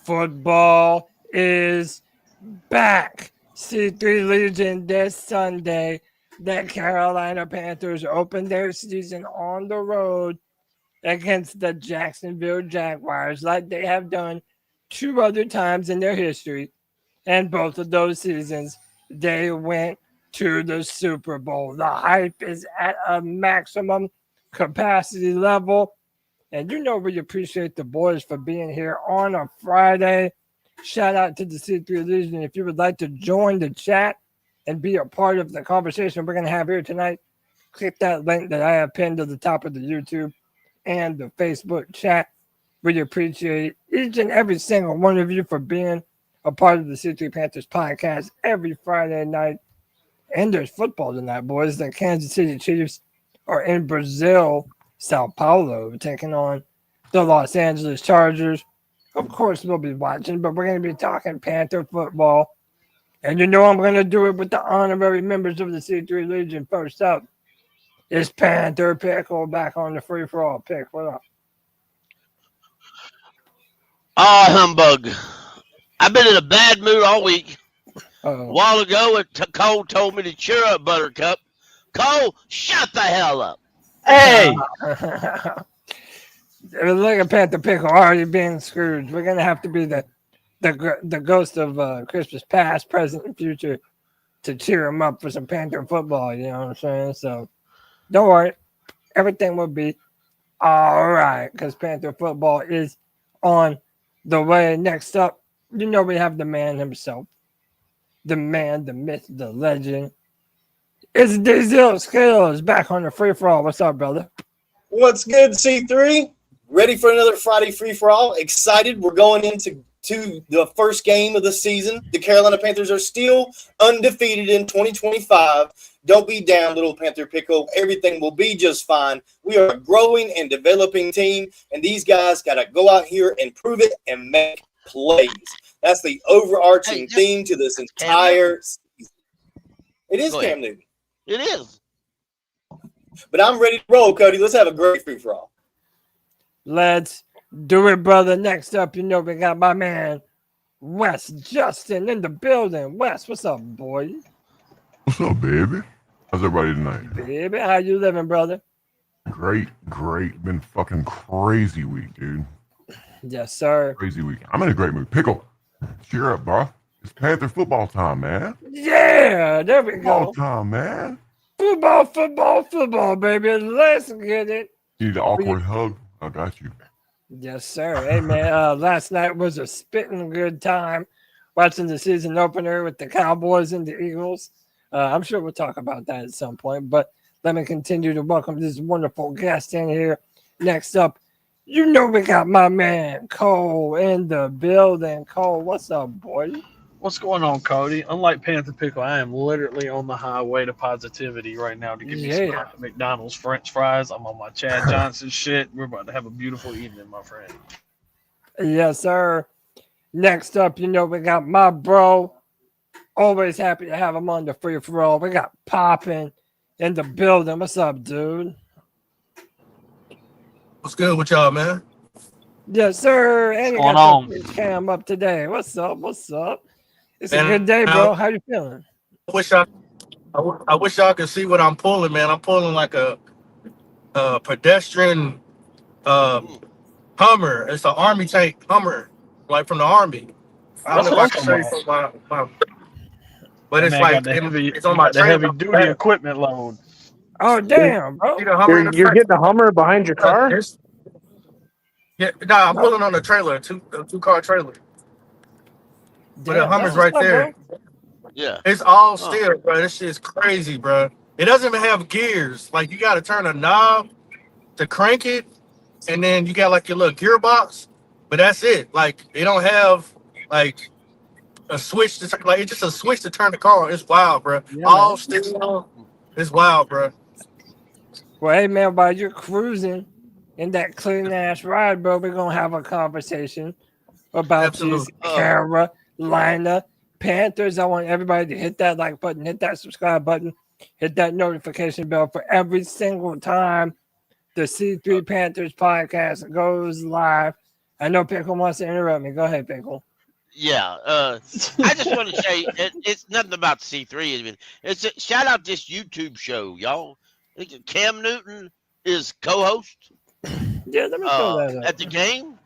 Football is back. C3 Legion this Sunday. The Carolina Panthers opened their season on the road against the Jacksonville Jaguars like they have done 2 other times in their history. And both of those seasons, they went to the Super Bowl. The hype is at a maximum capacity level. And you know we appreciate the boys for being here on a Friday. Shout out to the C3 Legion. If you would like to join the chat and be a part of the conversation we're going to have here tonight, click that link that I have pinned to the top of the YouTube and the Facebook chat. We appreciate each and every single one of you for being a part of the C3 Panthers podcast every Friday night. And there's football tonight, boys. The Kansas City Chiefs are in Brazil, Sao Paulo, taking on the Los Angeles Chargers. Of course, we'll be watching, but we're going to be talking Panther football. And you know I'm going to do it with the honorary members of the C3 Legion. First up is Panther Pickle back on the free-for-all pick. What up? Humbug. I've been in a bad mood all week. Uh-oh. A while ago, Cole told me to cheer up, Buttercup. Cole, shut the hell up. Hey! Look at Panther Pickle already being screwed. We're going to have to be the ghost of Christmas past, present, and future to cheer him up for some Panther football. You know what I'm saying? So don't worry. Everything will be all right because Panther football is on the way. Next up, you know we have the man himself. The man, the myth, the legend. It's Diesel Skills back on the free-for-all. What's up, brother? What's good, C3? Ready for another Friday free-for-all. Excited. We're going into the first game of the season. The Carolina Panthers are still undefeated in 2025. Don't be down, little Panther Pickle. Everything will be just fine. We are a growing and developing team, and these guys got to go out here and prove it and make plays. That's the overarching theme to this entire season. It is Cam Newton. It is. But I'm ready to roll, Cody. Let's have a great free-for-all. Let's do it, brother. Next up, you know we got my man, Wes Justin, in the building. Wes, what's up, boy? What's up, baby? How's everybody tonight? Baby, how you living, brother? Great. Been fucking crazy week, dude. Yes, sir. Crazy week. I'm in a great mood. Pickle, cheer up, bro. It's Panther football time, man. Yeah, there we Football go. time, man. Football, baby. Let's get it. You need an awkward hug? I got you. Yes, sir. Hey, man, last night was a spitting good time watching the season opener with the Cowboys and the Eagles. I'm sure we'll talk about that at some point, but let me continue to welcome this wonderful guest in here. Next up, you know we got my man Cole in the building. Cole, what's up, boy? What's going on, Cody? Unlike Panther Pickle, I am literally on the highway to positivity right now to give me some McDonald's French fries. I'm on my Chad Johnson shit. We're about to have a beautiful evening, my friend. Yes, sir. Next up, you know we got my bro. Always happy to have him on the free-for-all. We got Poppin' in the building. What's up, dude? What's good with y'all, man? Yes, sir. And you got the cam up today. What's up? It's a good day, bro. How you feeling? I wish y'all could see what I'm pulling, man. I'm pulling like a pedestrian Hummer. It's an army tank Hummer, like from the army. I don't know if I can show you from my but it's like it's on my heavy duty equipment load. Oh damn, bro! You're getting a Hummer behind your car? Yeah, I'm pulling on a trailer, a two-car trailer. But the Hummer's right there. Bro. Yeah. It's all steel, bro. This shit's crazy, bro. It doesn't even have gears. Like, you got to turn a knob to crank it, and then you got, like, your little gearbox. But that's it. Like, it don't have, like, a switch. Like, it's just a switch to turn the car on. It's wild, bro. Yeah, all steel. It's wild, bro. Well, hey, man, while you're cruising in that clean-ass ride, bro, we're going to have a conversation about these Carolina Panthers. I want everybody to hit that like button, hit that subscribe button, hit that notification bell for every single time the C3 Panthers podcast goes live. I know Pickle wants to interrupt me. Go ahead, Pickle. Yeah, I just want to say it's nothing about C3 even. Shout out this YouTube show, y'all. Cam Newton is co-host Yeah, let me throw that at up. the game.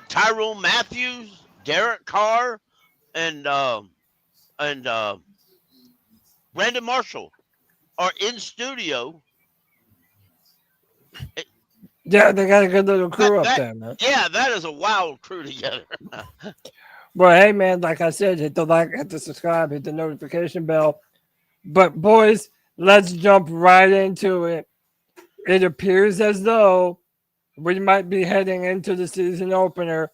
Tyrone Matthews, Derek Carr, and Brandon Marshall are in studio. Yeah, they got a good little crew up That there, man. Yeah, that is a wild crew together. Well, hey, man, like I said, hit the like, hit the subscribe, hit the notification bell. But, boys, let's jump right into it. It appears as though we might be heading into the season opener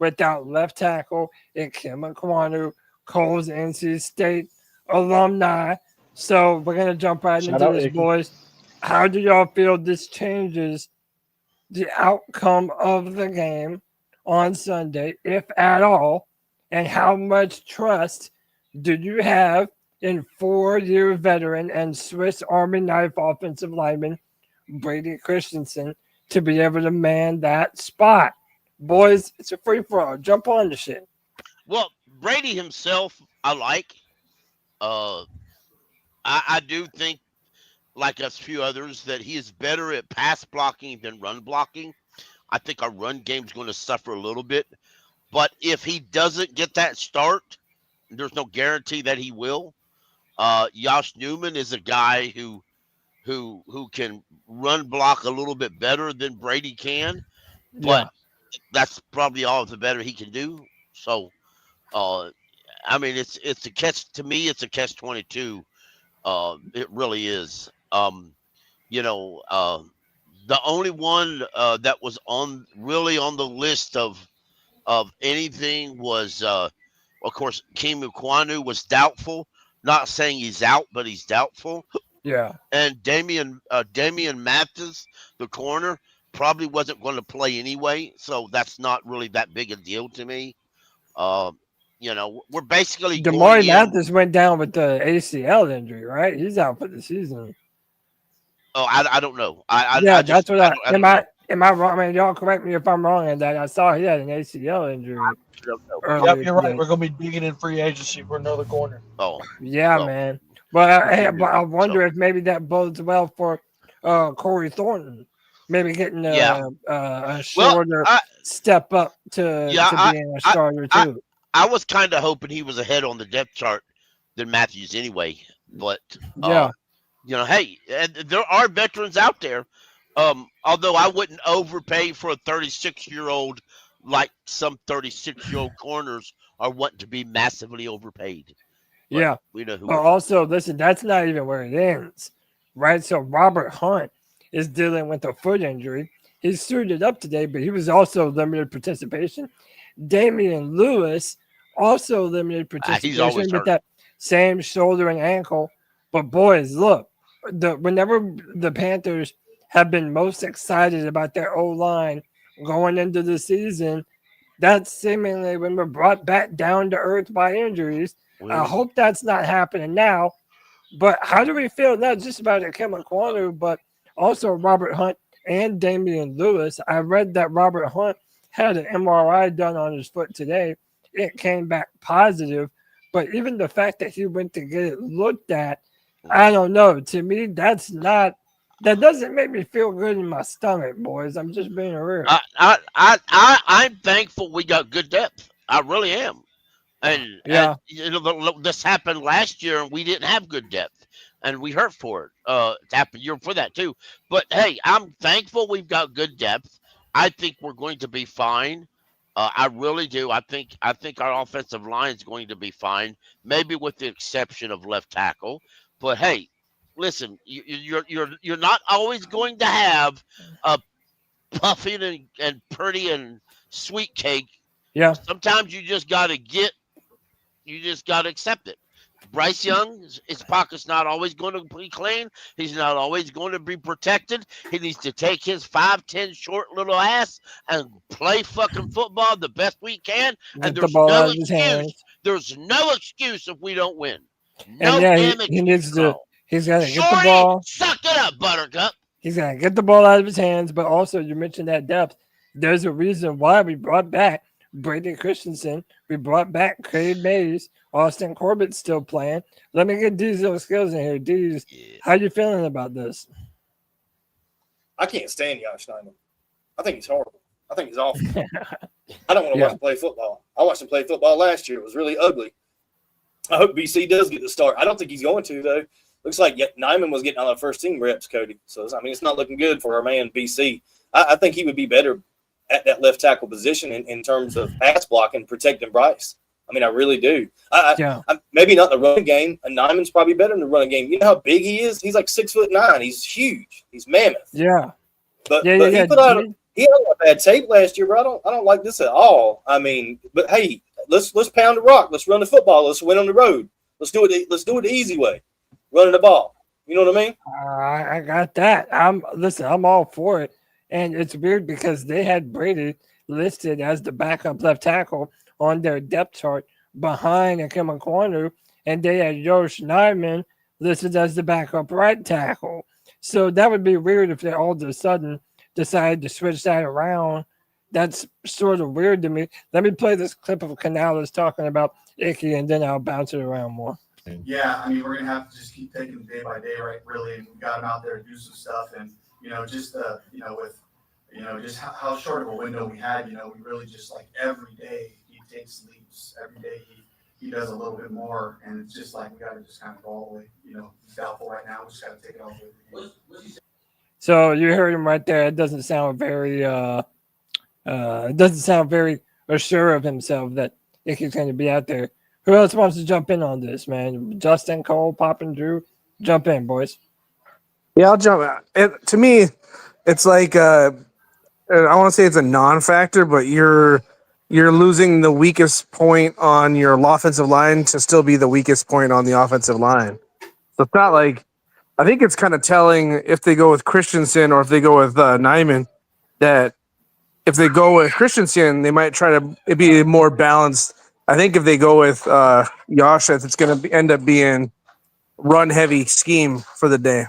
without left tackle Ikem Ekwonu, Cole's NC State alumni. So we're going to jump right Shout into out this, Ikem. boys. How do y'all feel this changes the outcome of the game on Sunday, if at all? And how much trust do you have in 4-year veteran and Swiss Army knife offensive lineman Brady Christiansen to be able to man that spot? Boys, it's a free-for-all. Jump on the shit. Well, Brady himself, I like. I do think, like a few others, that he is better at pass blocking than run blocking. I think our run game's going to suffer a little bit. But if he doesn't get that start, there's no guarantee that he will. Josh Newman is a guy who can run block a little bit better than Brady can, but that's probably all the better he can do. So, I mean, it's a catch to me. It's a catch-22. It really is. The only one that was really on the list of anything was, of course, Ikem Ekwonu was doubtful. Not saying he's out, but he's doubtful. Yeah. And Damian Mathis, the corner, probably wasn't going to play anyway, so that's not really that big a deal to me. We're basically Damari going Mathis went down with the ACL injury, right? He's out for the season. Oh, I don't know. That's what I am. Am I wrong? I mean, y'all correct me if I'm wrong in that. I saw he had an ACL injury. Yep, you're right. We're gonna be digging in free agency for another corner. Oh, yeah, man. But I wonder if maybe that bodes well for Corey Thornton, maybe getting a shorter step up to being a starter too. I was kind of hoping he was ahead on the depth chart than Matthews anyway, but hey, there are veterans out there. Although I wouldn't overpay for a 36-year-old like some 36-year-old corners are wanting to be massively overpaid. But we know who. But also, listen, that's not even where it ends, right? So Robert Hunt is dealing with a foot injury. He suited up today, but he was also limited participation. Damian Lewis also limited participation with that same shoulder and ankle. But boys, look, whenever the Panthers have been most excited about their O-line going into the season, that's seemingly when we're brought back down to earth by injuries. I hope that's not happening now. But how do we feel not just about Ikem Ekwonu, but also Robert Hunt and Damian Lewis? I read that Robert Hunt had an MRI done on his foot today. It came back positive. But even the fact that he went to get it looked at, I don't know. To me, that doesn't make me feel good in my stomach, boys. I'm just being real. I'm thankful we got good depth. I really am. And this happened last year, and we didn't have good depth, and we hurt for it. It happened year for that too. But hey, I'm thankful we've got good depth. I think we're going to be fine. I really do. I think our offensive line is going to be fine, maybe with the exception of left tackle. But hey, listen, you're not always going to have a puffing and pretty and sweet cake. Yeah. Sometimes you just got to accept it. Bryce Young, his pocket's not always going to be clean. He's not always going to be protected. He needs to take his 5'10" short little ass and play fucking football the best we can. And there's no excuse. There's no excuse if we don't win. No damn excuse. He needs to. He's got to get the ball. Suck it up, Buttercup. He's got to get the ball out of his hands. But also, you mentioned that depth. there's a reason why we brought back Brady Christiansen. We brought back Cade Mays. Austin Corbett's still playing. Let me get Diesel Skills in here. Deez, how you feeling about this? I can't stand Josh Nijman. I think he's horrible. I think he's awful. I don't want to watch him play football. I watched him play football last year. It was really ugly. I hope BC does get the start. I don't think he's going to, though. Looks like Nijman was getting all the first team reps, Cody. So, I mean, it's not looking good for our man BC. I think he would be better at that left tackle position in terms of pass blocking, protecting Bryce. I mean, I really do. Maybe not in the running game. And Nijman's probably better in the running game. You know how big he is? He's like 6'9". He's huge. He's mammoth. Yeah. But he put out he had a bad tape last year, bro. I don't like this at all. I mean, but hey, let's pound the rock. Let's run the football. Let's win on the road. Let's do it the easy way. Running the ball. You know what I mean? I got that. I'm all for it. And it's weird because they had Brady listed as the backup left tackle on their depth chart behind Ikem Ekwonu, and they had Josh Nijman listed as the backup right tackle. So that would be weird if they all of a sudden decided to switch that around. That's sort of weird to me. Let me play this clip of Canales talking about Icky, and then I'll bounce it around more. Yeah, I mean, we're going to have to just keep taking it day by day, right, really, and we got him out there to do some stuff, and, just, with, just how short of a window we had, we really just, like, every day he takes leaps. Every day he does a little bit more, and it's just like we got to just kind of go all the way. He's doubtful right now. We just got to take it all the way. So you heard him right there. It doesn't sound very assured of himself that Icky's going to be out there. Who else wants to jump in on this, man? Justin, Cole, Pop, and Drew, jump in, boys. Yeah, I'll jump in. To me, it's like I want to say it's a non-factor, but you're losing the weakest point on your offensive line to still be the weakest point on the offensive line. So it's not like I think it's kind of telling if they go with Christensen or if they go with Nijman that if they go with Christensen, they might try to be more balanced. I think if they go with Josh, it's going to end up being run-heavy scheme for the day.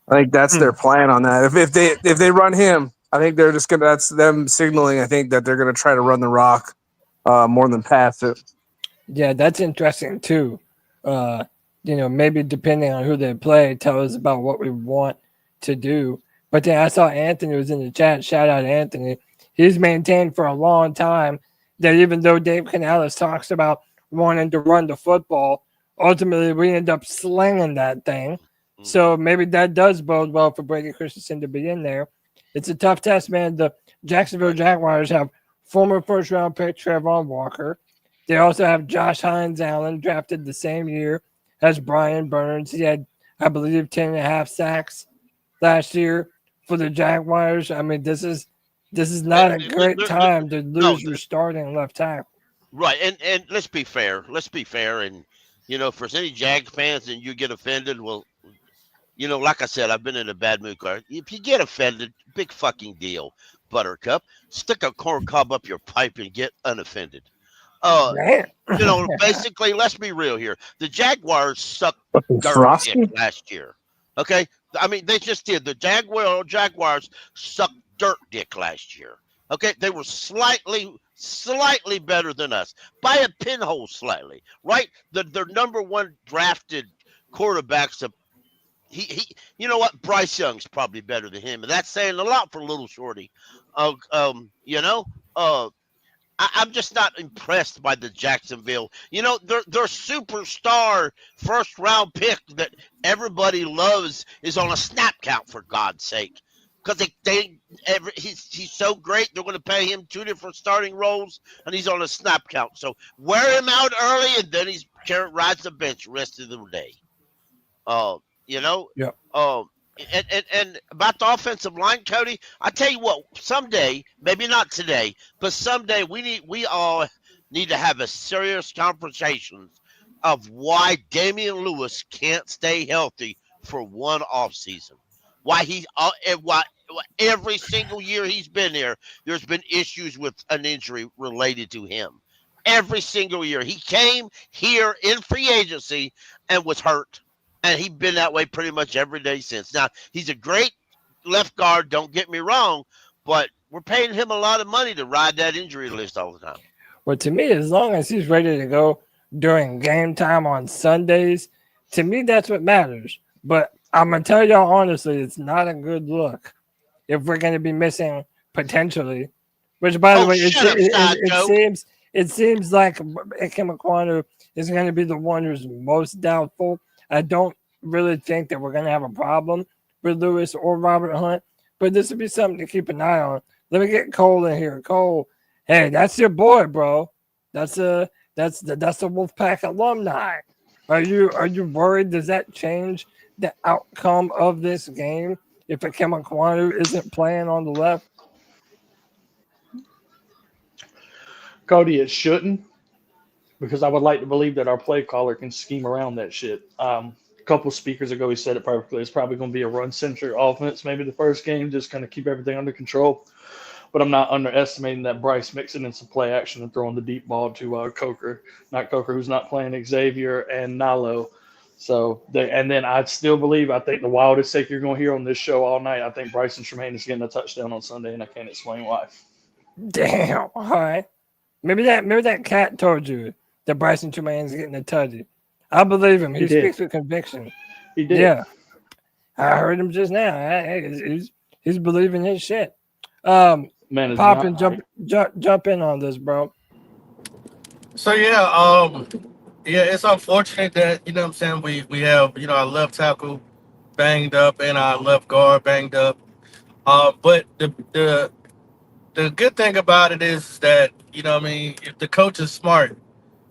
I think that's their plan on that. If they run him, I think they're just gonna. That's them signaling. I think that they're gonna try to run the rock more than pass it. Yeah, that's interesting too. Maybe depending on who they play, tell us about what we want to do. But then I saw Anthony was in the chat. Shout out Anthony. He's maintained for a long time that even though Dave Canales talks about wanting to run the football, ultimately we end up slinging that thing. So maybe that does bode well for Brady Christiansen to be in there. It's a tough test, man. The Jacksonville Jaguars have former first-round pick Trevon Walker. They also have Josh Hines Allen, drafted the same year as Brian Burns. He had, I believe, 10.5 sacks last year for the Jaguars. I mean, this is not a great time to lose your starting left tackle. Right, and let's be fair. And, if there's any Jag fans and you get offended, well, like I said, I've been in a bad mood. If you get offended, big fucking deal, Buttercup. Stick a corn cob up your pipe and get unoffended. Basically, let's be real here. The Jaguars sucked dirt last year. Okay? I mean, they just did. The Jaguars sucked dirt dick last year. Okay? They were slightly better than us. By a pinhole slightly. Right? Their number one drafted quarterbacks he you know what? Bryce Young's probably better than him, and that's saying a lot for a little shorty. I'm just not impressed by the Jacksonville. Their superstar first round pick that everybody loves is on a snap count, for God's sake. Because he's so great, they're going to pay him 2 different starting roles, and he's on a snap count. So wear him out early, and then he's rides the bench the rest of the day. Yeah. And about the offensive line, Cody, I tell you what, someday, maybe not today, but someday we all need to have a serious conversation of why Damian Lewis can't stay healthy for one offseason. Why every single year he's been there, there's been issues with an injury related to him. Every single year. He came here in free agency and was hurt. And he's been that way pretty much every day since. Now, he's a great left guard, don't get me wrong, but we're paying him a lot of money to ride that injury list all the time. Well, to me, as long as he's ready to go during game time on Sundays, to me, that's what matters. But I'm going to tell y'all honestly, it's not a good look if we're going to be missing potentially, which, by the way, it seems like Ikem Ekwonu is going to be the one who's most doubtful. I don't really think that we're going to have a problem with Lewis or Robert Hunt, but this would be something to keep an eye on. Let me get Cole in here. Cole, hey, that's your boy, bro. That's the Wolfpack alumni. Are you worried? Does that change the outcome of this game if Ikem Ekwonu isn't playing on the left? Cody, it shouldn't, because I would like to believe that our play caller can scheme around that shit. A couple speakers ago, he said it perfectly. It's probably going to be a run-centric offense, maybe the first game, just kind of keep everything under control. But I'm not underestimating that Bryce mixing in some play action and throwing the deep ball to Coker, who's not playing, Xavier, and Nalo. So, and then I still believe, I think the wildest take you're going to hear on this show all night, I think Bryson Tremaine is getting a touchdown on Sunday, and I can't explain why. Damn. All right. Maybe that cat told you that Bryson Tremaine's getting a touchy. I believe him. He speaks with conviction. He did. Yeah. I heard him just now. He's believing his shit. Man, Pop and jump in on this, bro. So yeah, it's unfortunate that, you know what I'm saying, we have, you know, our left tackle banged up and our left guard banged up. But the good thing about it is that, you know what I mean, if the coach is smart,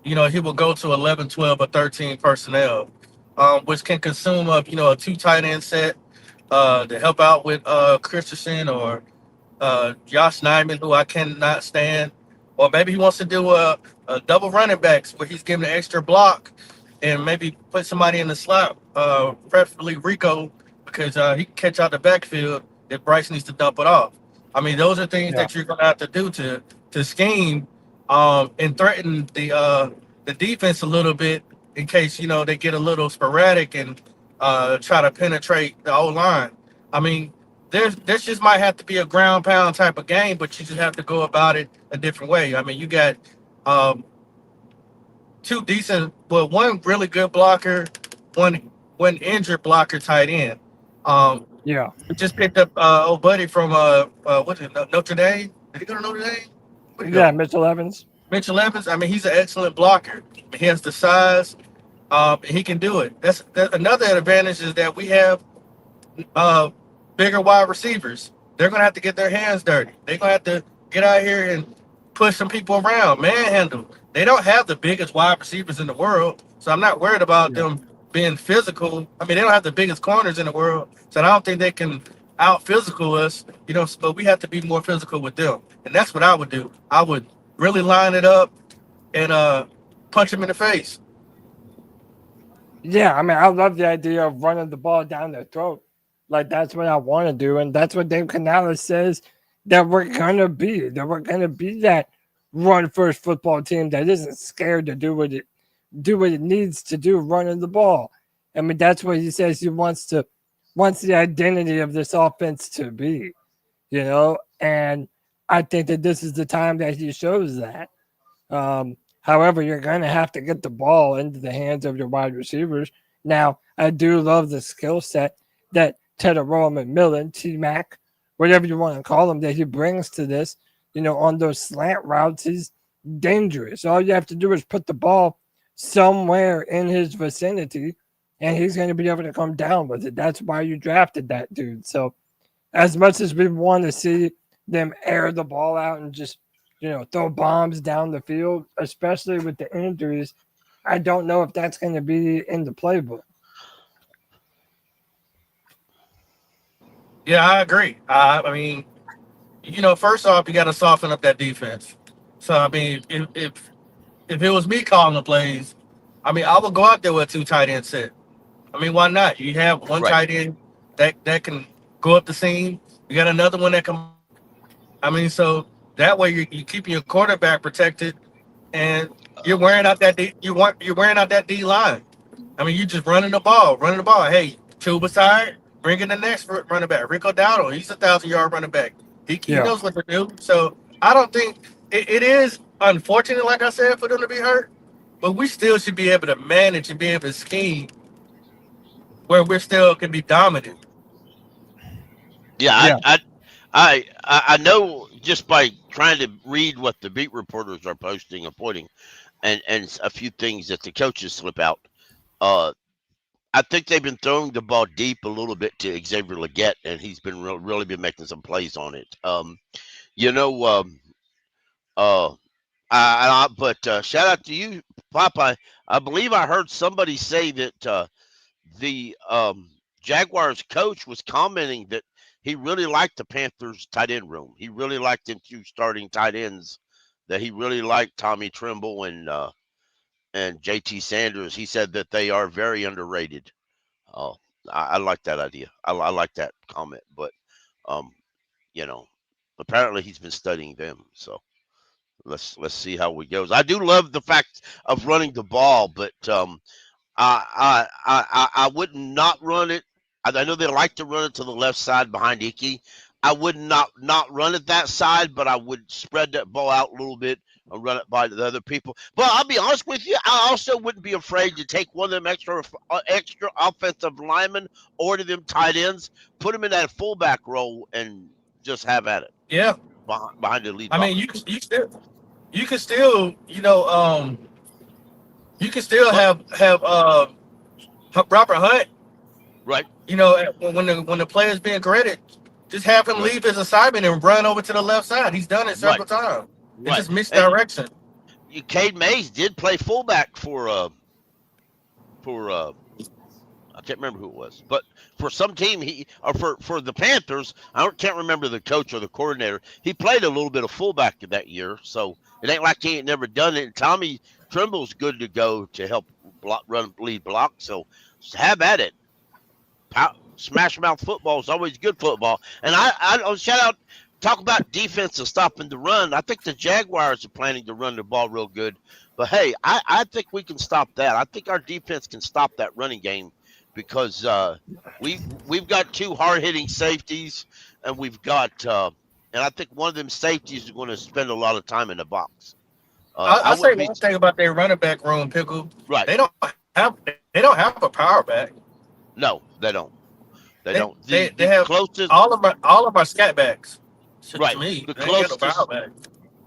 you know, he will go to 11, 12, or 13 personnel, which can consume up, you know, a 2 tight end set to help out with Christensen or Josh Nyman, who I cannot stand. Or maybe he wants to do a double running backs where he's giving an extra block and maybe put somebody in the slot, preferably Rico, because he can catch out the backfield if Bryce needs to dump it off. I mean, those are things that you're going to have to do to scheme and threaten the defense a little bit in case, you know, they get a little sporadic and try to penetrate the O-line. I mean, this just might have to be a ground pound type of game, but you just have to go about it a different way. I mean, you got one really good blocker, one injured blocker tight end. We just picked up old buddy from Notre Dame. Did he go to Notre Dame? Yeah, Mitchell Evans. Mitchell Evans. I mean, he's an excellent blocker. He has the size. He can do it. That's another advantage is that we have bigger wide receivers. They're gonna have to get their hands dirty. They're gonna have to get out here and push some people around, manhandle. They don't have the biggest wide receivers in the world, so I'm not worried about them being physical. I mean, they don't have the biggest corners in the world, so I don't think they can out physical us, you know, but we have to be more physical with them. And that's what I would do. I would really line it up and punch them in the face. Yeah, I mean, I love the idea of running the ball down their throat. Like, that's what I want to do, and that's what Dave Canales says that we're going to be. That we're going to be that run-first football team that isn't scared to do what it needs to do, running the ball. I mean, that's what he says he wants the identity of this offense to be, you know, and I think that this is the time that he shows that. However, you're going to have to get the ball into the hands of your wide receivers. Now, I do love the skill set that Teteroa McMillan, T-Mac, whatever you want to call him, that he brings to this. You know, on those slant routes, he's dangerous. All you have to do is put the ball somewhere in his vicinity, and he's going to be able to come down with it. That's why you drafted that dude. So as much as we want to see them air the ball out and just, you know, throw bombs down the field, especially with the injuries, I don't know if that's going to be in the playbook. Yeah, I agree. I mean, you know, first off, you got to soften up that defense. So, I mean, if it was me calling the plays, I mean, I would go out there with a 2 tight end set. I mean, why not? You have one tight end that can go up the seam. You got another one that can. I mean, so that way you're keeping your quarterback protected, and you're wearing out that you're wearing out that D line. I mean, you just running the ball. Hey, Chuba side, bring in the next running back. Rico Dowdle, he's a 1,000-yard running back. He knows what to do. So I don't think it is unfortunate, like I said, for them to be hurt. But we still should be able to manage and be able to scheme where we're still can be dominant. Yeah, I know just by trying to read what the beat reporters are posting and pointing, and a few things that the coaches slip out. I think they've been throwing the ball deep a little bit to Xavier Legette, and he's been really been making some plays on it. But shout out to you, Popeye. I believe I heard somebody say that the Jaguars coach was commenting that he really liked the Panthers tight end room. He really liked them two starting tight ends. That he really liked Tommy Tremble and JT Sanders. He said that they are very underrated. Oh, I like that idea. I like that comment. But apparently he's been studying them. So let's see how it goes. I do love the fact of running the ball, but I would not run it. I know they like to run it to the left side behind Icky. I would not run it that side, but I would spread that ball out a little bit and run it by the other people. But I'll be honest with you, I also wouldn't be afraid to take one of them extra offensive linemen, order them tight ends, put them in that fullback role, and just have at it. Yeah, behind the lead. I mean, you can still have Robert Hunt. Right. When the player's being graded, just have him leave his assignment and run over to the left side. He's done it several times. It's just misdirection. Cade Mays did play fullback for I can't remember who it was, but for some team for the Panthers, I can't remember the coach or the coordinator. He played a little bit of fullback that year, so it ain't like he ain't never done it. And Tommy Trimble's good to go to help lead block, so have at it. Smash mouth football is always good football. And I shout out, talk about defense and stopping the run. I think the Jaguars are planning to run the ball real good. But, hey, I think we can stop that. I think our defense can stop that running game because we've got two hard-hitting safeties, and we've got and I think one of them safeties is going to spend a lot of time in the box. I'll say one thing about their running back room, Pickle. Right. They don't have a power back. No, they don't. They don't. They have closest, all of our scat backs. Right. To me, The they ain't got no closest power back.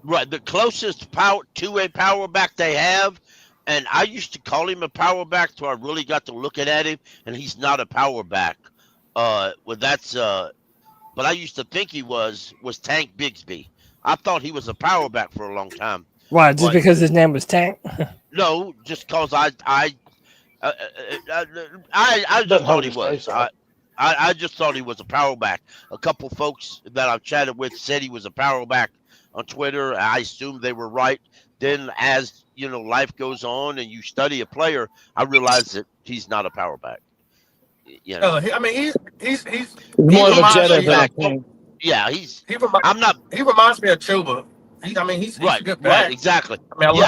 Right. The closest two-way power back they have, and I used to call him a power back till I really got to looking at him, and he's not a power back. But I used to think he was Tank Bigsby. I thought he was a power back for a long time. Why? Just because his name was Tank? No, just because I just thought he was. I just thought he was a power back. A couple folks that I've chatted with said he was a power back on Twitter. I assumed they were right. Then as life goes on and you study a player, I realized that he's not a power back. I mean, he's more of a Jetta than a King. Yeah, he reminds me of Chuba. He's a good back. Right, exactly. I mean,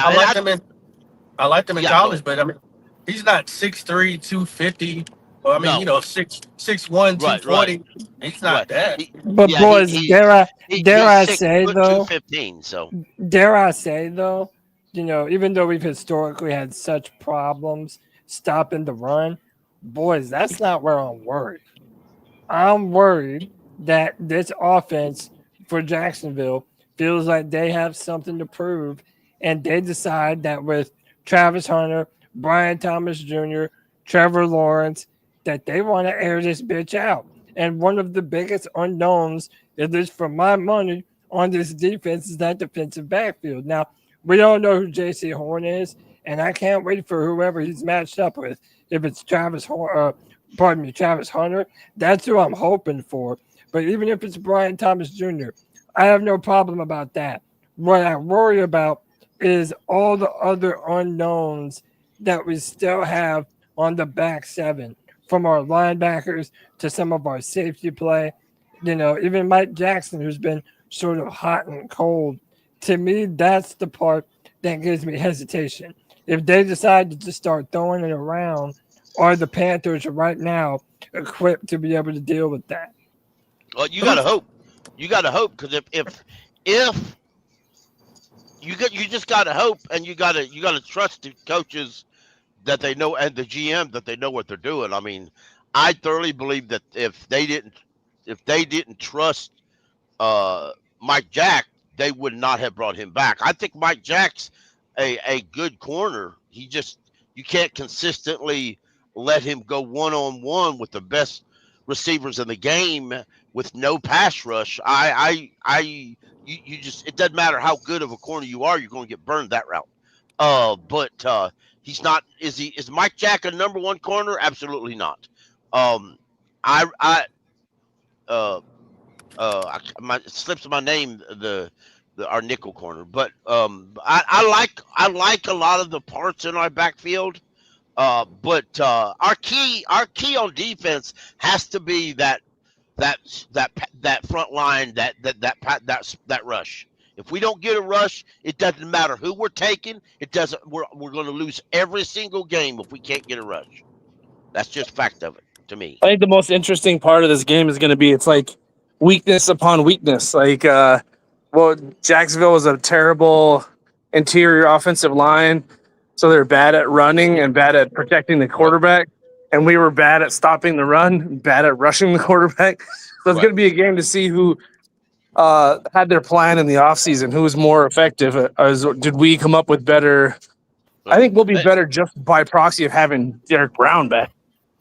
I liked him in college, but I mean, he's not 6'3", 250. Well, I mean, 6'1", 240. Right. He's not that. But boys, dare I say though, 215. So dare I say though, even though we've historically had such problems stopping the run, boys, that's not where I'm worried. I'm worried that this offense for Jacksonville feels like they have something to prove, and they decide that with Travis Hunter, Brian Thomas Jr., Trevor Lawrence, that they want to air this bitch out. And one of the biggest unknowns, at least for my money, on this defense is that defensive backfield. Now, we don't know who J.C. Horn is, and I can't wait for whoever he's matched up with. If it's Travis Hunter, that's who I'm hoping for. But even if it's Brian Thomas Jr., I have no problem about that. What I worry about is all the other unknowns that we still have on the back seven, from our linebackers to some of our safety play. Even Mike Jackson, who's been sort of hot and cold. To me, that's the part that gives me hesitation. If they decide to just start throwing it around, are the Panthers right now equipped to be able to deal with that? Well, you got to hope. You got to hope because if you just got to hope, and you got to trust the coaches that they know and the GM that they know what they're doing. I mean, I thoroughly believe that if they didn't trust Mike Jack, they would not have brought him back. I think Mike Jack's a good corner. You can't consistently let him go one-on-one with the best receivers in the game with no pass rush. You just, it doesn't matter how good of a corner you are, you're going to get burned that route. But he's not. Is Mike Jack a number one corner? Absolutely not. Um, I it slips my name, our nickel corner, but I like a lot of the parts in our backfield. But our key on defense has to be that front line, that rush. If we don't get a rush, it doesn't matter who we're taking. It doesn't. We're going to lose every single game if we can't get a rush. That's just fact of it to me. I think the most interesting part of this game is going to be it's like weakness upon weakness. Like, Jacksonville was a terrible interior offensive line, so they're bad at running and bad at protecting the quarterback. And we were bad at stopping the run, bad at rushing the quarterback. So it's going to be a game to see who had their plan in the offseason, who was more effective. Did we come up with better? I think we'll be better just by proxy of having Derek Brown back.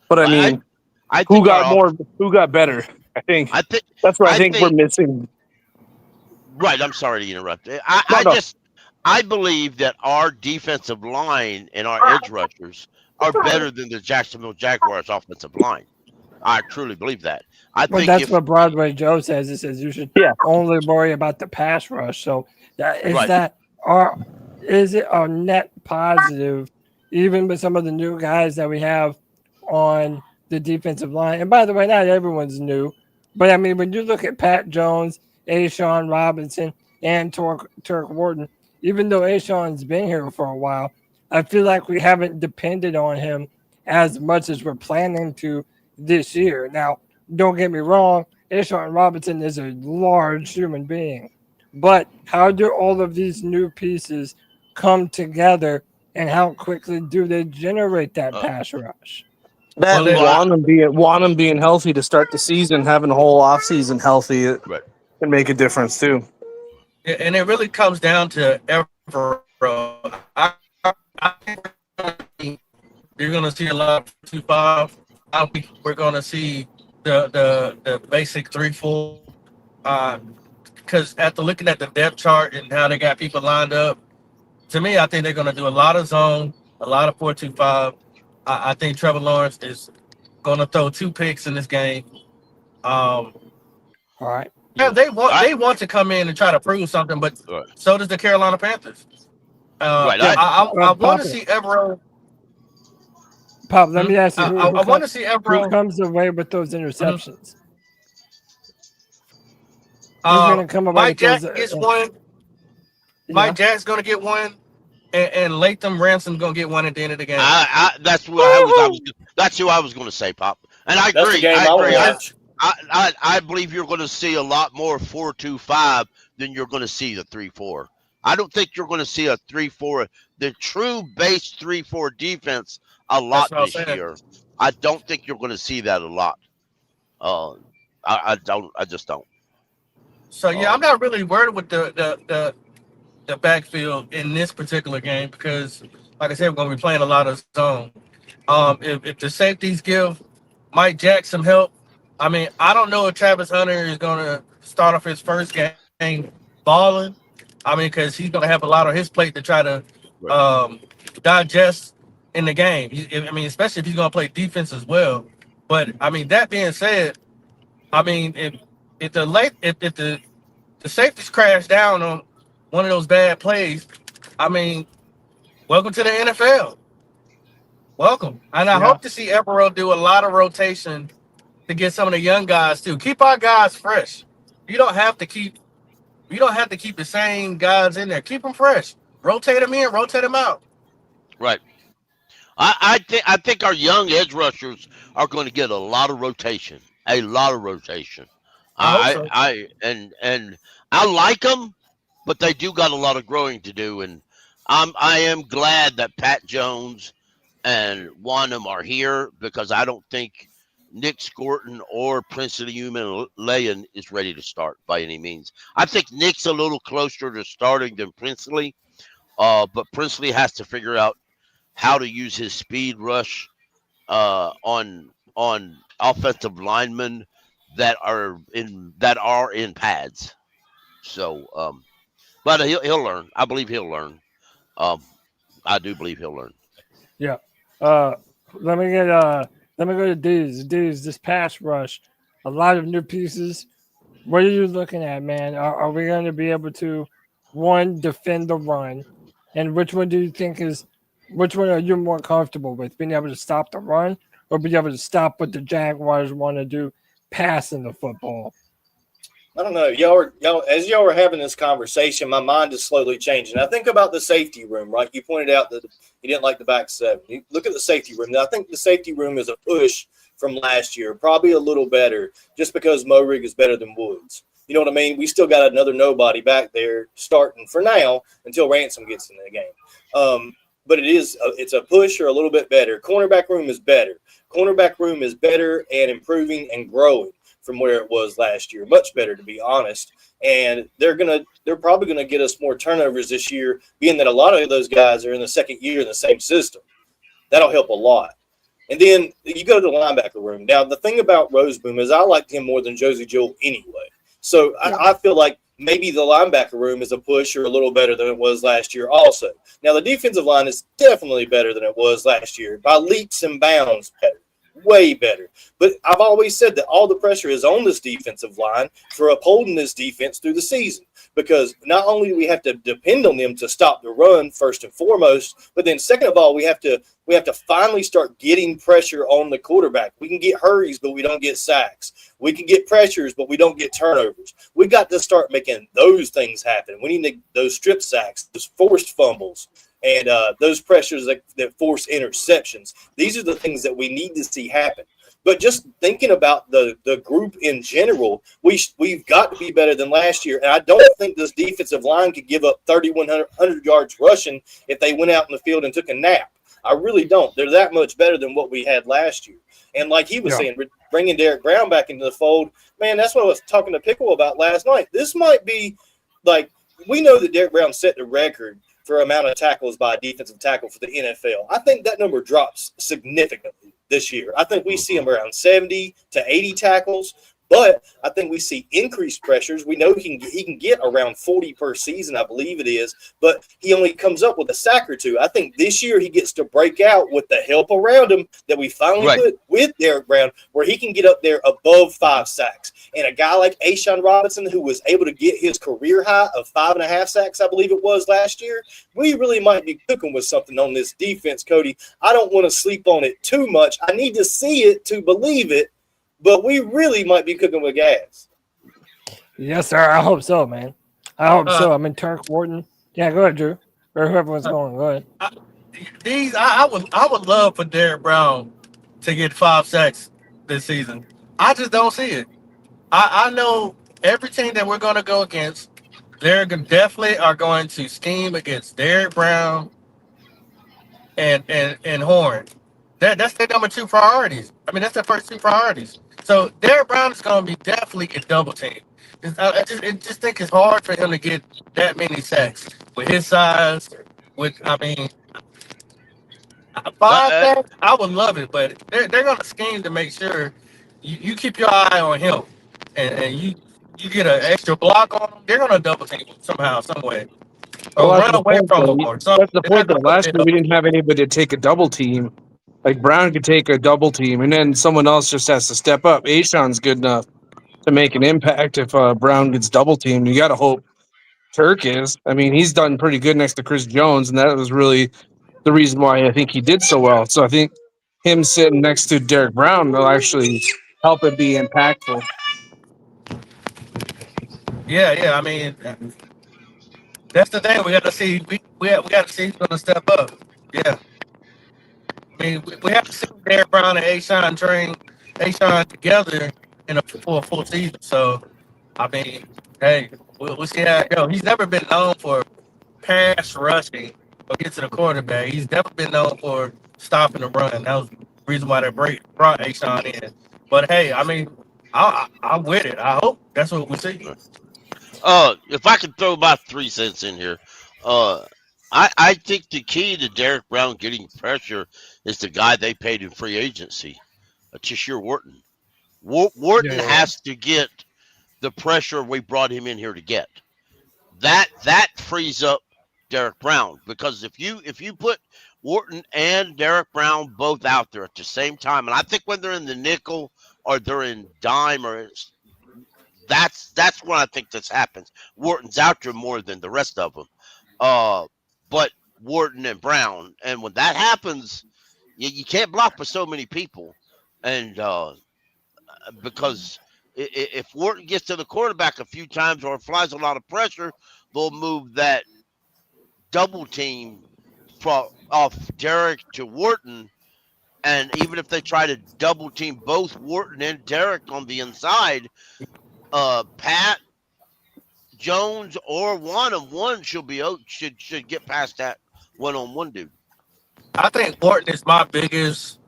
But I mean, who got better? I think that's what I think we're missing. Right. I'm sorry to interrupt. I believe that our defensive line and our edge rushers are better than the Jacksonville Jaguars offensive line. I truly believe that. But that's what Broadway Joe says. He says you should only worry about the pass rush. So is it a net positive, even with some of the new guys that we have on the defensive line? And by the way, not everyone's new, but I mean, when you look at Pat Jones, A'Shawn Robinson, and Turk Wharton, even though A'Shawn's been here for a while, I feel like we haven't depended on him as much as we're planning to this year. Now, don't get me wrong, A'Shawn Robinson is a large human being, but how do all of these new pieces come together, and how quickly do they generate that pass rush? Wanham being healthy to start the season, having a whole offseason healthy, it can make a difference too. And it really comes down to Evero. I think you're going to see a lot of 2-5. I think we're going to see the basic 3-4. Because after looking at the depth chart and how they got people lined up, to me, I think they're going to do a lot of zone, a lot of 4-2-5. I think Trevor Lawrence is going to throw 2 picks in this game. All right. Yeah, they want to come in and try to prove something, but so does the Carolina Panthers. I want to see Evero. Pop, let me ask you. I want to see Evero. Who comes away with those interceptions? Who's going to come away Mike Jack gets one. Mike Jack's going to get one, and Latham Ransom's going to get one at the end of the game. That's who I was going to say, Pop. And I agree. I believe you're going to see a lot more 4-2-5 than you're going to see the 3-4. I don't think you're going to see a 3-4, the true base 3-4 defense a lot this year. I don't think you're going to see that a lot. I just don't. So I'm not really worried with the backfield in this particular game because, like I said, we're going to be playing a lot of zone. If the safeties give Mike Jack some help, I mean, I don't know if Travis Hunter is going to start off his first game balling. I mean, because he's going to have a lot on his plate to try to digest in the game. I mean, especially if he's going to play defense as well. But I mean, that being said, I mean, if the safeties crash down on one of those bad plays, I mean, welcome to the NFL. Welcome, and I hope to see Evero do a lot of rotation to get some of the young guys too. Keep our guys fresh. You don't have to keep the same guys in there. Keep them fresh. Rotate them in, rotate them out. Right. I think our young edge rushers are going to get a lot of rotation. I hope so. And I like them, but they do got a lot of growing to do. And I am glad that Pat Jones and Wanham are here because I don't think Nick Scorton or Princely Human Leyen is ready to start by any means. I think Nick's a little closer to starting than Princely, but Princely has to figure out how to use his speed rush on offensive linemen that are in pads. So, but he'll learn. I believe he'll learn. Um, I do believe he'll learn. Yeah. Let me get let me go to dudes. Dudes, this pass rush, a lot of new pieces. What are you looking at, man? Are we going to be able to one defend the run, and which one do you think is which one are you more comfortable with? Being able to stop the run or being able to stop what the Jaguars want to do, passing the football? I don't know. As y'all were having this conversation, my mind is slowly changing. I think about the safety room, right? You pointed out that you didn't like the back seven. You look at the safety room. Now, I think the safety room is a push from last year, probably a little better, just because Morig is better than Woods. You know what I mean? We still got another nobody back there starting for now until Ransom gets in the game. But it's a push or a little bit better. Cornerback room is better. Cornerback room is better and improving and growing from where it was last year. Much better, to be honest. And they're probably gonna get us more turnovers this year, being that a lot of those guys are in the second year in the same system. That'll help a lot. And then you go to the linebacker room. Now, the thing about Roseboom is I liked him more than Josie Jewell anyway. So I feel like maybe the linebacker room is a push or a little better than it was last year also. Now, the defensive line is definitely better than it was last year, by leaps and bounds better. Way better. But I've always said that all the pressure is on this defensive line for upholding this defense through the season, because not only do we have to depend on them to stop the run first and foremost, but then second of all, we have to finally start getting pressure on the quarterback. We can get hurries, but we don't get sacks. We can get pressures, but we don't get turnovers. We got to start making those things happen. We need those strip sacks, those forced fumbles, and those pressures that force interceptions. These are the things that we need to see happen. But just thinking about the group in general, we've got to be better than last year. And I don't think this defensive line could give up 3,100 yards rushing if they went out in the field and took a nap. I really don't. They're that much better than what we had last year. And like he was saying, bringing Derek Brown back into the fold, man, that's what I was talking to Pickle about last night. This might be like, we know that Derek Brown set the record for amount of tackles by a defensive tackle for the NFL. I think that number drops significantly this year. I think we see him around 70 to 80 tackles, but I think we see increased pressures. We know he can get around 40 per season, I believe it is, but he only comes up with a sack or two. I think this year he gets to break out with the help around him that we finally put with Derek Brown, where he can get up there above 5 sacks. And a guy like Ashawn Robinson, who was able to get his career high of 5.5 sacks, I believe it was last year, we really might be cooking with something on this defense, Cody. I don't want to sleep on it too much. I need to see it to believe it. But we really might be cooking with gas. Yes, sir. I hope so, man. I hope so. I'm in Turk Wharton. Yeah, go ahead, Drew. Or whoever's going. Go ahead. I would love for Derek Brown to get 5 sacks this season. I just don't see it. I know every team that we're going to go against, they're definitely are going to scheme against Derek Brown and Horn. That's their number 2 priorities. I mean, that's their first 2 priorities. So Derek Brown is going to be definitely get double teamed. I just think it's hard for him to get that many sacks with his size. I mean, 5 sacks, I would love it, but they're going to scheme to make sure you keep your eye on him, and you get an extra block on him. They're going to double team him somehow, some way, or run away from him. Or something. That's the point that last year we didn't have anybody to take a double team. Like Brown could take a double team, and then someone else just has to step up. Ashawn's good enough to make an impact if Brown gets double teamed. You got to hope Turk is. I mean, he's done pretty good next to Chris Jones, and that was really the reason why I think he did so well. So I think him sitting next to Derek Brown will actually help it be impactful. Yeah. I mean, that's the thing. We got to see. We got to see who's going to step up. Yeah. I mean, we have to see Derek Brown and Ashawn train Ashawn together for a full season. So, I mean, hey, we'll see how it goes. He's never been known for pass rushing or get to the quarterback. He's never been known for stopping the run. That was the reason why they brought A-Sean in. But hey, I mean, I'm with it. I hope that's what we see. If I could throw about 3 cents in here, I think the key to Derek Brown getting pressure is the guy they paid in free agency, Tashir Wharton. Wharton has to get the pressure we brought him in here to get. That frees up Derek Brown, because if you put Wharton and Derek Brown both out there at the same time, and I think when they're in the nickel or they're in dime, or that's when I think this happens. Wharton's out there more than the rest of them, but Wharton and Brown, and when that happens, you can't block with so many people, and because if Wharton gets to the quarterback a few times or applies a lot of pressure, they'll move that double team off Derek to Wharton. And even if they try to double team both Wharton and Derek on the inside, Pat, Jones, or one should get past that one-on-one dude. I think Wharton is my biggest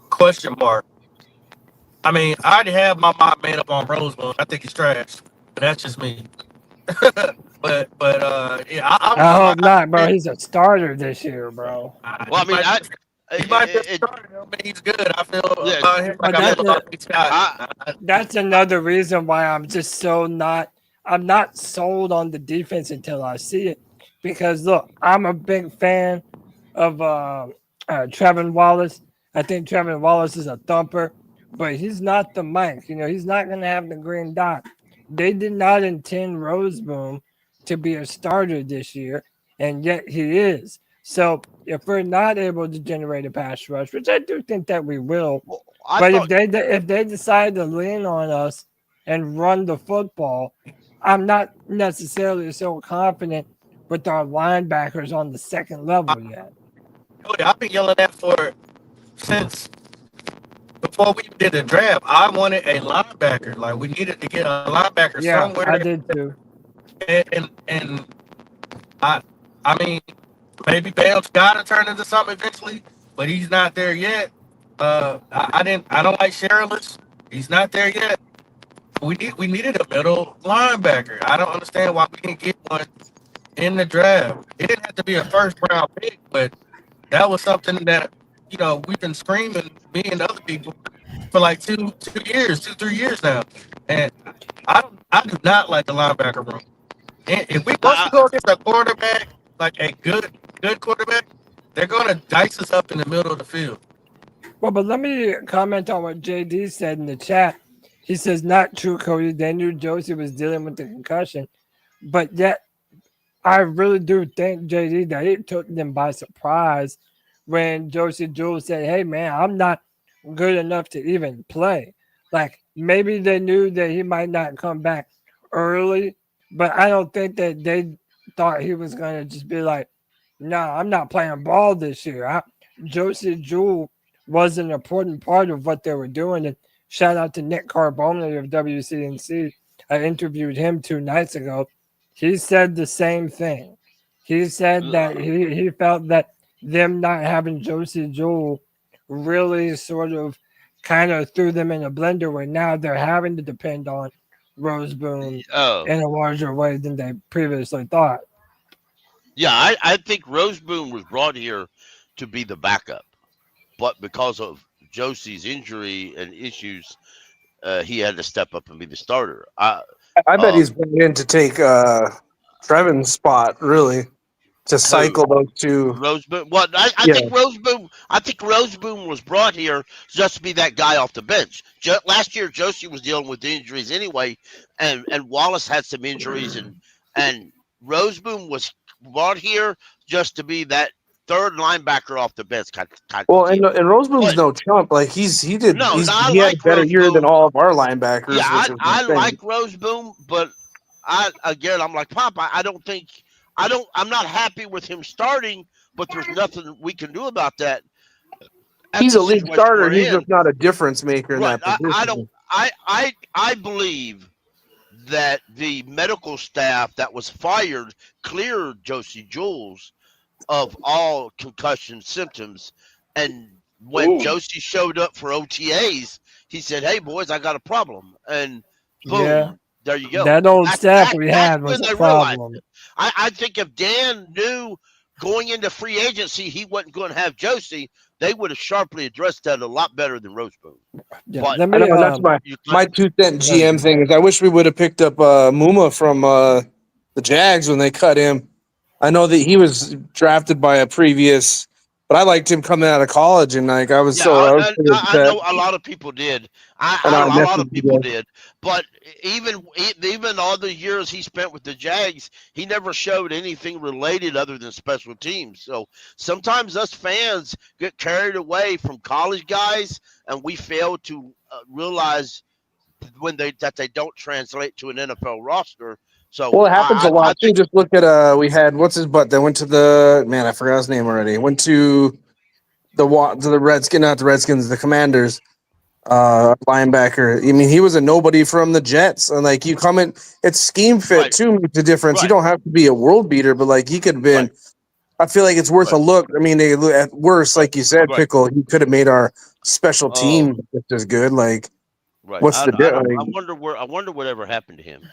question mark. I mean, I already have my mind made up on Rosewood. I think he's trash, but that's just me. but yeah, I hope not, bro. He's a starter this year, bro. Well, I mean, he might be a starter, but he's good. I feel about him like I feel about Big Scott. That's another reason why I'm just I'm not sold on the defense until I see it. Because look, I'm a big fan of Trevin Wallace. I think Trevin Wallace is a thumper, but he's not the Mike. He's not going to have the green dot. They did not intend Roseboom to be a starter this year, and yet he is. So if we're not able to generate a pass rush, which I do think that we will, if they decide to lean on us and run the football, I'm not necessarily so confident with our linebackers on the second level yet. Cody, I've been yelling that since before we did the draft. I wanted a linebacker. Like, we needed to get a linebacker somewhere. I did too. And I mean, maybe Bam's got to turn into something eventually, but he's not there yet. I don't like Sherilis. He's not there yet. We needed a middle linebacker. I don't understand why we didn't get one in the draft. It didn't have to be a first round pick, but that was something that we've been screaming, me and other people, for like 3 years now. And I do not like the linebacker room. And if we once we go against a quarterback, like a good quarterback, they're gonna dice us up in the middle of the field. Well, but let me comment on what JD said in the chat. He says, not true, Cody. They knew Josie was dealing with the concussion. But yet, I really do think, JD, that it took them by surprise when Josie Jewell said, hey, man, I'm not good enough to even play. Like, maybe they knew that he might not come back early, but I don't think that they thought he was going to just be like, no, I'm not playing ball this year. Josie Jewell was an important part of what they were doing. And shout out to Nick Carbone of WCNC. I interviewed him 2 nights ago. He said the same thing. He said that he felt that them not having Josie Jewell really sort of kind of threw them in a blender where now they're having to depend on Roseboom in a larger way than they previously thought. Yeah, I think Roseboom was brought here to be the backup, but because of Josie's injury and issues, he had to step up and be the starter. I bet he's brought in to take Trevin's spot, really, to cycle those two. Roseboom. Well, I think Roseboom. I think Roseboom was brought here just to be that guy off the bench. Last year, Josie was dealing with injuries anyway, and Wallace had some injuries, and Roseboom was brought here just to be that third linebacker off the bench. Well, and Roseboom's no chump. Like he had a better year than all of our linebackers. Yeah, I like Roseboom, but I'm like Papa. I'm not happy with him starting, but there's nothing we can do about that. He's a league starter. He's just not a difference maker in that position. I believe that the medical staff that was fired cleared Josie Jules of all concussion symptoms. And when Ooh. Josie showed up for OTAs, he said, "Hey boys, I got a problem." And Yeah. boom, there you go. That old staff we That's had was when a they realized problem. it. I think if Dan knew going into free agency he wasn't going to have Josie, they would have sharply addressed that a lot better than Roseboom. Yeah, But let I me know that's my 2 cent GM thing is I wish we would have picked up Muma from the Jags when they cut him. I know that he was drafted by a previous, but I liked him coming out of college, and like I was yeah, so I was pretty I upset. know a lot of people did. And I A lot of messaged you people guys. did. But even all the years he spent with the Jags, he never showed anything related other than special teams. So sometimes us fans get carried away from college guys, and we fail to realize that they don't translate to an NFL roster. So Well, it happens a I lot too. think Just look at we had what's his butt that went to the man. I forgot his name already. Went to the Redskins, not the Redskins, the Commanders. Linebacker. I mean, he was a nobody from the Jets, and like you come in, it's scheme fit right, too makes a difference. You right, don't have to be a world beater, but like he could have been. right, I feel like it's worth a right, look. I mean, at worst, right, like you said, right. Pickle, he could have made our special Oh, team just as good. Like, right. what's the I don't. like, I wonder whatever happened to him.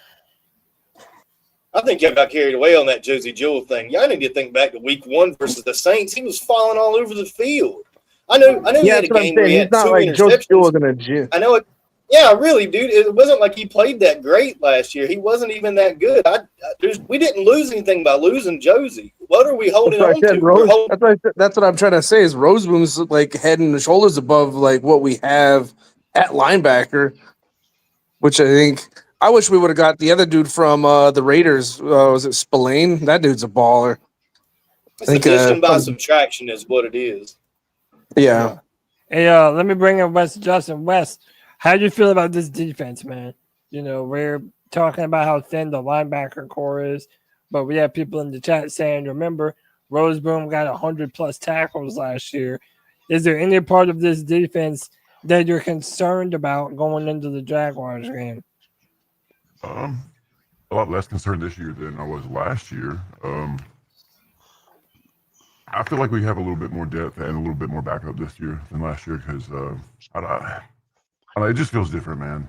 I think y'all got carried away on that Josie Jewell thing. Y'all need to think back to week 1 versus the Saints. He was falling all over the field. I know he Yeah, had a that's what I'm game where saying. he He's had not 2 like Joe interceptions. gonna Jew. I know it. Yeah, really, dude. It wasn't like he played that great last year. He wasn't even that good. We didn't lose anything by losing Josie. What are we holding That's what I on said. to? We're holding. That's what I'm trying to say. Is Roseboom's like head and shoulders above like what we have at linebacker, which I think I wish we would have got the other dude from the Raiders. Was it Spillane? That dude's a baller. I It's think. addition by subtraction is what it is. Yeah. Hey, let me bring in West Justin. West, how do you feel about this defense, man? You know, we're talking about how thin the linebacker core is, but we have people in the chat saying, remember, Roseboom got 100+ tackles last year. Is there any part of this defense that you're concerned about going into the Jaguars game? A lot less concerned this year than I was last year. I feel like we have a little bit more depth and a little bit more backup this year than last year because I don't know, it just feels different, man.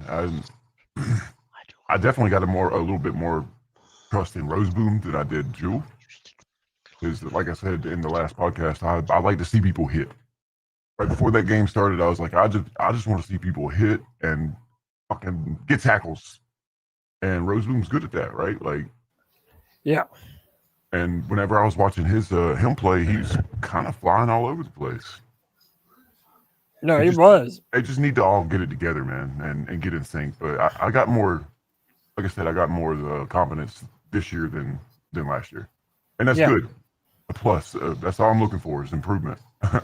I definitely got a little bit more trust in Roseboom than I did Jewel. Because, like I said in the last podcast, I like to see people hit. Right before that game started, I was like, I just want to see people hit and fucking get tackles. And Roseboom's good at that, right? Like, yeah. And whenever I was watching him play, he's kind of flying all over the place. No, he was. They just need to all get it together, man, and get in sync. But I got more, like I said, I got more of the confidence this year than last year, and that's good. A plus. That's all I'm looking for is improvement. I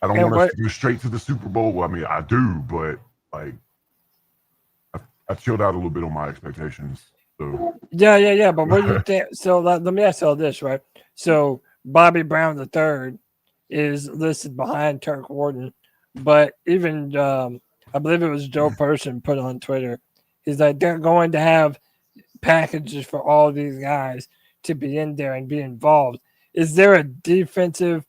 don't want us to go straight to the Super Bowl. Well, I mean, I do, but like, I chilled out a little bit on my expectations. So. Yeah. But what do you think? So let me ask you all this, right? So Bobby Brown III is listed behind Turk Wharton, but even I believe it was Joe Person put on Twitter, he's like they're going to have packages for all these guys to be in there and be involved. Is there a defensive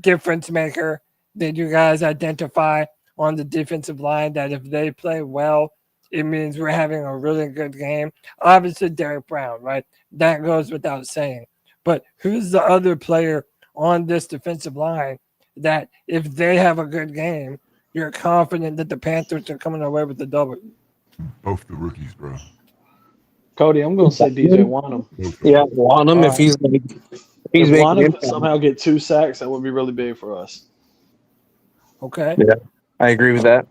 difference maker that you guys identify on the defensive line that if they play well, it means we're having a really good game? Obviously, Derek Brown, right? That goes without saying. But who's the other player on this defensive line that if they have a good game, you're confident that the Panthers are coming away with the W? Both the rookies, bro. Cody, I'm going to say DJ Wanham. Yeah, Wanham. If he's like, if Wanham somehow get 2 sacks, that would be really big for us. Okay. Yeah, I agree with that.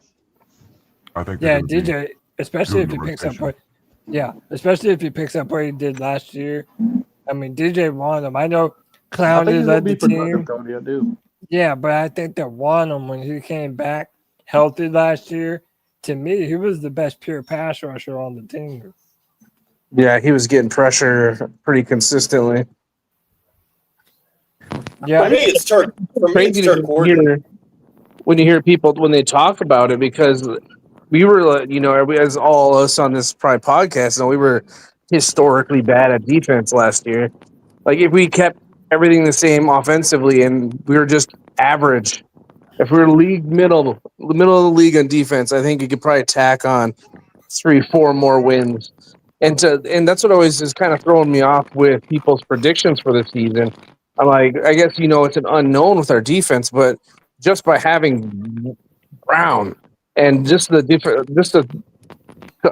I think. Yeah, DJ, especially if he picks up what. Yeah, especially if he picks up what he did last year. I mean, DJ Wanham. I know Clowney led the team. Cody, I do. Yeah, but I think that Wanham, when he came back healthy last year, to me, he was the best pure pass rusher on the team. Yeah, he was getting pressure pretty consistently. Yeah, for me, it's Turk Wharton. When you hear people when they talk about it, because we were, as all us on this probably podcast, we were historically bad at defense last year. Like if we kept everything the same offensively and we were just average, if we were middle of the league on defense, I think you could probably tack on 3-4 more wins. And that's what always is kind of throwing me off with people's predictions for the season. I'm like, I guess it's an unknown with our defense, but just by having Brown and just the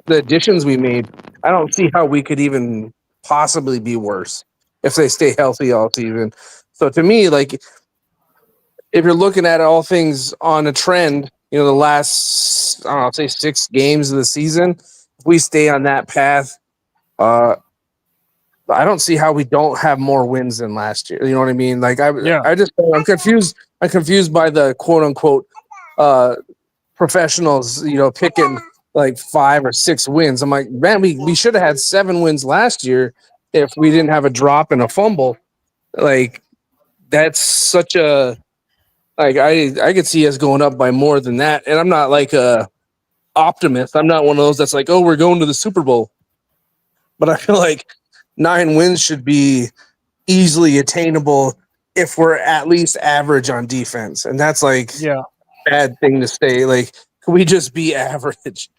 additions we made, I don't see how we could even possibly be worse if they stay healthy all season. So to me, like if you're looking at all things on a trend, the last say 6 games of the season, if we stay on that path, I don't see how we don't have more wins than last year. You know what I mean? Like I'm confused. I'm confused by the quote unquote professionals, picking like 5 or 6 wins. I'm like, man, we should have had 7 wins last year if we didn't have a drop and a fumble. Like that's such a I could see us going up by more than that. And I'm not like a optimist. I'm not one of those that's like, oh, we're going to the Super Bowl. But I feel like 9 wins should be easily attainable if we're at least average on defense. And that's like a bad thing to say. Like, can we just be average?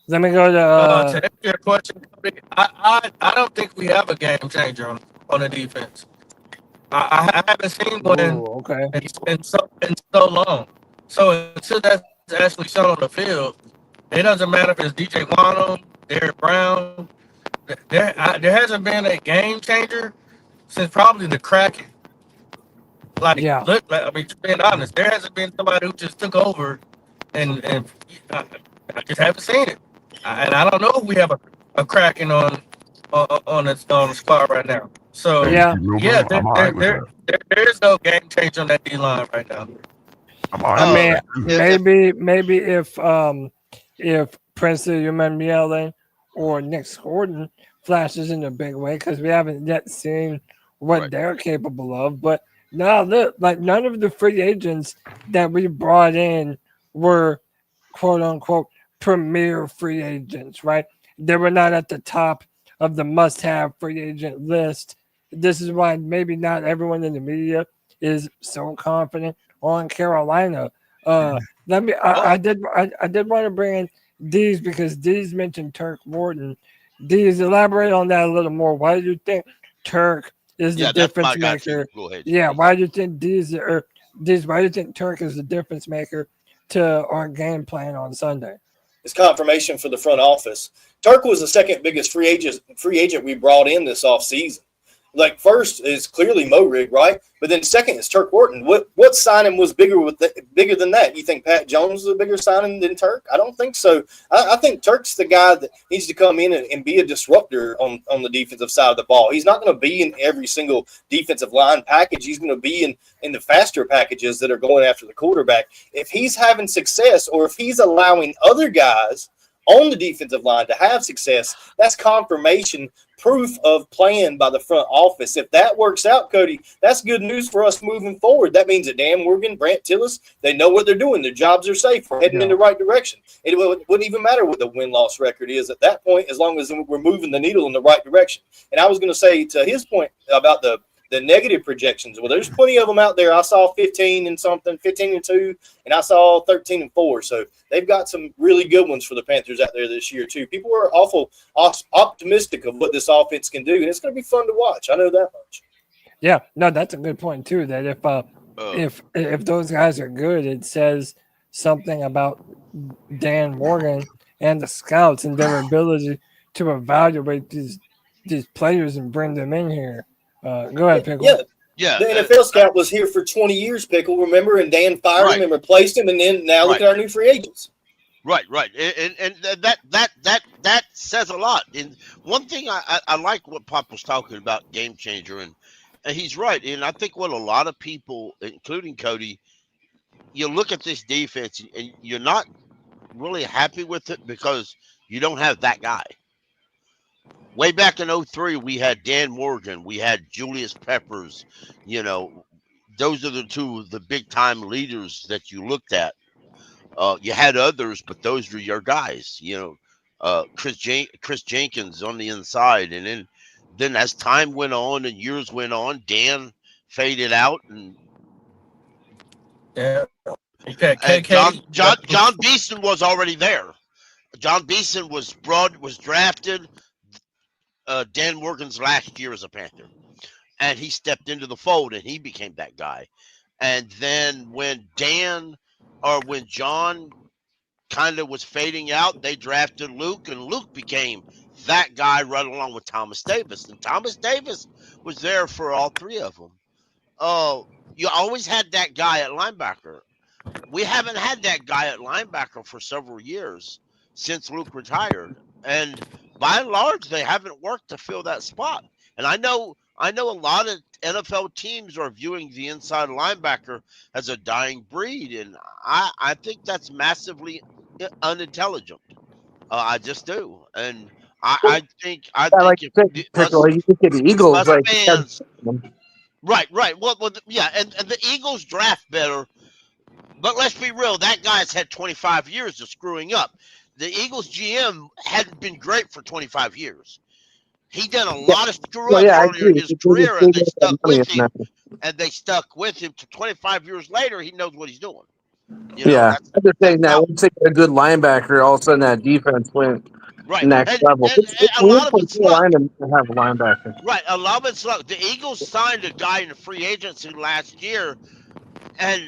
Let me go to answer your question, I don't think we have a game changer on the defense. I haven't seen one in so long. So until that's actually shown on the field, it doesn't matter if it's DJ Wano, Derek Brown. There hasn't been a game changer since probably the Kraken. Being honest, there hasn't been somebody who just took over, and I just haven't seen it. And I don't know if we have a Kraken on the spot right now. So there is no game change on that D line right now. Maybe if Prince Yelling or Nick Gordon flashes in a big way, because we haven't yet seen what they're capable of. But no, look, like none of the free agents that we brought in were quote unquote premier free agents, right? They were not at the top of the must-have free agent list. This is why maybe not everyone in the media is so confident on Carolina. I did want to bring in Dees because Dees mentioned Turk Wharton. Dees, elaborate on that a little more. Why do you think Turk is the difference maker? Yeah, why do you think Dees, why do you think Turk is the difference maker to our game plan on Sunday? It's confirmation for the front office. Turk was the second biggest free agent we brought in this offseason. Like first is clearly Morig, right? But then second is Turk Wharton. What signing was bigger than that? You think Pat Jones was a bigger signing than Turk? I don't think so. I think Turk's the guy that needs to come in and be a disruptor on the defensive side of the ball. He's not going to be in every single defensive line package. He's going to be in the faster packages that are going after the quarterback. If he's having success or if he's allowing other guys on the defensive line to have success, that's confirmation, proof of playing by the front office. If that works out, Cody, that's good news for us moving forward. That means that Dan Morgan, Brant Tillis, they know what they're doing. Their jobs are safe. We're heading in the right direction. It wouldn't even matter what the win-loss record is at that point, as long as we're moving the needle in the right direction. And I was going to say to his point about the negative projections. Well, there's plenty of them out there. I saw 15 and 2, and I saw 13 and 4. So they've got some really good ones for the Panthers out there this year too. People are awful optimistic of what this offense can do, and it's going to be fun to watch. I know that much. Yeah, no, that's a good point too. That if those guys are good, it says something about Dan Morgan and the scouts and their ability to evaluate these players and bring them in here. Go ahead, Pickle. Yeah. The NFL scout was here for 20 years, Pickle, remember? And Dan fired him and replaced him, and then now look at our new free agents. Right. And that says a lot. And one thing I like what Pop was talking about, game changer, and he's right. And I think what a lot of people, including Cody, you look at this defense and you're not really happy with it because you don't have that guy. Way back in 2003, we had Dan Morgan, we had Julius Peppers. Those are the two of the big-time leaders that you looked at. You had others, but those were your guys. Chris Jenkins on the inside, and then as time went on and years went on, Dan faded out, Yeah. Okay, and KK. John Beeson was already there. John Beeson was drafted Dan Morgan's last year as a Panther, and he stepped into the fold and he became that guy. And then when John kind of was fading out, they drafted Luke, and Luke became that guy right along with Thomas Davis. And Thomas Davis was there for all three of them. You always had that guy at linebacker. We haven't had that guy at linebacker for several years since Luke retired, and by and large, they haven't worked to fill that spot. And I know a lot of NFL teams are viewing the inside linebacker as a dying breed, and I think that's massively unintelligent. I just do, and I Yeah, like think if you said, Pickle, you look at the Eagles, us like fans, right, well, yeah, and the Eagles draft better. But let's be real, that guy's had 25 years of screwing up. The Eagles GM hadn't been great for 25 years. He done a yeah, lot of screw no, ups yeah, I earlier in agree. his They just career, and gave they up that stuck money with on him. that. And they stuck with him to 25 years later. He knows what he's doing. Yeah, I'm just That's saying that how once they get a good linebacker, all of a sudden that defense went right. next level. And It's a weird lot of for it's luck. Carolina to have a linebacker. Right, a lot of it's luck. The Eagles signed a guy in the free agency last year, and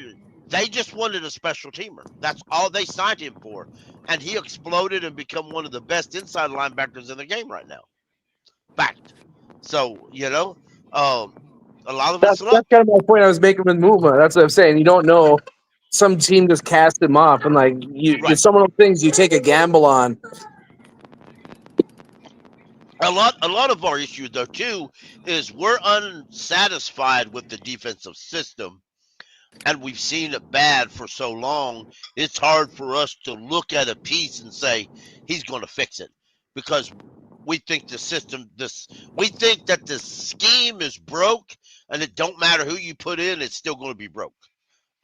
they just wanted a special teamer. That's all they signed him for. And he exploded and become one of the best inside linebackers in the game right now. Fact. So, a lot of it's luck. That's kind of my point I was making with movement. That's what I'm saying. You don't know. Some team just cast him off, and like Right. it's some of those things you take a gamble on. A lot of our issues though too is we're unsatisfied with the defensive system, and we've seen it bad for so long. It's hard for us to look at a piece and say he's going to fix it, because we think we think that the scheme is broke, and it don't matter who you put in, it's still going to be broke.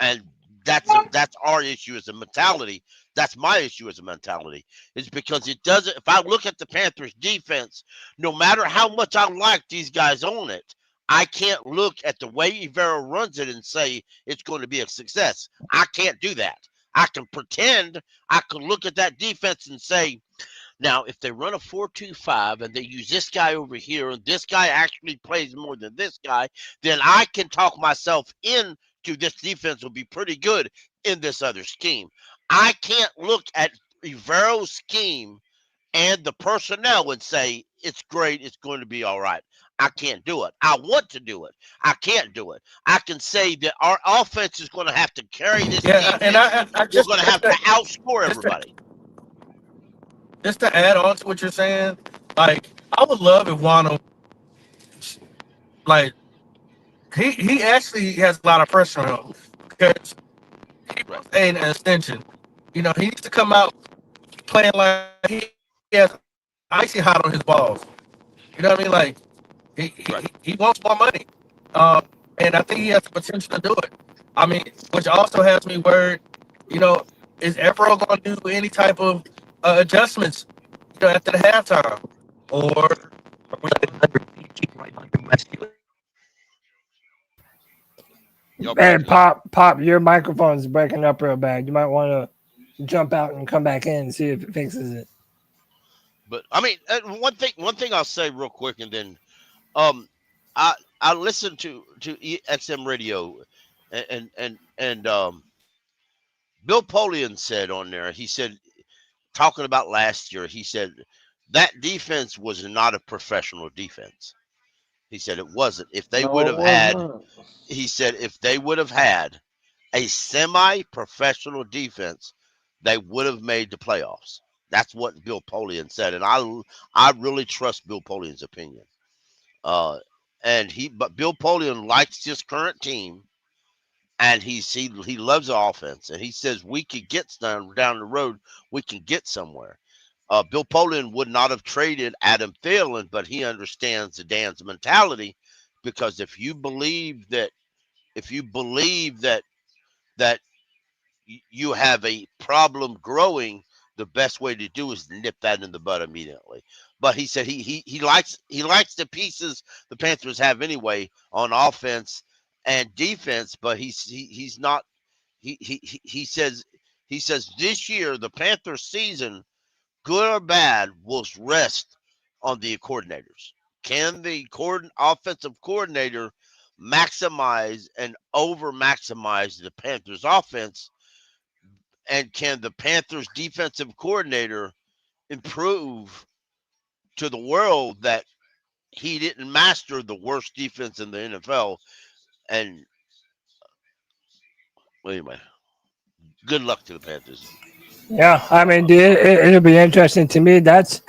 And that's our issue as a mentality. That's my issue as a mentality, is because it doesn't. If I look at the Panthers defense, no matter how much I like these guys on it, I can't look at the way Ivero runs it and say it's going to be a success. I can't do that. I can pretend. I can look at that defense and say, now, if they run a 4-2-5 and they use this guy over here, and this guy actually plays more than this guy, then I can talk myself into this defense will be pretty good in this other scheme. I can't look at Rivero's scheme and the personnel and say it's great, it's going to be all right. I can't do it. I want to do it. I can't do it. I can say that our offense is going to have to carry this Yeah, and defense. I We're just going to have to outscore everybody. just to add on to what you're saying, like I would love if Wano, like he actually has a lot of pressure on him because he Right. was an extension. He needs to come out playing like he has icy hot on his balls. You know what I mean? Like Right. he wants more money, and I think he has the potential to do it. I mean, which also has me worried. You know, is Evero going to do any type of adjustments? After the halftime, or Y'all Hey, breaking up. pop, your microphone's breaking up real bad. You might want to jump out and come back in and see if it fixes it. But I mean, one thing I'll say real quick, and then um, I listened to XM radio, and Bill Polian said on there. He said, talking about last year, he said that defense was not a professional defense. He said it wasn't. If they would No, it have was had, not. he said, if they would have had a semi-professional defense, they would have made the playoffs. That's what Bill Polian said, and I really trust Bill Polian's opinion. Uh, but Bill Polian likes his current team, and he loves the offense, and he says we could get down the road, we can get somewhere. Bill Polian would not have traded Adam Thielen, but he understands the Dan's mentality, because if you believe that that you have a problem growing, the best way to do is nip that in the bud immediately. But he said he likes the pieces the Panthers have anyway on offense and defense, but he's not he says this year the Panthers season, good or bad, will rest on the coordinators. Can the offensive coordinator maximize and over maximize the Panthers offense? And can the Panthers defensive coordinator improve to the world that he didn't master the worst defense in the NFL? And anyway, good luck to the Panthers. Yeah, I mean, it'll be interesting to me. That's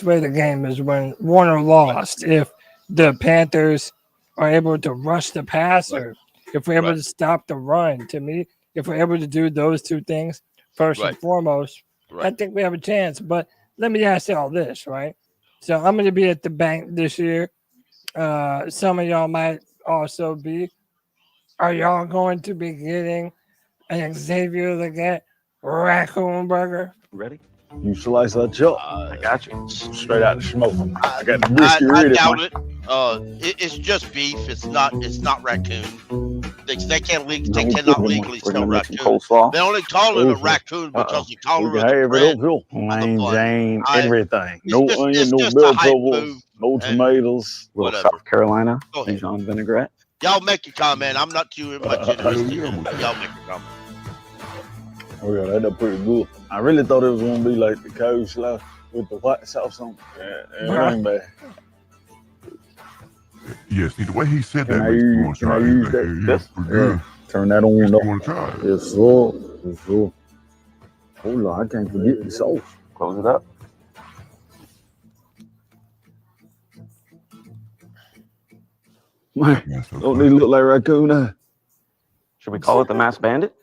where the game is won or lost. If the Panthers are able to rush the passer, if we're able to stop the run, to me, if we're able to do those two things first and foremost, I think we have a chance. But let me ask y'all this, right? So I'm going to be at the bank this year. Some of y'all might also be. Are y'all going to be getting an Xavier Legette raccoon burger? Ready? You slice that chop. I got you. Straight out the smoke. I got the brisket I ready. doubt it. It's just beef. It's not raccoon. They cannot legally sell raccoon. They only call it a raccoon because the color of the bread. Plain Jane, everything. No onion, no bell peppers, no tomatoes. Little South Carolina Dijon vinaigrette. Y'all make your comment. I'm not too much interested. Y'all make your comment. Oh yeah, that's pretty good. I really thought it was gonna be like the coleslaw with the white sauce on. Yeah, it ain't bad. Yeah, see the way he said that Can I makes me use, want to can I try use it. that? Yeah, pretty good. Turn that on Makes up. me want to try it. Yes, sir. Yes, sir. Hold on, I can't forget the sauce. Close it up. Man, don't they look like raccoon now? Should we call it the Masked Bandit?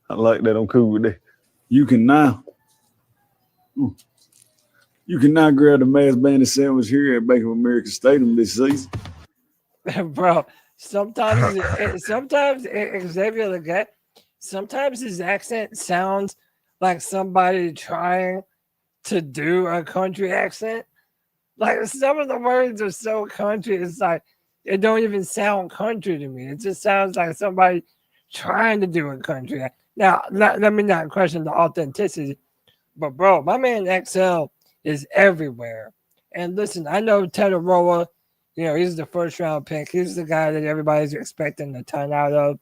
I like that. I'm cool with that. You can now grab the Masked Bandit sandwich here at Bank of America Stadium this season. Bro, sometimes Xavier Legette, sometimes his accent sounds like somebody trying to do a country accent. Like some of the words are so country, it's like it don't even sound country to me. It just sounds like somebody trying to do a country accent. Now, let me not question the authenticity, but bro, my man XL is everywhere. And listen, I know Tetaroa, he's the first round pick. He's the guy that everybody's expecting a ton out of.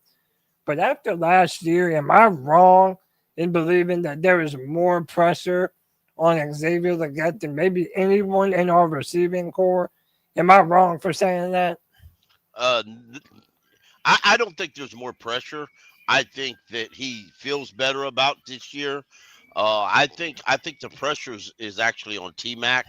But after last year, am I wrong in believing that there is more pressure on Xavier Legette than maybe anyone in our receiving core? Am I wrong for saying that? I don't think there's more pressure. I think that he feels better about this year. I think the pressure is actually on T-Mac.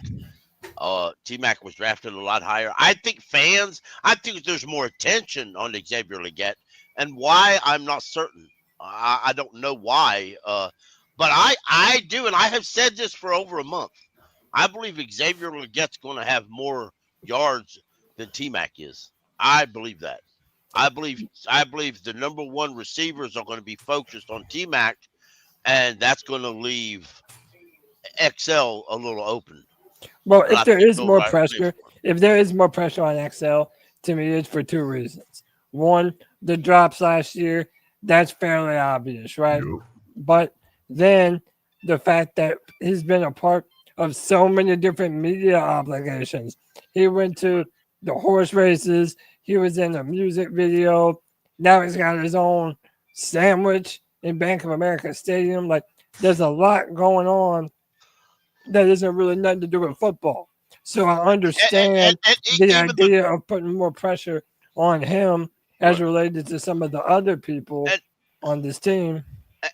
T-Mac was drafted a lot higher. I think there's more attention on Xavier Legette, and why I'm not certain. I don't know why. But I do, and I have said this for over a month. I believe Xavier Legette's going to have more yards than T-Mac is. I believe that. I believe the number one receivers are going to be focused on T-Mac, and that's going to leave XL a little open. Well, if there is more pressure on XL, to me, it's for two reasons. One, the drops last year, that's fairly obvious, right? Yep. But then the fact that he's been a part of so many different media obligations. He went to the horse races. He was in a music video. Now he's got his own sandwich in Bank of America Stadium. Like, there's a lot going on that isn't really nothing to do with football. So I understand the idea of putting more pressure on him as related to some of the other people on this team.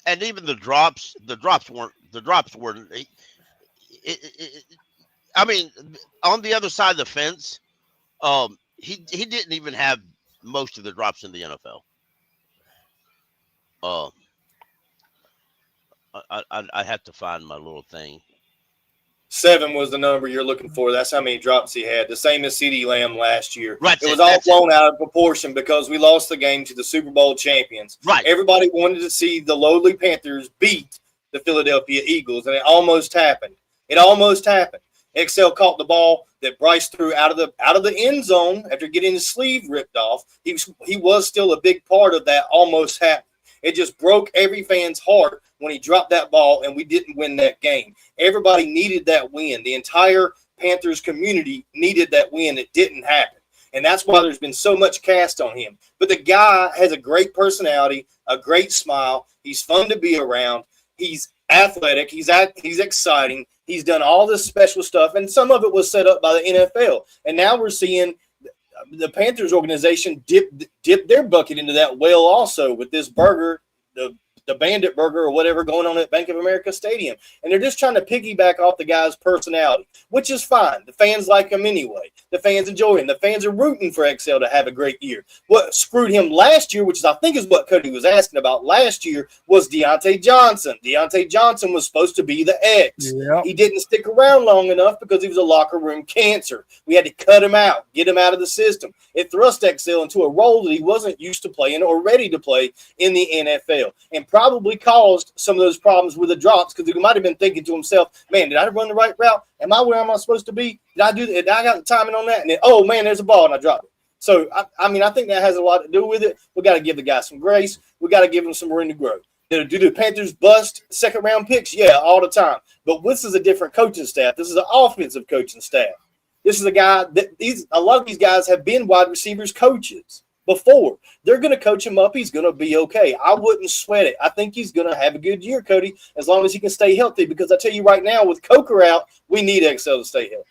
And even the drops weren't. I mean, on the other side of the fence, he didn't even have most of the drops in the NFL. I have to find my little thing. 7 was the number you're looking for. That's how many drops he had. The same as CeeDee Lamb last year. Right, it was all blown out of proportion because we lost the game to the Super Bowl champions. Right. Everybody wanted to see the lowly Panthers beat the Philadelphia Eagles, and it almost happened. XL caught the ball that Bryce threw out of the end zone after getting his sleeve ripped off. He was still a big part of that almost happening. It just broke every fan's heart when he dropped that ball and we didn't win that game. Everybody needed that win. The entire Panthers community needed that win. It didn't happen. And that's why there's been so much cast on him. But the guy has a great personality, a great smile. He's fun to be around. He's athletic. He's exciting. He's done all this special stuff. And some of it was set up by the NFL. And now we're seeing the Panthers organization dip their bucket into that well also with this burger, the Bandit Burger or whatever going on at Bank of America Stadium. And they're just trying to piggyback off the guy's personality, which is fine. The fans like him anyway. The fans enjoy him. The fans are rooting for XL to have a great year. What screwed him last year, which I think is what Cody was asking about last year, was Deontay Johnson. Deontay Johnson was supposed to be the X. Yep. He didn't stick around long enough because he was a locker room cancer. We had to cut him out, get him out of the system. It thrust XL into a role that he wasn't used to playing or ready to play in the NFL, and probably caused some of those problems with the drops because he might have been thinking to himself, man, did I run the right route? Am I where am I supposed to be? Did I do that? Did I got the timing on that? And then, oh, man, there's a ball, and I dropped it. So, I think that has a lot to do with it. We got to give the guy some grace. We got to give him some room to grow. Do the Panthers bust second-round picks? Yeah, all the time. But this is a different coaching staff. This is an offensive coaching staff. This is a guy that a lot of these guys have been wide receivers coaches before. They're going to coach him up. He's going to be okay. I wouldn't sweat it. I think he's going to have a good year, Cody, as long as he can stay healthy. Because I tell you right now, with Coker out, we need XL to stay healthy.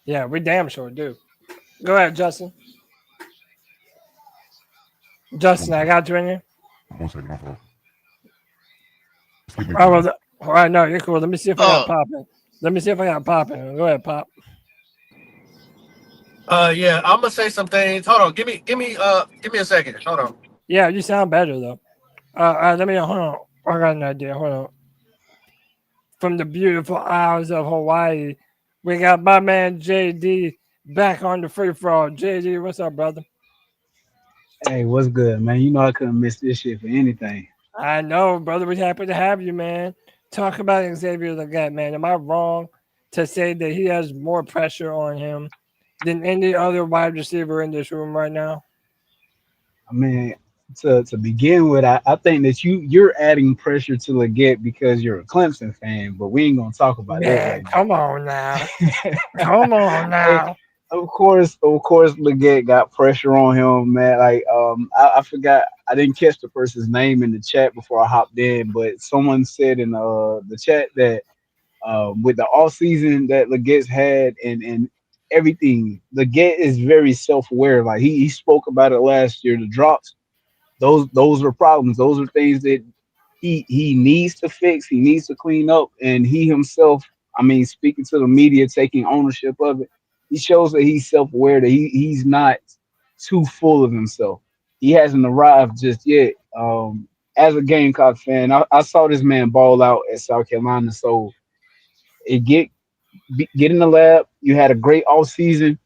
Yeah, we damn sure do. Go ahead, Justin. Justin, I got you in here. 1 second, my fault. All right, no, you're cool. Let me see if I got popping. Go ahead, Pop. Yeah, I'm gonna say some things. Hold on, give me a second. Hold on. Yeah, you sound better though. Let me hold on. I got an idea. Hold on. From the beautiful isles of Hawaii, we got my man JD back on the free for all. JD, what's up, brother? Hey, what's good, man? You know I couldn't miss this shit for anything. I know, brother. We're happy to have you, man. Talk about Xavier Legette, man. Am I wrong to say that he has more pressure on him than any other wide receiver in this room right now? I mean, to begin with, I think that you're adding pressure to Legette because you're a Clemson fan, but we ain't gonna talk about that right now. Come on now. Come on now. Of course, Legette got pressure on him, man. Like, I forgot, I didn't catch the person's name in the chat before I hopped in, but someone said in the chat that with the off season that Legette's had and everything, Legette is very self-aware. Like he spoke about it last year. The drops, those are problems. Those are things that he needs to fix. He needs to clean up, and he himself, I mean, speaking to the media, taking ownership of it. He shows that he's self-aware, that he's not too full of himself. He hasn't arrived just yet. As a Gamecock fan, I saw this man ball out at South Carolina. So get in the lab. You had a great off season.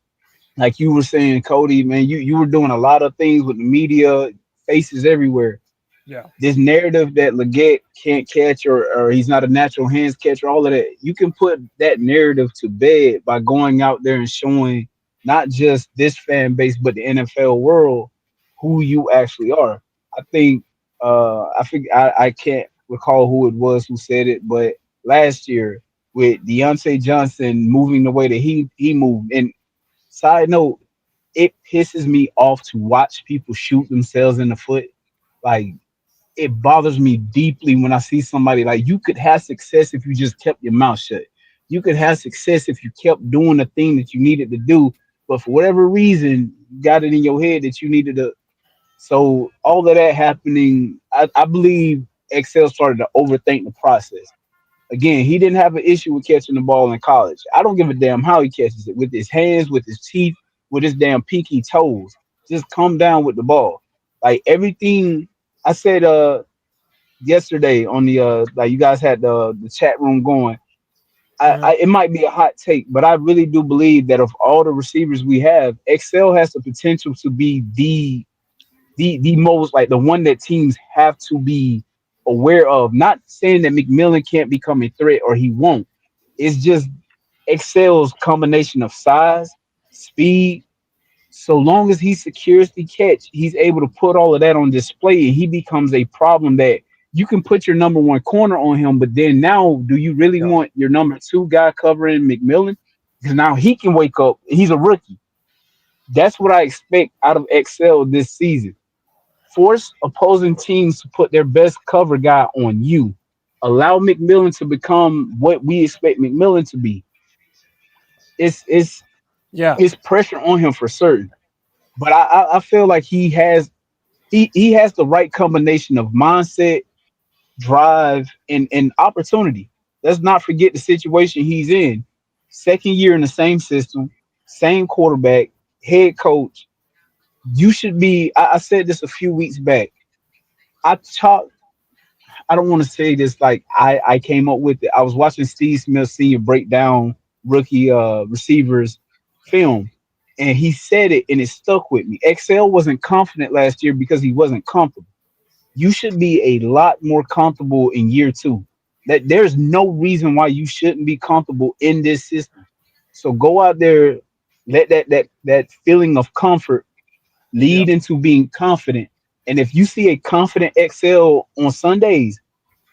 Like you were saying, Cody, man, you were doing a lot of things with the media, faces everywhere. Yeah. This narrative that Legette can't catch or he's not a natural hands catcher, all of that, you can put that narrative to bed by going out there and showing not just this fan base, but the NFL world who you actually are. I think I can't recall who it was who said it, but last year with Deontay Johnson moving the way that he moved, and side note, it pisses me off to watch people shoot themselves in the foot. Like, it bothers me deeply when I see somebody like, you could have success if you just kept your mouth shut. You could have success if you kept doing the thing that you needed to do, but for whatever reason, you got it in your head that you needed to. So all of that happening, I believe XL started to overthink the process. Again, he didn't have an issue with catching the ball in college. I don't give a damn how he catches it, with his hands, with his teeth, with his damn pinky toes. Just come down with the ball. Like everything I said yesterday on the like you guys had the chat room going. It might be a hot take, but I really do believe that of all the receivers we have, Excel has the potential to be the most, like, the one that teams have to be aware of. Not saying that McMillan can't become a threat or he won't. It's just Excel's combination of size, speed. So long as he secures the catch, he's able to put all of that on display, and he becomes a problem that you can put your number one corner on him. But then now, do you really want your number two guy covering McMillan? Because now he can wake up. He's a rookie. That's what I expect out of Excel this season. Force opposing teams to put their best cover guy on you. Allow McMillan to become what we expect McMillan to be. It's Yeah. it's pressure on him for certain. But I feel like he has the right combination of mindset, drive, and opportunity. Let's not forget the situation he's in. Second year in the same system, same quarterback, head coach. You should be. I said this a few weeks back. I talked. I don't want to say this like I came up with it. I was watching Steve Smith Senior break down rookie receivers film, and he said it, and it stuck with me. XL wasn't confident last year because he wasn't comfortable. You should be a lot more comfortable in year two. That there's no reason why you shouldn't be comfortable in this system. So go out there, let that feeling of comfort lead into being confident. And if you see a confident XL on Sundays,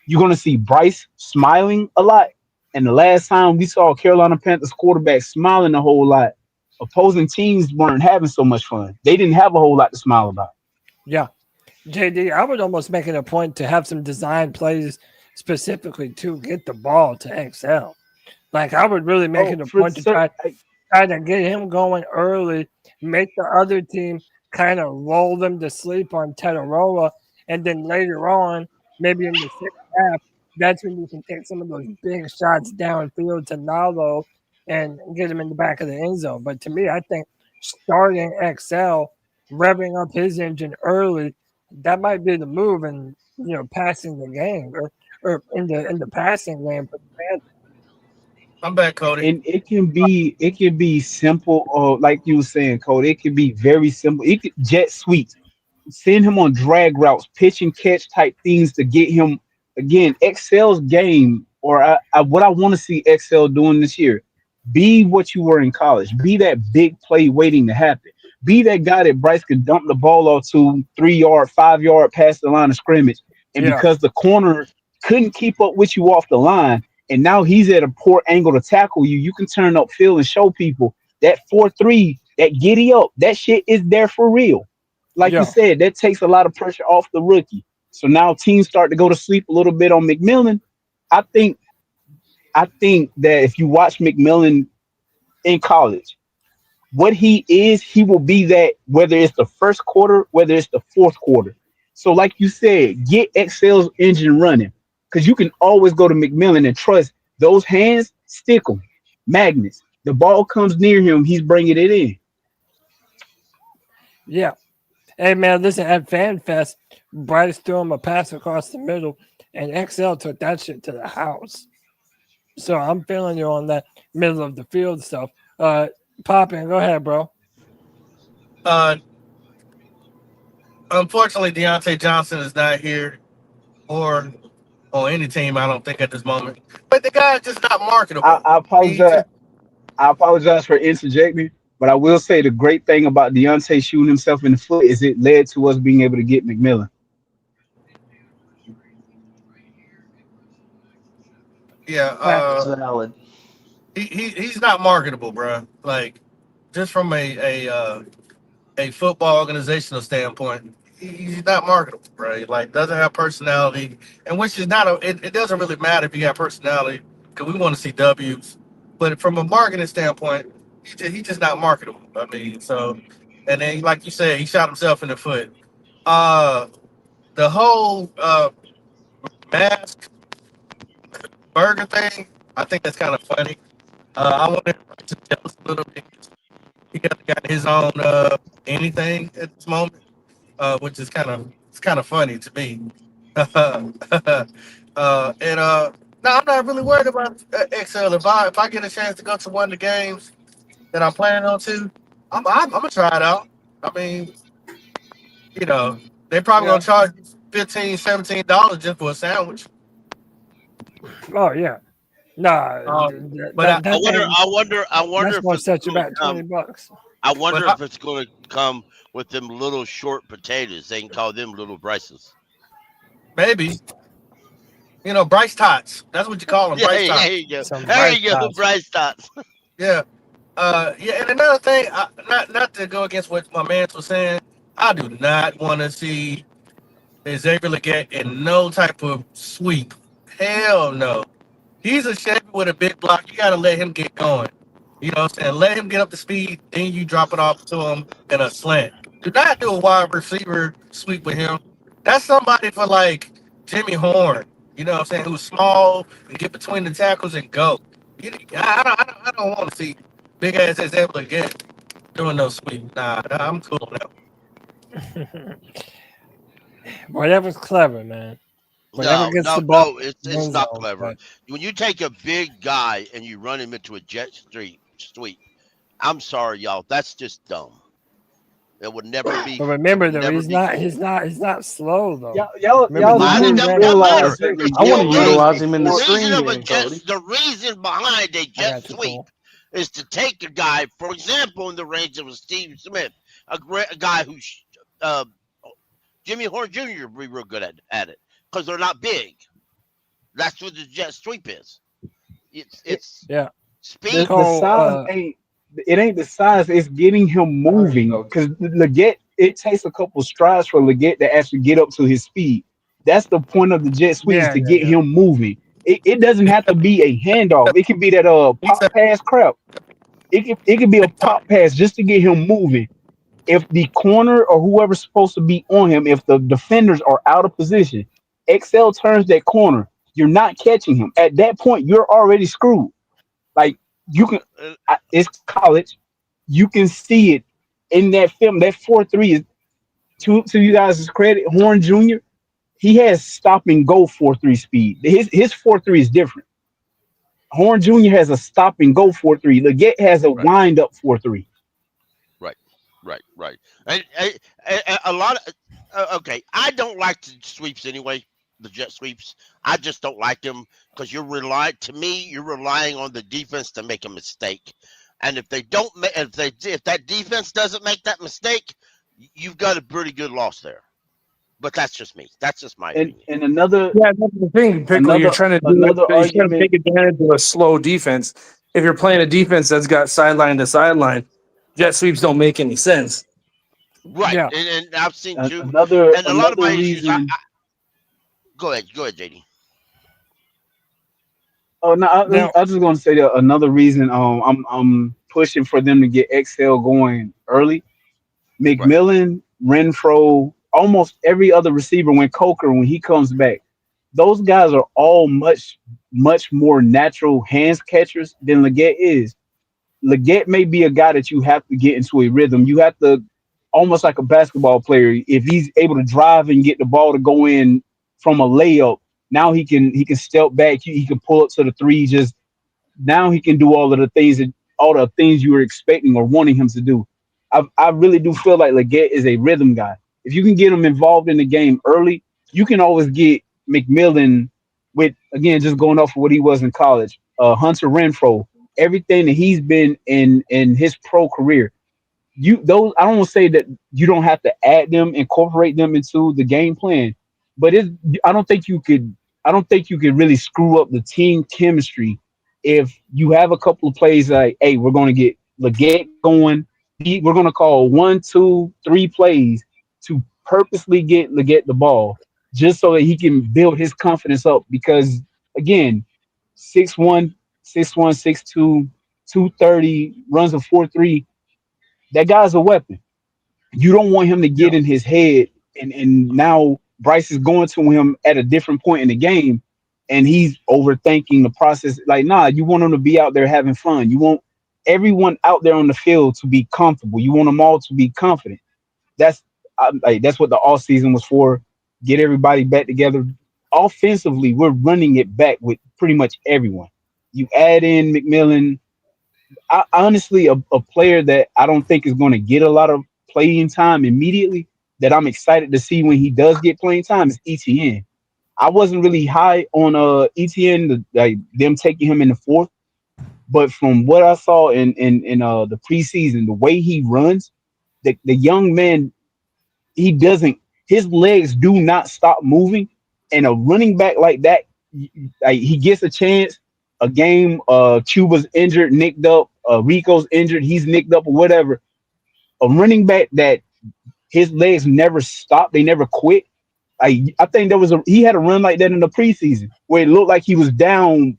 you're going to see Bryce smiling a lot. And the last time we saw Carolina Panthers quarterback smiling a whole lot, opposing teams weren't having so much fun. They didn't have a whole lot to smile about. Yeah. JD, I would almost make it a point to have some design plays specifically to get the ball to XL. Like, I would really make it a point to try to get him going early, make the other team kind of roll them to sleep on Tetaroa, and then later on, maybe in the second half, that's when you can take some of those big shots downfield to Nalo and get him in the back of the end zone. But to me, I think starting XL, revving up his engine early, that might be the move, and passing the game or in the passing game for the Panthers. I'm back, Cody. And it can be simple, or like you were saying, Cody, it can be very simple. It could jet sweeps, send him on drag routes, pitch and catch type things to get him again. Excel's game, or what I want to see Excel doing this year, be what you were in college. Be that big play waiting to happen. Be that guy that Bryce could dump the ball off to 3 yard, 5 yard past the line of scrimmage. And because the corner couldn't keep up with you off the line, and now he's at a poor angle to tackle you, you can turn upfield and show people that 4-3, that giddy up, that shit is there for real. Like you said, that takes a lot of pressure off the rookie. So now teams start to go to sleep a little bit on McMillan. I think that if you watch McMillan in college, what he is, he will be that, whether it's the first quarter, whether it's the fourth quarter. So like you said, get Excel's engine running, because you can always go to McMillan and trust those hands, stick them, magnets. The ball comes near him, he's bringing it in. Yeah. Hey, man, listen, at FanFest, Bryce threw him a pass across the middle, and XL took that shit to the house. So I'm feeling you on that middle of the field stuff. Poppin', go ahead, bro. Unfortunately, Deontay Johnson is not here, or on any team, I don't think, at this moment. But the guy's just not marketable. I apologize. I apologize for interjecting, but I will say the great thing about Deontay shooting himself in the foot is it led to us being able to get McMillan. Yeah, valid. He's not marketable, bro. Like, just from a football organizational standpoint, he's not marketable, bro. Like, doesn't have personality, and which is not it doesn't really matter if you got personality, because we want to see W's. But from a marketing standpoint, he's just not marketable. I mean, so, and then like you said, he shot himself in the foot. The whole mask burger thing, I think that's kind of funny. I want to tell us a little bit. He got his own anything at this moment, which is kind of funny to me. And No, I'm not really worried about XL. If I get a chance to go to one of the games that I'm planning on to, I'm gonna try it out. I mean, you know, they probably Yeah. gonna charge $15, $17 just for a sandwich. Oh yeah. Nah, Um, but that that thing I wonder that's if gonna it's set you going to back come. $20. I but wonder I, if it's going to come with them little short potatoes. They can call them little Bryces. maybe Bryce Tots. That's what you call them, Yeah, Bryce there Tots. you go. Some There bright you go, spots. Bryce Tots. Yeah. Yeah, and another thing, not to go against what my man was saying, I do not want to see Xavier Legette in no type of sweep. Hell no. He's a Chevy with a big block. You got to let him get going. You know what I'm saying? Let him get up to speed, then you drop it off to him in a slant. Do not do a wide receiver sweep with him. That's somebody for like Jimmy Horn. You know what I'm saying? Who's small and get between the tackles and go. I don't want to see big ass able to get doing no sweep. Nah, I'm cool now. Whatever's clever, man. Whatever gets the ball No. in the It's end not zone. clever. But When you take a big guy and you run him into a jet sweep, I'm sorry, y'all. That's just dumb. It would never be. It remember would though, never be cool. he's not slow though. Y'all Remember the But do it dude ran. don't matter. realize that I want to Legette runs utilize a him in the The four. reason screen of a game, jet, Cody. the reason behind a I jet got you, sweep Cole. is to take a guy, for example, in the range of a Steve Smith, a guy who's uh, Jimmy Horn Jr. would be real good at it because they're not big. That's what the jet sweep is. It's Yeah. speed. The Cole, size ain't the size, it's getting him moving. Because Leggett, it takes a couple strides for Leggett to actually get up to his speed. That's the point of the jet sweep, is yeah, to yeah, get yeah. him moving. It doesn't have to be a handoff. It can be that He pop said, pass crap. It could be a pop pass just to get him moving. If the corner or whoever's supposed to be on him, if the defenders are out of position, XL turns that corner. You're not catching him. At that point, you're already screwed. Like you can, uh, it's college. You can see it in that film. That 4-3 is to you guys' credit. Horn Jr. He has stop and go 4-3 speed. His 4-3 is different. Horn Jr. has a stop and go 4-3. Leggett has a right, wind up 4-3. right, right. And a lot of okay. I don't like the sweeps anyway. The jet sweeps. I just don't like them because you're relying on the defense to make a mistake. And if they don't, if that defense doesn't make that mistake, you've got a pretty good loss there. But that's just me. That's just my And opinion. and another Yeah, that's the thing, Pickle. You're another trying to do it. another You're trying to argument. take advantage of a slow defense. If you're playing a defense that's got sideline to sideline, jet sweeps don't make any sense. Right. Yeah. And I've seen two. Another And a lot of another my issues. reason. Go ahead, JD. Oh no, Now I was just going to say that another reason. I'm pushing for them to get XL going early. Right. McMillan, Renfro, almost every other receiver when Coker, when he comes back, those guys are all much more natural hands catchers than Leggett is. Leggett may be a guy that you have to get into a rhythm. You have to, almost like a basketball player, if he's able to drive and get the ball to go in from a layup, now he can step back, he can pull up to the three, just now he can do all the things you were expecting or wanting him to do. I really do feel like Leggett is a rhythm guy. If you can get him involved in the game early, you can always get McMillan with, again, just going off of what he was in college. Hunter Renfro, everything that he's been in his pro career. I don't want to say that you don't have to add them, incorporate them into the game plan, but I don't think you could. I don't think you could really screw up the team chemistry if you have a couple of plays like, hey, we're going to get Leggett going. We're going to call 1, 2, 3 plays to purposely get Leggett the ball, just so that he can build his confidence up. Because again, 6'1", 6'1", 6'2", 230, runs a 4.3. That guy's a weapon. You don't want him to yeah. get in his head, and now Bryce is going to him at a different point in the game, and he's overthinking the process. Like, nah, you want him to be out there having fun. You want everyone out there on the field to be comfortable. You want them all to be confident. That's what the off season was for. Get everybody back together. Offensively, we're running it back with pretty much everyone. You add in McMillan. Honestly, a player that I don't think is going to get a lot of playing time immediately, that I'm excited to see when he does get playing time, is ETN. I wasn't really high on ETN, like them taking him in the fourth, but from what I saw in the preseason, the way he runs, the young man, he doesn't, his legs do not stop moving, and a running back like that, like he gets a chance. A game, Cuba's injured, nicked up, Rico's injured, he's nicked up or whatever. A running back that his legs never stop, they never quit. I think he had a run like that in the preseason where it looked like he was down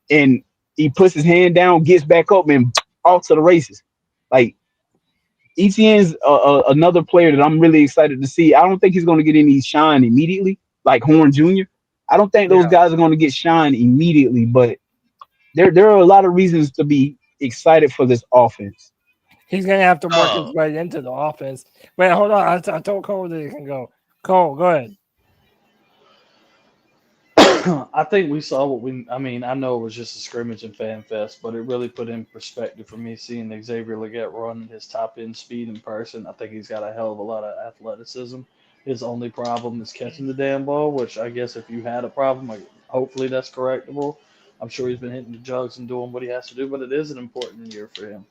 and he puts his hand down, gets back up, and off to the races. Like ETN's another player that I'm really excited to see. I don't think he's going to get any shine immediately, like Horn Jr. I don't think those guys are going to get shine immediately, but there are a lot of reasons to be excited for this offense. He's going to have to work his way into the offense. Wait, hold on. I told Cole that he can go. Cole, go ahead. I think we saw I know it was just a scrimmage and fan fest, but it really put in perspective for me seeing Xavier Legette run his top end speed in person. I think he's got a hell of a lot of athleticism. His only problem is catching the damn ball, which I guess if you had a problem, hopefully that's correctable. I'm sure he's been hitting the jugs and doing what he has to do, but it is an important year for him.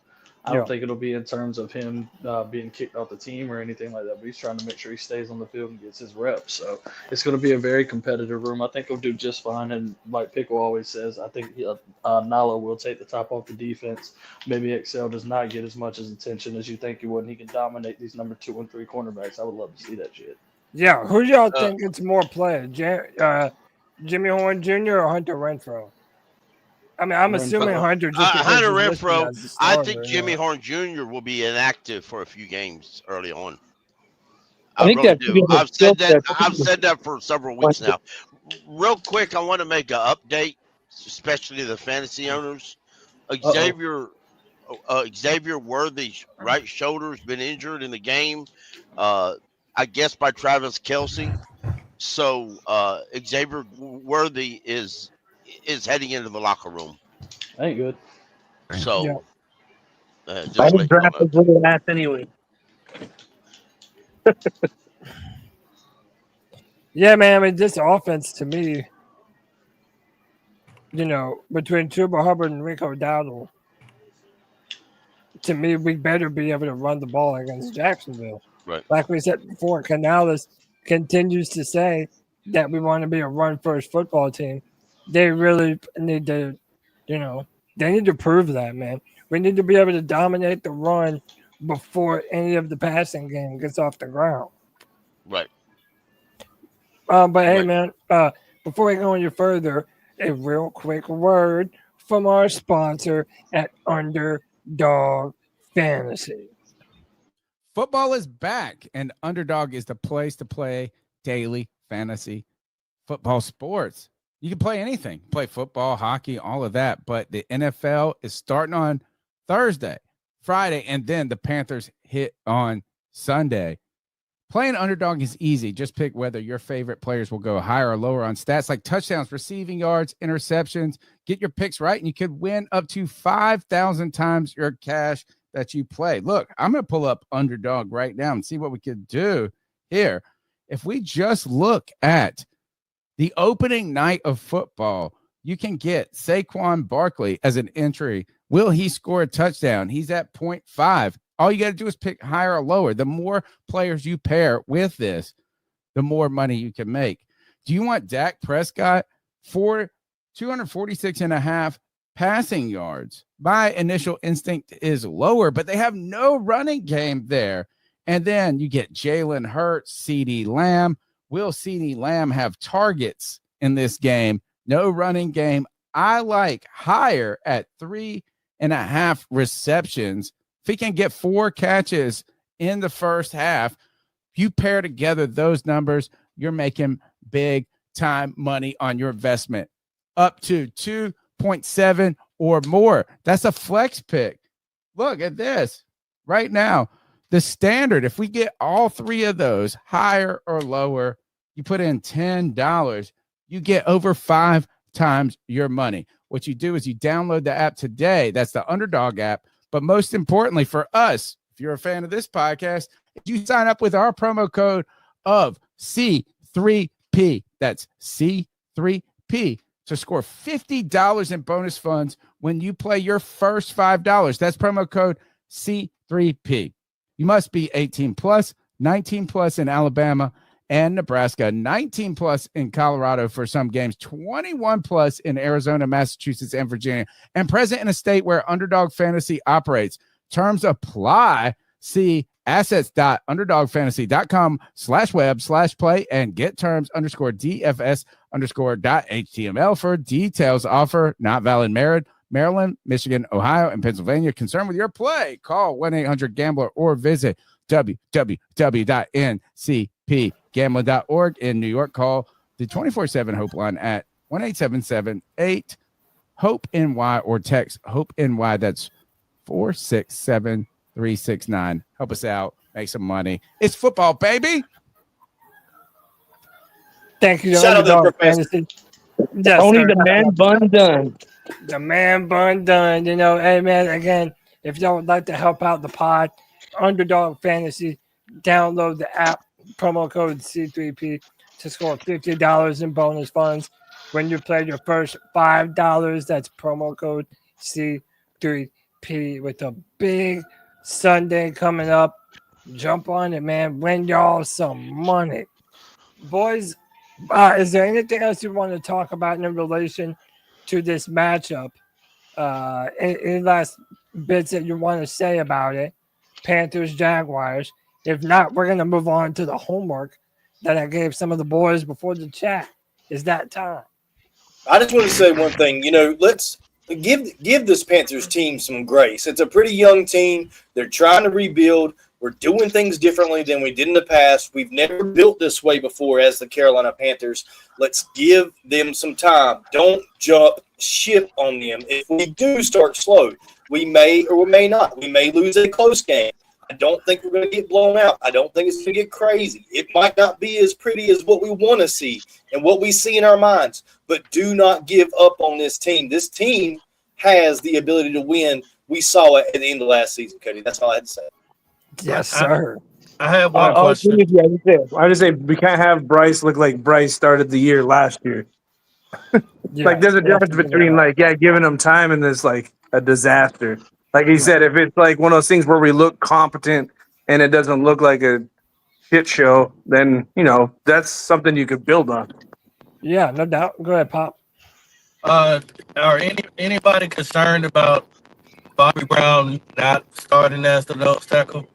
I don't think it'll be in terms of him being kicked off the team or anything like that, but he's trying to make sure he stays on the field and gets his reps. So it's going to be a very competitive room. I think he'll do just fine. And like Pickle always says, I think Nala will take the top off the defense. Maybe Excel does not get as much attention as you think he would, and he can dominate these number 2 and 3 cornerbacks. I would love to see that shit. Yeah, who y'all think gets more play? Jimmy Horn Jr. or Hunter Renfrow? I mean, I'm assuming Hunter. Hunter Renfrow. I think Jimmy Horn Jr. will be inactive for a few games early on. I think really do. I've said that for several weeks now. Real quick, I want to make an update, especially the fantasy owners. Xavier Worthy's right shoulder's been injured in the game, I guess by Travis Kelce. So Xavier Worthy is heading into the locker room. Ain't good. So, I didn't draft his little ass anyway. Yeah, man. I mean, this offense to me, between Chuba Hubbard and Rico Dowdle, to me, we better be able to run the ball against Jacksonville. Right. Like we said before, Canales continues to say that we want to be a run-first football team. They really need to, they need to prove that, man. We need to be able to dominate the run before any of the passing game gets off the ground. Right. But hey, man, before we go any further, a real quick word from our sponsor at Underdog Fantasy. Football is back, and Underdog is the place to play daily fantasy football sports. You can play anything, play football, hockey, all of that. But the NFL is starting on Thursday, Friday, and then the Panthers hit on Sunday. Playing Underdog is easy. Just pick whether your favorite players will go higher or lower on stats like touchdowns, receiving yards, interceptions. Get your picks right, and you could win up to 5,000 times your cash that you play. Look, I'm going to pull up Underdog right now and see what we could do here. If we just look at the opening night of football, you can get Saquon Barkley as an entry. Will he score a touchdown? He's at 0.5. All you got to do is pick higher or lower. The more players you pair with this, the more money you can make. Do you want Dak Prescott for 246.5 passing yards? My initial instinct is lower, but they have no running game there. And then you get Jalen Hurts, CeeDee Lamb. Will CeeDee Lamb have targets in this game? No running game. I like higher at 3.5 receptions. If he can get 4 catches in the first half, if you pair together those numbers, you're making big time money on your investment. Up to 2.7 or more. That's a flex pick. Look at this right now. The standard, if we get all 3 of those, higher or lower, you put in $10, you get over times your money. What you do is you download the app today. That's the Underdog app. But most importantly for us, if you're a fan of this podcast, you sign up with our promo code of C3P. That's C3P to score $50 in bonus funds when you play your first $5. That's promo code C3P. You must be 18 plus, 19 plus in Alabama and Nebraska, 19 plus in Colorado for some games, 21 plus in Arizona, Massachusetts, and Virginia, and present in a state where Underdog Fantasy operates. Terms apply. See assets.underdogfantasy.com/web/play and get terms _DFS_.html for details. Offer not valid Maryland, Michigan, Ohio, and Pennsylvania. Concerned with your play? Call 1-800-GAMBLER or visit www.ncpgambling.org. In New York, call the 24/7 Hope line at 1-877-8-HOPE-NY or text HOPE-NY. That's 467-369. Help us out. Make some money. It's football, baby. Thank you, Shout out to Underdog the professor. Fantasy. Yes, Tony sir. the man bun done. The man bun done. You know, hey, man, again, if y'all would like to help out the pod, Underdog Fantasy, download the app, promo code C3P to score $50 in bonus funds when you play your first $5. That's promo code C3P with a big Sunday coming up. Jump on it, man. Win y'all some money. Boys, is there anything else you want to talk about in relation to this matchup? Any last bits that you want to say about it? Panthers, Jaguars. If not, we're going to move on to the homework that I gave some of the boys before the chat. Is that time? I just want to say one thing. You know, let's give this Panthers team some grace. It's a pretty young team. They're trying to rebuild. We're doing things differently than we did in the past. We've never built this way before as the Carolina Panthers. Let's give them some time. Don't jump ship on them. If we do start slow, we may or we may not. We may lose a close game. I don't think we're going to get blown out. I don't think it's going to get crazy. It might not be as pretty as what we want to see and what we see in our minds, but do not give up on this team. This team has the ability to win. We saw it at the end of last season, Cody. That's all I had to say. Yes, sir. I have one question. I just say we can't have Bryce look like Bryce started the year last year. Like there's a difference between giving him time and this like a disaster. Like he said, if it's like one of those things where we look competent and it doesn't look like a shit show, then that's something you could build on. Yeah, no doubt. Go ahead, Pop. Are anybody concerned about Bobby Brown not starting as the nose tackle?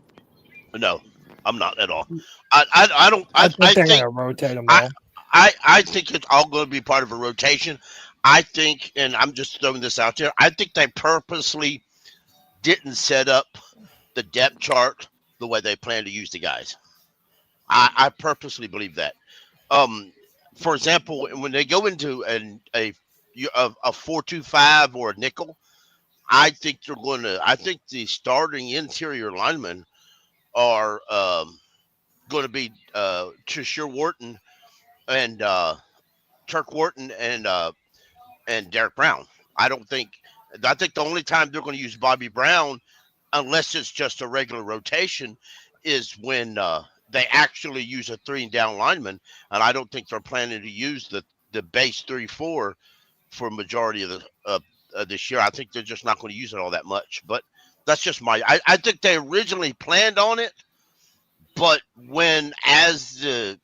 No, I'm not at all. I don't. I think they're think gonna rotate them all. I think it's all going to be part of a rotation. I think, and I'm just throwing this out there, I think they purposely didn't set up the depth chart the way they plan to use the guys. I purposely believe that. For example, when they go into a 4-2-5 or a nickel, I think they're going to. I think the starting interior linemen are going to be Trishir Wharton and Turk Wharton and Derek Brown. I think the only time they're going to use Bobby Brown, unless it's just a regular rotation, is when they actually use a 3-and-down lineman. And I don't think they're planning to use the base 3-4 for a majority of this year. I think they're just not going to use it all that much. But that's just I think they originally planned on it, but as the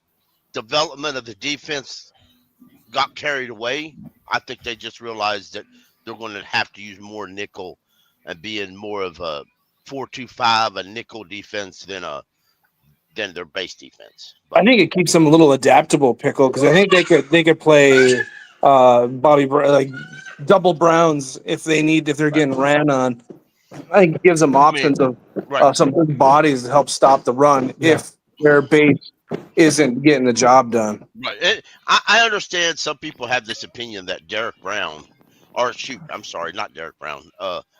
development of the defense got carried away, I think they just realized that they're going to have to use more nickel and be in more of a 4-2-5, a nickel defense than their base defense. But I think it keeps them a little adaptable, Pickle, because I think they could play Bobby like double Browns if they're getting ran on. I think it gives them options of some big bodies to help stop the run if their base isn't getting the job done. Right. I understand some people have this opinion that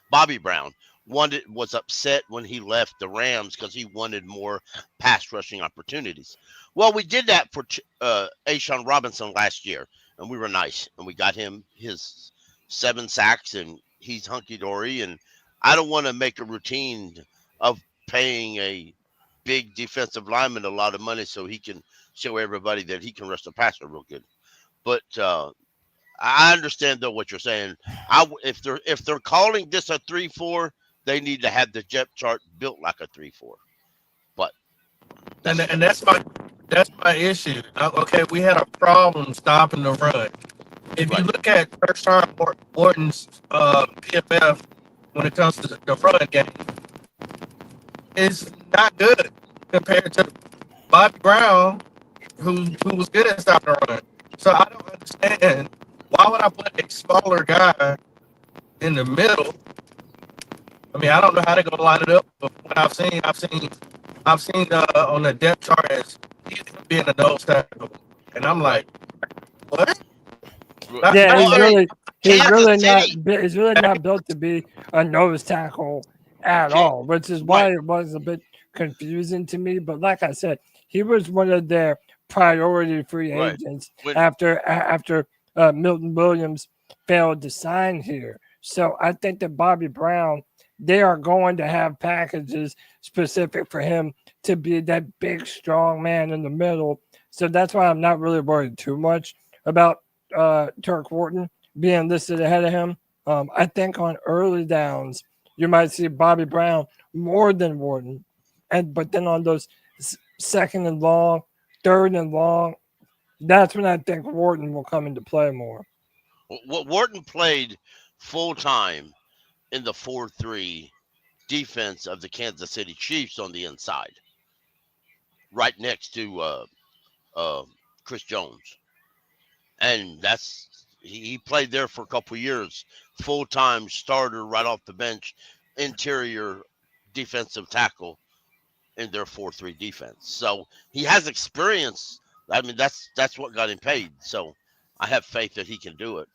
Bobby Brown was upset when he left the Rams because he wanted more pass rushing opportunities. Well, we did that for Ashawn Robinson last year. and we were nice, and we got him his 7 sacks, and he's hunky dory. And I don't want to make a routine of paying a big defensive lineman a lot of money so he can show everybody that he can rush the passer real good. But I understand though what you're saying. If they're calling this a 3-4, they need to have the depth chart built like a 3-4. But that's my issue. Okay, we had a problem stopping the run. If you look at first time Wharton's PFF when it comes to the run game, it's not good compared to Bobby Brown, who was good at stopping the run. So I don't understand why would I put a smaller guy in the middle. I mean, I don't know how they're gonna line it up, but what I've seen on the depth chart as he's being a nose tackle, and I'm like, what? Yeah, he's really not built to be a nose tackle at all, which is why it was a bit confusing to me. But like I said, he was one of their priority free agents after Milton Williams failed to sign here. So I think that Bobby Brown, they are going to have packages specific for him to be that big, strong man in the middle. So that's why I'm not really worried too much about Turk Wharton being listed ahead of him. I think on early downs, you might see Bobby Brown more than Wharton. But then on those second and long, third and long, that's when I think Wharton will come into play more. Wharton played full time in the 4-3 defense of the Kansas City Chiefs on the inside, right next to Chris Jones. And he played there for a couple of years, full-time starter right off the bench, interior defensive tackle in their 4-3 defense. So he has experience. I mean, that's what got him paid. So I have faith that he can do it.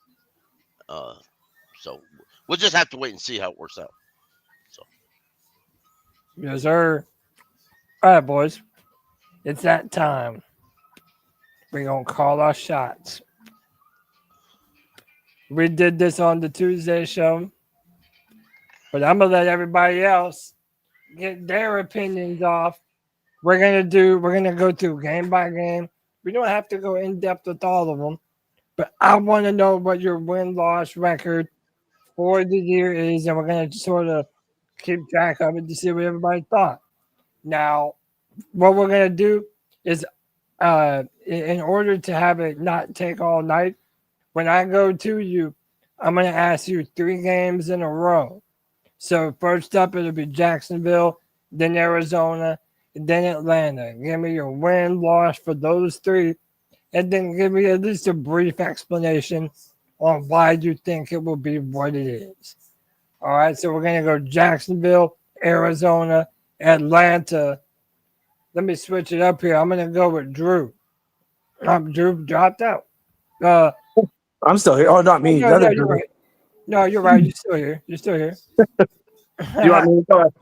So we'll just have to wait and see how it works out. So yes, sir. All right, boys. It's that time. We're going to call our shots. We did this on the Tuesday show, but I'm going to let everybody else get their opinions off. We're going to go through game by game. We don't have to go in depth with all of them, but I want to know what your win-loss record for the year is, and we're going to sort of keep track of it to see what everybody thought. Now, what we're going to do is, in order to have it not take all night, when I go to you, I'm going to ask you 3 games in a row. So first up, it'll be Jacksonville, then Arizona, then Atlanta. Give me your win-loss for those 3, and then give me at least a brief explanation on why you think it will be what it is. All right, so we're going to go Jacksonville, Arizona, Atlanta. Let me switch it up here. I'm going to go with Drew. Drew dropped out. I'm still here. Oh, not me. No, you're right. No, you're right. You're still here. Do you want me to go?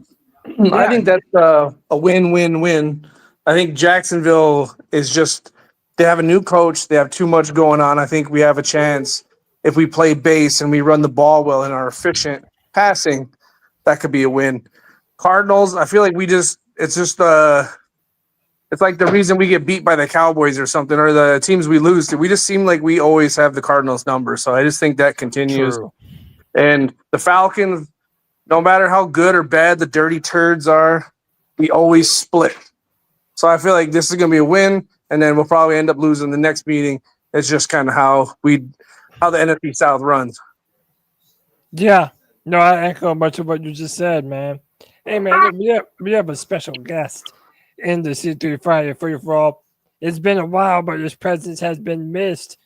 Yeah. I think that's a win-win-win. I think Jacksonville is just – they have a new coach. They have too much going on. I think we have a chance if we play base and we run the ball well and are efficient passing, that could be a win. Cardinals, I feel like it's like the reason we get beat by the Cowboys or something, or the teams we lose to. We just seem like we always have the Cardinals number. So I just think that continues. True. And the Falcons, no matter how good or bad the dirty turds are, we always split. So I feel like this is going to be a win, and then we'll probably end up losing the next meeting. It's just kind of how the NFC South runs. Yeah. No, I echo much of what you just said, man. Hey, man, we have a special guest in the C3 Friday Free For All. It's been a while, but his presence has been missed.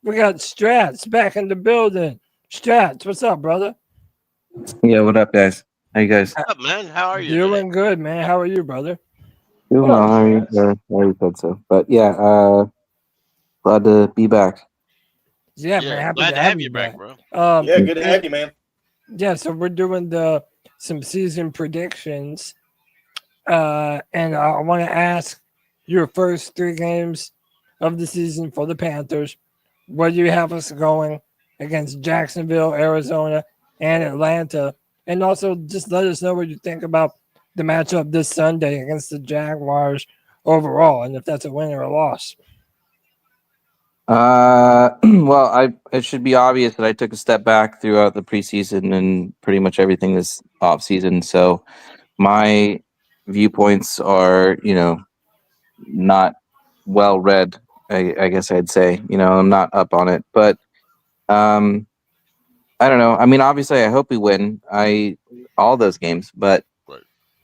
We got Strats back in the building. Strats, what's up, brother? Yeah, what up, guys? How you guys? what's up, man? How are you? Doing good, man. How are you, brother? Doing well. I already said so. But yeah, glad to be back. Yeah, man. Happy glad to have you back, back. bro. Yeah, good to have you, man. Yeah, so we're doing some season predictions. And I want to ask your first 3 games of the season for the Panthers. where you have us going against Jacksonville, Arizona, and Atlanta. And also just let us know what you think about the matchup this Sunday against the Jaguars overall, and if that's a win or a loss. Well, it should be obvious that I took a step back throughout the preseason and pretty much everything this offseason. So my viewpoints are, not well read. I guess I'd say, I'm not up on it, but I don't know. I mean, obviously, I hope we win. All those games, but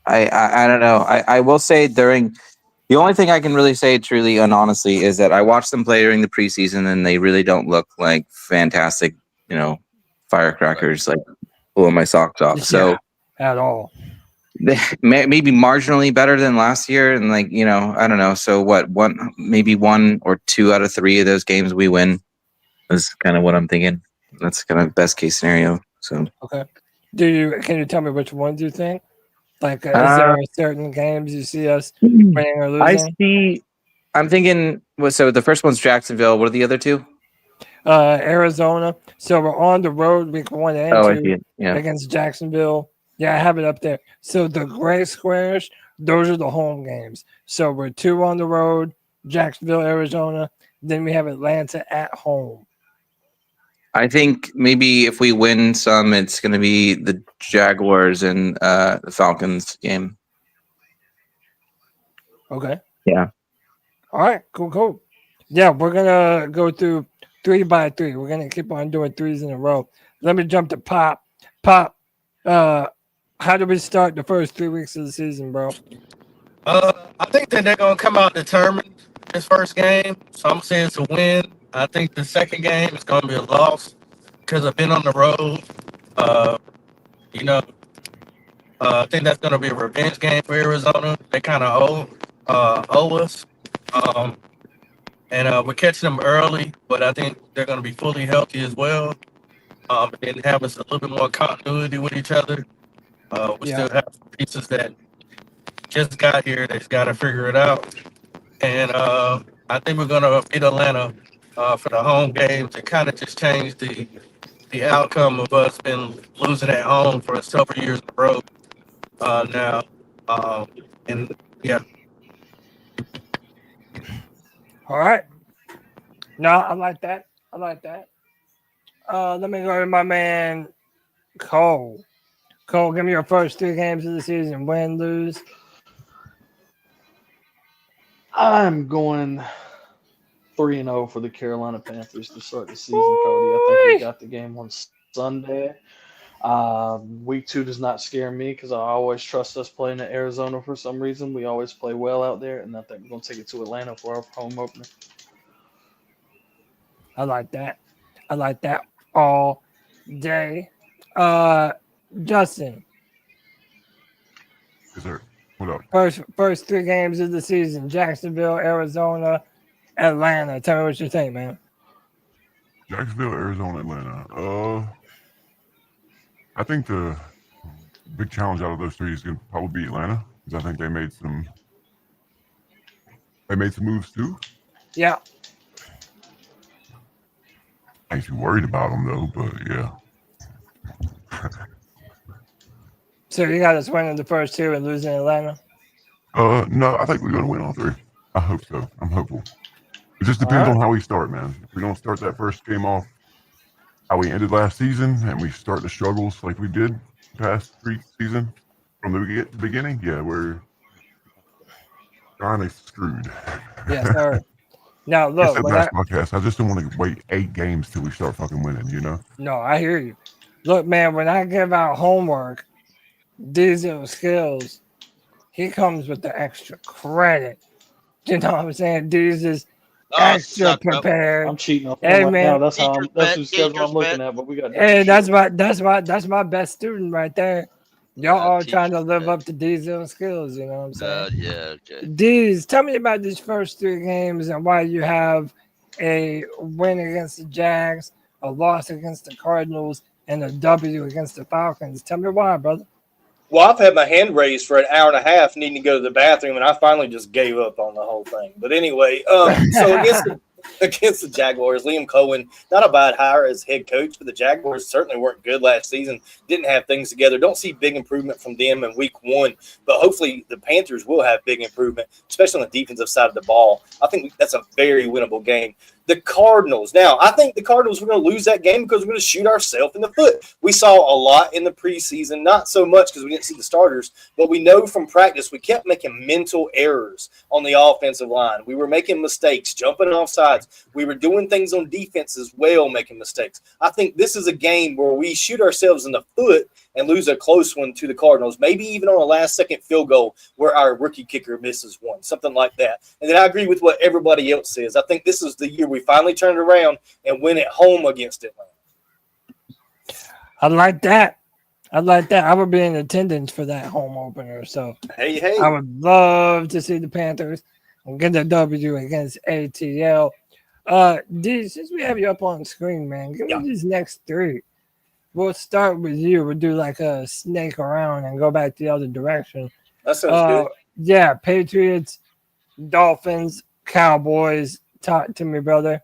Right. I don't know. I will say the only thing I can really say truly and honestly is that I watched them play during the preseason and they really don't look like fantastic, firecrackers like pulling my socks off. So at all. they maybe marginally better than last year. And I don't know. So maybe 1 or 2 out of 3 of those games we win is kind of what I'm thinking. That's kind of best case scenario. So, okay. Can you tell me which ones you think? Like, is there certain games you see us winning or losing? I'm thinking, so the first one's Jacksonville. What are the other 2? Arizona. So we're on the road week 1 and 2 against Jacksonville. Yeah, I have it up there. So the gray squares, those are the home games. So we're 2 on the road, Jacksonville, Arizona. Then we have Atlanta at home. I think maybe if we win some, it's going to be the Jaguars and the Falcons game. Okay. Yeah. All right. Cool. Yeah, we're going to go through 3 by 3. We're going to keep on doing 3s in a row. Let me jump to Pop. Pop, how do we start the first 3 weeks of the season, bro? I think that they're gonna come out determined this first game. So I'm saying it's a win. I think the second game is gonna be a loss because I've been on the road. I think that's gonna be a revenge game for Arizona. They kind of owe us. And we're catching them early, but I think they're gonna be fully healthy as well. And have us a little bit more continuity with each other. We still have pieces that just got here. They've got to figure it out. And I think we're going to beat Atlanta for the home game to kind of just change the outcome of us been losing at home for several years in a row now. And yeah. All right. No, I like that. Let me go to my man Cole. Cole, give me your first 3 games of the season. Win, lose. I'm going 3-0 for the Carolina Panthers to start the season, Cody. I think we got the game on Sunday. Week 2 does not scare me because I always trust us playing in Arizona for some reason. We always play well out there, and I think we're going to take it to Atlanta for our home opener. I like that all day. Justin. Yes, sir. What up? First 3 games of the season: Jacksonville, Arizona, Atlanta. Tell me what you think, man. Jacksonville, Arizona, Atlanta. I think the big challenge out of those 3 is going to probably be Atlanta because I think they made some moves too. Yeah. I ain't too worried about them though, but yeah. So you got us winning the first 2 and losing Atlanta? No, I think we're going to win all 3. I hope so. I'm hopeful. It just depends on how we start, man. If we don't start that first game off how we ended last season and we start the struggles like we did past season from the beginning, yeah, we're kind of screwed. Yes, sir. Now, look. Last podcast, I just don't want to wait 8 games till we start fucking winning, No, I hear you. Look, man, when I give out homework, Diesel skills, he comes with the extra credit. You know what I'm saying? Diesel's extra prepared. I'm cheating on him now. That's the schedule I'm looking at. But we got. Hey, that's my best student right there. Y'all all trying to live up to Diesel skills. You know what I'm saying? Yeah. Okay. Deez, tell me about these first 3 games and why you have a win against the Jags, a loss against the Cardinals, and a W against the Falcons. Tell me why, brother. Well, I've had my hand raised for an hour and a half needing to go to the bathroom, and I finally just gave up on the whole thing. But anyway, so against the Jaguars. Liam Cohen, not a bad hire as head coach, but the Jaguars certainly weren't good last season. Didn't have things together. Don't see big improvement from them in week 1, but hopefully the Panthers will have big improvement, especially on the defensive side of the ball. I think that's a very winnable game. The Cardinals. Now, I think the Cardinals are going to lose that game because we're going to shoot ourselves in the foot. We saw a lot in the preseason, not so much because we didn't see the starters, but we know from practice we kept making mental errors on the offensive line. We were making mistakes, jumping off sides. We were doing things on defense as well, making mistakes. I think this is a game where we shoot ourselves in the foot and lose a close one to the Cardinals, maybe even on a last-second field goal where our rookie kicker misses one, something like that. And then I agree with what everybody else says. I think this is the year we finally turn it around and win at home against Atlanta. I like that. I would be in attendance for that home opener. So hey, I would love to see the Panthers and get the W against ATL. D, since we have you up on the screen, man, give me these next 3. We'll start with you. We'll do like a snake around and go back the other direction. That sounds good. Yeah, Patriots, Dolphins, Cowboys. Talk to me, brother.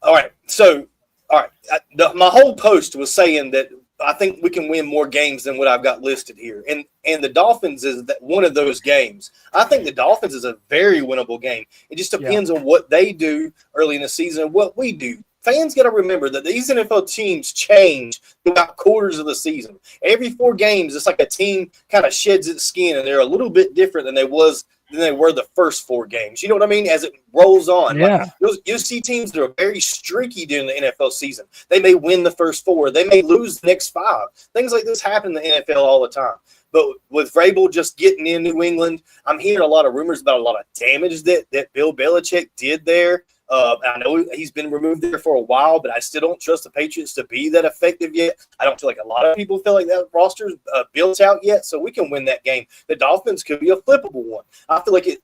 All right. So, my whole post was saying that I think we can win more games than what I've got listed here. And the Dolphins is one of those games. I think the Dolphins is a very winnable game. It just depends on what they do early in the season and what we do. Fans got to remember that these NFL teams change throughout quarters of the season. Every 4 games, it's like a team kind of sheds its skin, and they're a little bit different than they were the first 4 games. You know what I mean? As it rolls on. Yeah. Like, you'll see teams that are very streaky during the NFL season. They may win the first 4. They may lose the next 5. Things like this happen in the NFL all the time. But with Vrabel just getting in New England, I'm hearing a lot of rumors about a lot of damage that Bill Belichick did there. I know he's been removed there for a while, but I still don't trust the Patriots to be that effective yet. I don't feel like a lot of people feel like that roster's built out yet, so we can win that game. The Dolphins could be a flippable one. I feel like it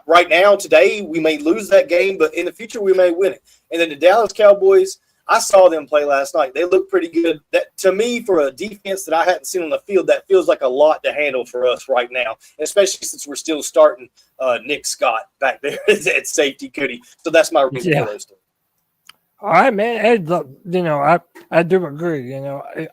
right now, today, we may lose that game, but in the future, we may win it. And then the Dallas Cowboys, I saw them play last night. They look pretty good. That, to me, for a defense that I hadn't seen on the field, that feels like a lot to handle for us right now, especially since we're still starting Nick Scott back there at safety, Cody. So that's my reason for those two. All right, man. Hey, look, I do agree.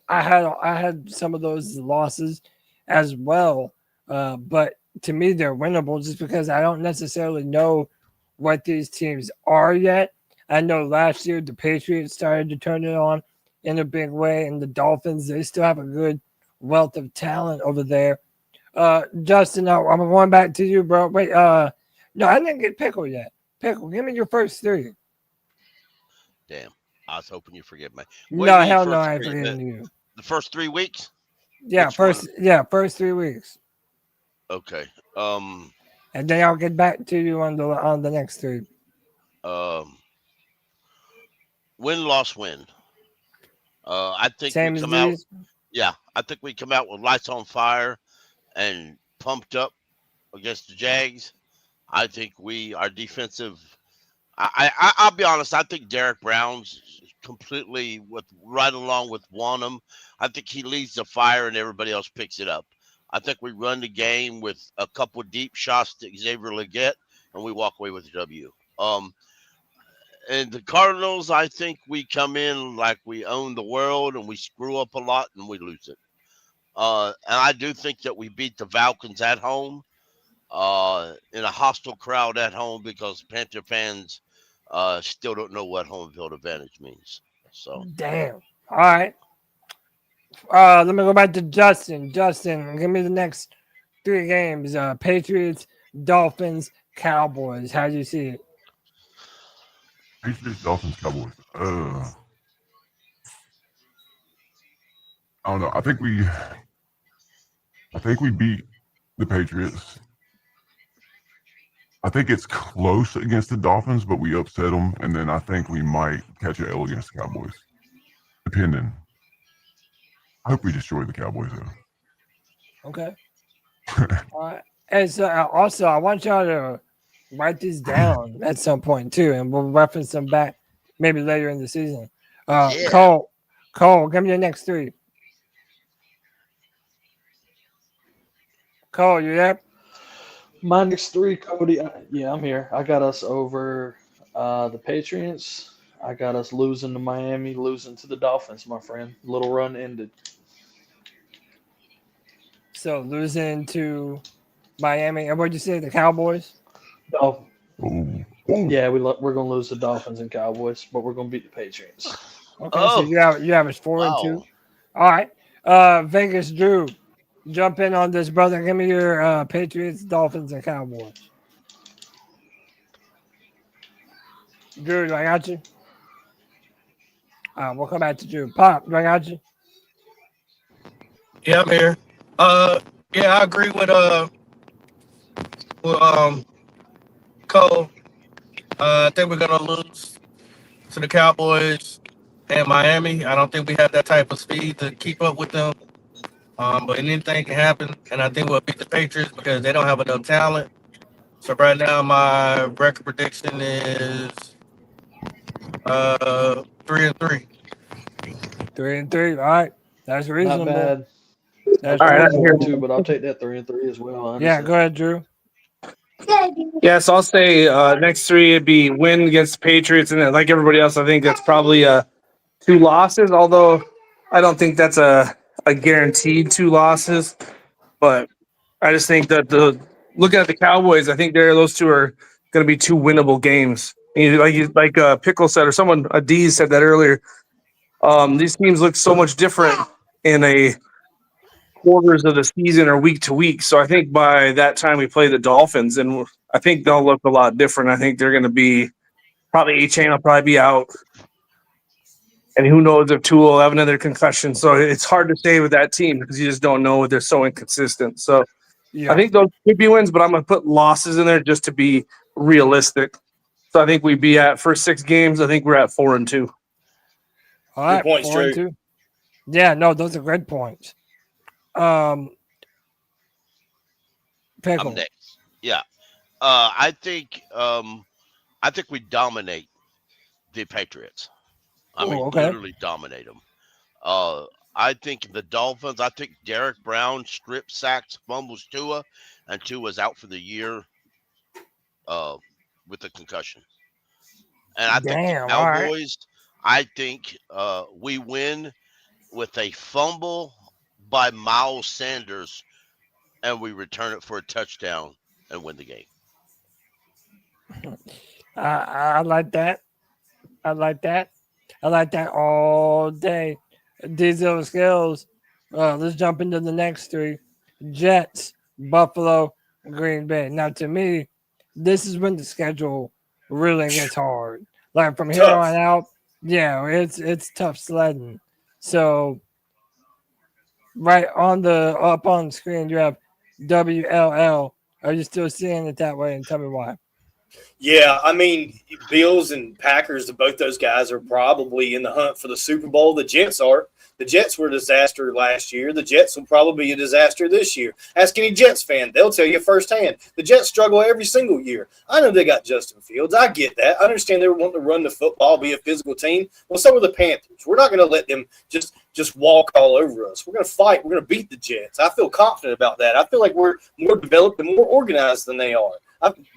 I had some of those losses as well, but to me, they're winnable just because I don't necessarily know what these teams are yet. I know last year the Patriots started to turn it on in a big way, and the Dolphins, they still have a good wealth of talent over there. Justin, I'm going back to you, bro. Wait, no, I didn't get Pickle yet. Pickle, give me your first 3. Damn, I was hoping you forgive me. No, hell no, I ain't forgetting you. The first 3 weeks? Yeah, first 3 weeks. Okay. And then I'll get back to you on the next 3. Win, loss, win. I think Same we as come out. these? Yeah, I think we come out with lights on fire and pumped up against the Jags. I think our defensive. I'll be honest. I think Derek Brown's completely right along with Wanham. I think he leads the fire and everybody else picks it up. I think we run the game with a couple deep shots to Xavier Legette, and we walk away with a W. And the Cardinals, I think we come in like we own the world and we screw up a lot and we lose it. And I do think that we beat the Falcons at home in a hostile crowd at home because Panther fans still don't know what home field advantage means. So damn. All right. Let me go back to Justin. Justin, give me the next 3 games. Patriots, Dolphins, Cowboys. How do you see it? Patriots, Dolphins, Cowboys. I don't know. I think we beat the Patriots. I think it's close against the Dolphins, but we upset them, and then I think we might catch an L against the Cowboys. Depending. I hope we destroy the Cowboys, though. Okay. All right. And so also, I want y'all to write these down at some point, too, and we'll reference them back maybe later in the season. Cole, give me your next 3. Cole, you there? My next 3, Cody. Yeah, I'm here. I got us over The Patriots, I got us losing to Miami, losing to the Dolphins, my friend. Little run ended. So losing to Miami. And what'd you say, the Cowboys? Oh, Ooh. yeah, we're going to lose the Dolphins and Cowboys, but we're going to beat the Patriots. Okay, so you have us 4-2. All right. Vegas Drew, jump in on this, brother. Give me your Patriots, Dolphins, and Cowboys. Drew, do I got you? We'll come back to Drew. Pop, do I got you? Yeah, I'm here. Yeah, I agree with Cole. I think we're gonna lose to the Cowboys and Miami. I don't think we have that type of speed to keep up with them. But anything can happen, and I think we'll beat the Patriots because they don't have enough talent. So right now, my record prediction is 3-3. 3-3. All right, that's reasonable. Not bad. That's All right, I'm here. 4-2, but I'll take that 3-3 as well. Honestly. Yeah, go ahead, Drew. Yeah, so I'll say next three it'd be win against the Patriots, and then, like everybody else, I think that's probably 2 losses. Although I don't think that's a guaranteed 2 losses, but I just think that looking at the Cowboys, I think those 2 are going to be 2 winnable games. Like Pickle said, or someone D said that earlier. These teams look so much different in a quarters of the season or week to week. So I think by that time we play the Dolphins, and I think they'll look a lot different. I think they're going to be probably A-Chain will probably be out. And who knows if Tua will have another concussion. So it's hard to say with that team because you just don't know. They're so inconsistent. So I think those could be wins, but I'm going to put losses in there just to be realistic. So I think we'd be at first 6 games. I think we're at 4-2. All right, Good points, 4-2. Yeah, no, those are great points. I'm Pickle. next. Yeah. I think we dominate the Patriots. Literally dominate them. I think the Dolphins. I think Derek Brown strip sacks, fumbles Tua, and Tua's out for the year. With a concussion. And I think the Cowboys. I think we win with a fumble by Miles Sanders, and we return it for a touchdown and win the game. I like that. I like that. I like that all day. Diesel skills. Let's jump into the next 3. Jets, Buffalo, Green Bay. Now, to me, this is when the schedule really gets hard. Like from here on out, yeah, it's tough sledding. So, right on up on the screen, you have WLL. Are you still seeing it that way? And tell me why. Yeah, I mean, Bills and Packers, both those guys are probably in the hunt for the Super Bowl. The Jets are. The Jets were a disaster last year. The Jets will probably be a disaster this year. Ask any Jets fan. They'll tell you firsthand. The Jets struggle every single year. I know they got Justin Fields. I get that. I understand they want to run the football, be a physical team. Well, so are the Panthers. We're not going to let them just walk all over us. We're going to fight. We're going to beat the Jets. I feel confident about that. I feel like we're more developed and more organized than they are.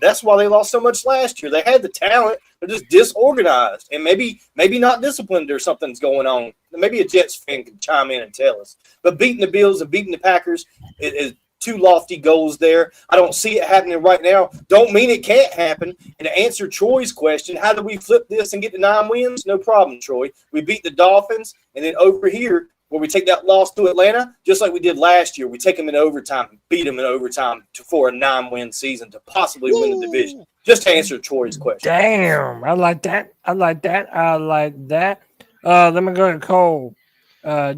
That's why they lost so much last year. They had the talent. They're just disorganized and maybe not disciplined or something's going on. Maybe a Jets fan can chime in and tell us. But beating the Bills and beating the Packers is 2 lofty goals there. I don't see it happening right now. Don't mean it can't happen. And to answer Troy's question, how do we flip this and get to 9 wins? No problem, Troy. We beat the Dolphins, and then over here, where we take that loss to Atlanta, just like we did last year, we take them in overtime and beat them in overtime for a 9-win season to possibly win the division. Just to answer Troy's question. Damn, I like that. I like that. I like that. Let me go to Cole.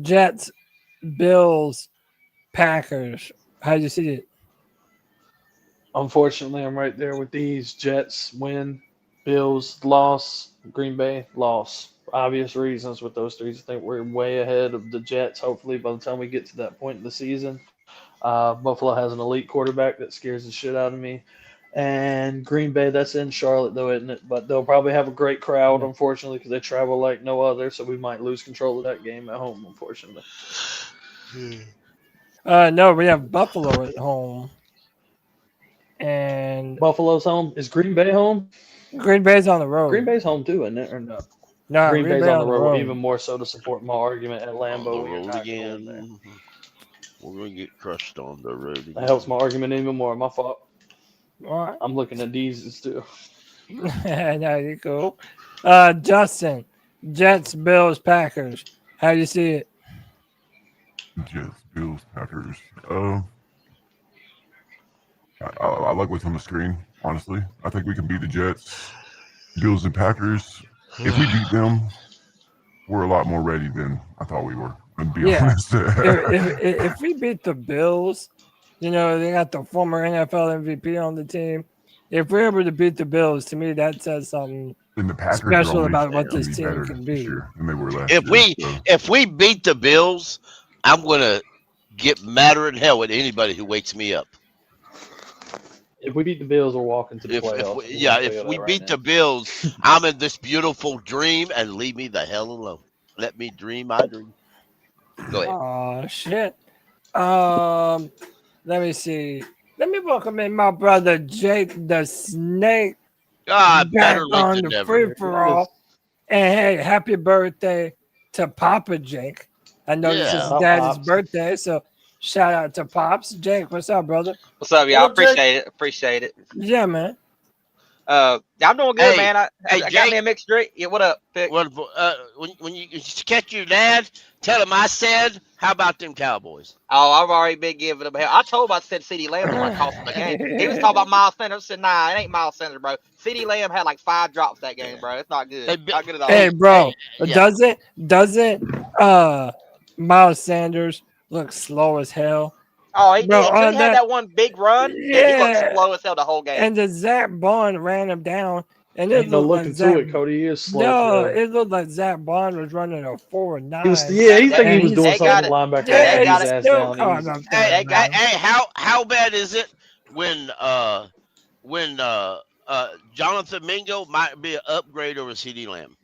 Jets, Bills, Packers. How do you see it? Unfortunately, I'm right there with these. Jets win, Bills loss, Green Bay loss. Obvious reasons with those 3. I think we're way ahead of the Jets. Hopefully, by the time we get to that point in the season, Buffalo has an elite quarterback that scares the shit out of me. And Green Bay, that's in Charlotte, though, isn't it? But they'll probably have a great crowd, unfortunately, because they travel like no other. So we might lose control of that game at home, unfortunately. No, we have Buffalo at home. And Buffalo's home. Is Green Bay home? Green Bay's on the road. Green Bay's home too, isn't it? Or no? No, Green Bay's on the road, road. even more so to support my argument at On Lambeau. the We are road not going there. again. We're going to get crushed on the road again. That helps my argument even more. My fault. What? I'm looking at these too. No, you cool. Justin, Jets, Bills, Packers. How do you see it? Jets, Bills, Packers. I like what's on the screen, honestly. I think we can beat the Jets, Bills, and Packers. If we beat them, we're a lot more ready than I thought we were, to be honest. if we beat the Bills, they got the former NFL MVP on the team. If we're able to beat the Bills, to me, that says something special about what this team can be. Than they were last If we beat the Bills, I'm going to get madder than hell with anybody who wakes me up. If we beat the Bills, we're walking to the playoffs. If we beat the Bills, I'm in this beautiful dream, and leave me the hell alone. Let me dream my dream. Go ahead. Oh, shit. Let me see. Let me welcome in my brother Jake the Snake back on the free-for-all. And hey, happy birthday to Papa Jake. I know this is Dad's birthday, so shout out to Pops. Jake, what's up, brother? What's up, y'all? Appreciate it. Yeah, man. I'm doing good, man. I Jake, got me a mixed drink. Yeah, what up? When you catch your dad, tell him I said, how about them Cowboys? Oh, I've already been giving them hell. I told him I said CeeDee Lamb was going to cost him the game. He was talking about Miles Sanders. I said, nah, it ain't Miles Sanders, bro. CeeDee Lamb had like 5 drops that game, bro. It's not good. Not good at all. Hey, bro, doesn't Miles Sanders look slow as hell? Oh, he did. He had that one big run. Yeah, he looked slow as hell the whole game. And the Zach Bond ran him down. And it Ain't no looked looking to it, Cody. He is slow. No, it looked like Zach Bond was running a 4.9. He think he was doing something linebacker. Hey, how bad is it when Jonathan Mingo might be an upgrade over CeeDee Lamb?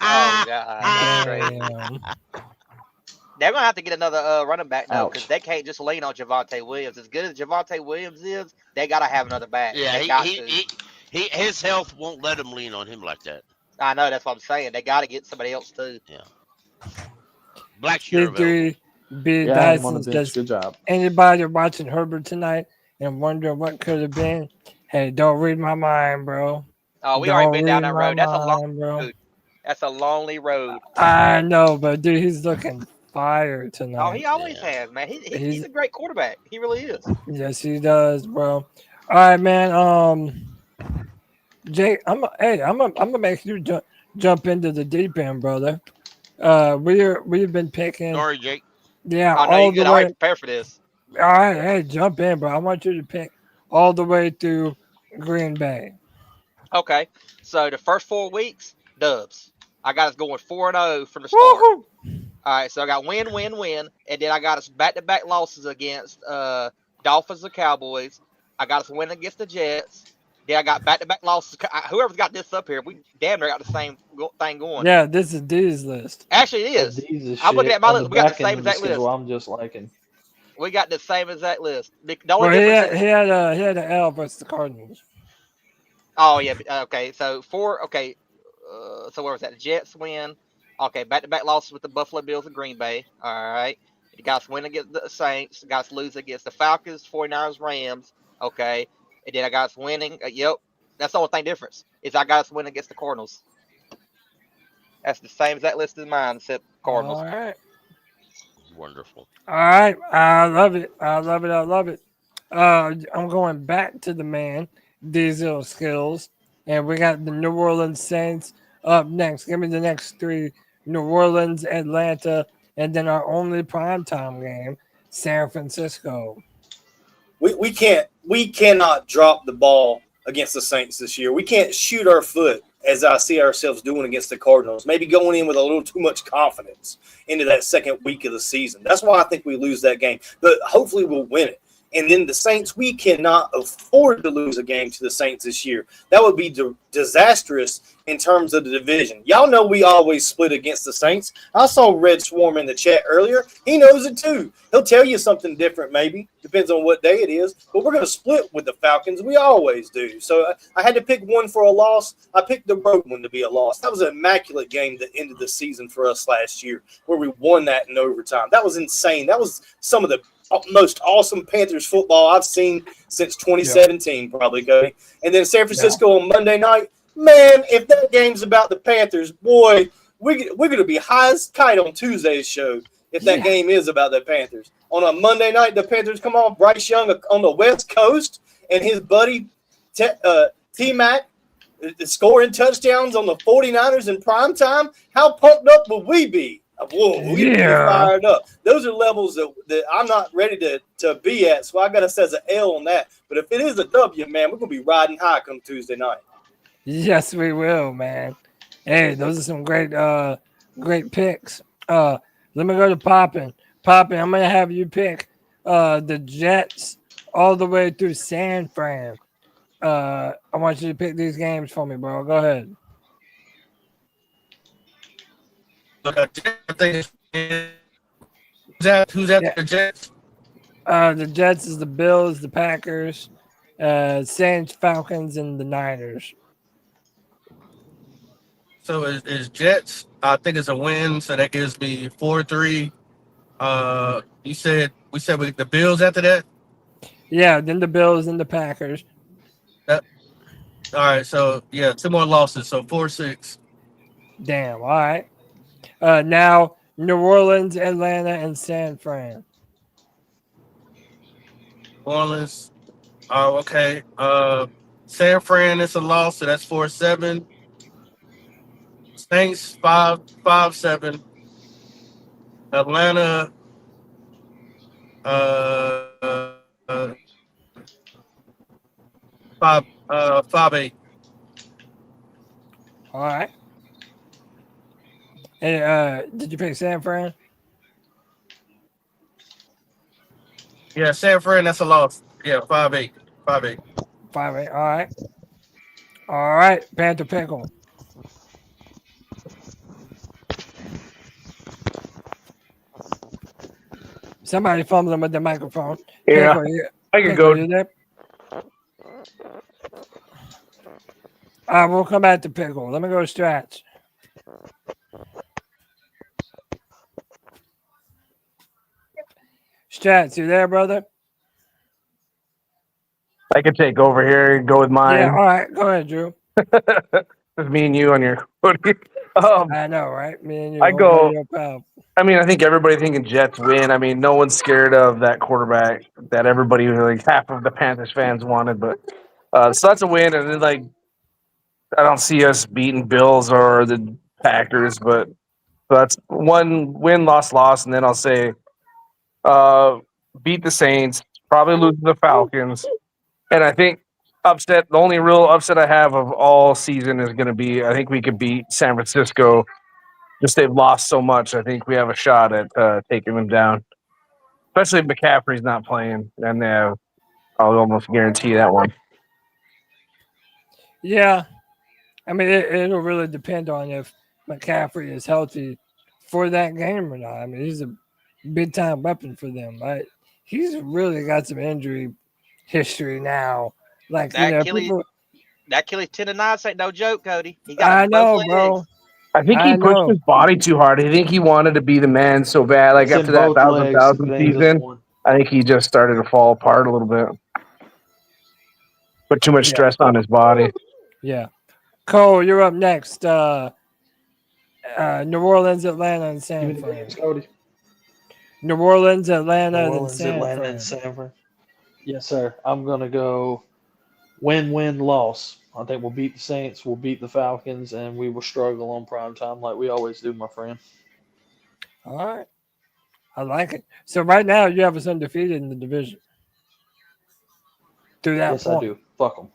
Oh, God. They're going to have to get another running back now because they can't just lean on Javonte Williams. As good as Javonte Williams is, they got to have another back. Yeah, his health won't let him lean on him like that. I know. That's what I'm saying. They got to get somebody else, too. Yeah. Black Shear. Good job. Anybody watching Herbert tonight and wonder what could have been? Hey, don't read my mind, bro. Oh, we already been down that road. That's a long road. That's a lonely road. I know, but dude, he's looking fire tonight. Oh, he always has, man. He's a great quarterback. He really is. Yes, he does, bro. All right, man. Jake, I'm gonna make you jump into the deep end, brother. We've been picking. Sorry, Jake. Yeah, I know you're good. I already prepared for this. All right, hey, jump in, bro. I want you to pick all the way through Green Bay. Okay, so the first 4 weeks, dubs. I got us going 4-0 from the start. Woo-hoo! All right, so I got win, and then I got us back-to-back losses against Dolphins and Cowboys. I got us win against the Jets. Then I got back-to-back losses. Whoever's got this up here, we damn near got the same thing going. Yeah, this is D's list. Actually, it is. I'm looking at my list. We got the same exact list. I'm just liking. We got the same exact list. The Well, only difference he had an L versus the Cardinals. Oh yeah. Okay. So Okay. So where was that? The Jets win. Okay. Back-to-back losses with the Buffalo Bills and Green Bay. All right. You guys win against the Saints. You guys lose against the Falcons, 49ers, Rams. Okay. And then I got us winning. Yep. That's the only thing difference is I got us winning against the Cardinals. That's the same exact list as mine, except Cardinals. All right. Wonderful. All right. I love it. I'm going back to the man, Diesel Skills. And we got the New Orleans Saints up next. Give me the next 3. New Orleans, Atlanta, and then our only primetime game, San Francisco. We cannot drop the ball against the Saints this year. We can't shoot our foot as I see ourselves doing against the Cardinals, maybe going in with a little too much confidence into that second week of the season. That's why I think we lose that game. But hopefully we'll win it. And then the Saints, we cannot afford to lose a game to the Saints this year. That would be disastrous in terms of the division. Y'all know we always split against the Saints. I saw Red Swarm in the chat earlier. He knows it too. He'll tell you something different maybe. Depends on what day it is. But we're going to split with the Falcons. We always do. So I had to pick one for a loss. I picked the road one to be a loss. That was an immaculate game that ended the season for us last year where we won that in overtime. That was insane. That was some of the most awesome Panthers football I've seen since 2017, probably, Cody. And then San Francisco on Monday night. Man, if that game's about the Panthers, boy, we're going to be high as kite on Tuesday's show if that game is about the Panthers. On a Monday night, the Panthers come on. Bryce Young on the West Coast and his buddy T-Mac scoring touchdowns on the 49ers in prime time. How pumped up would we be? Whoa, we'd be fired up. Those are levels that I'm not ready to be at, so I got to say an L on that. But if it is a W, man, we're going to be riding high come Tuesday night. Yes, we will, man. Hey, those are some great picks. Let me go to Poppin. Poppin, I'm gonna have you pick the Jets all the way through San Fran. I want you to pick these games for me, bro. Go ahead. Who's at the Jets? The Jets is the Bills, the Packers, Saints, Falcons, and the Niners. So is Jets? I think it's a win, so that gives me 4-3. We said the Bills after that. Yeah, then the Bills and the Packers. All right, so yeah, 2 more losses, so 4-6. Damn. All right. Now New Orleans, Atlanta, and San Fran. New Orleans. Oh, okay. San Fran is a loss, so that's 4-7. Saints 5-7. Atlanta 5-8. All right. And did you pick San Fran? Yeah, San Fran, that's a loss. Yeah, 5-8. 5-8. 5-8. All right. All right. Panther Pickle. Somebody fumbling with the microphone. Yeah, Pickle, I can go. You there? All right, we'll come back to Pickle. Let me go to Stratch. Stratch, you there, brother? I can take over here and go with mine. Yeah, all right. Go ahead, Drew. It's me and you on your hoodie. I know, right? Me and you. I go. Your pal. I mean, I think everybody thinking Jets win. I mean, no one's scared of that quarterback that everybody, like half of the Panthers fans wanted. But so that's a win, and then I don't see us beating Bills or the Packers. But so that's one win, loss, and then I'll say beat the Saints, probably lose to the Falcons, and I think upset. The only real upset I have of all season is going to be I think we could beat San Francisco. Just they've lost so much, I think we have a shot at taking them down. Especially if McCaffrey's not playing, and I'll almost guarantee that one. Yeah, I mean it'll really depend on if McCaffrey is healthy for that game or not. I mean he's a big time weapon for them. Right? He's really got some injury history now. Like that Achilles tendonitis ain't no joke, Cody. He got I know, bro. I think he pushed his body too hard. I think he wanted to be the man so bad. Like after that 1,000 season, I think he just started to fall apart a little bit. Put too much stress on his body. Yeah. Cole, you're up next. New Orleans, Atlanta, and San Fran. Cody. New Orleans, Atlanta, and San Fran. Yes, sir. I'm going to go win, loss. I think we'll beat the Saints, we'll beat the Falcons, and we will struggle on prime time like we always do, my friend. All right. I like it. So right now you have us undefeated in the division. Through that yes, point. I do. Fuck them.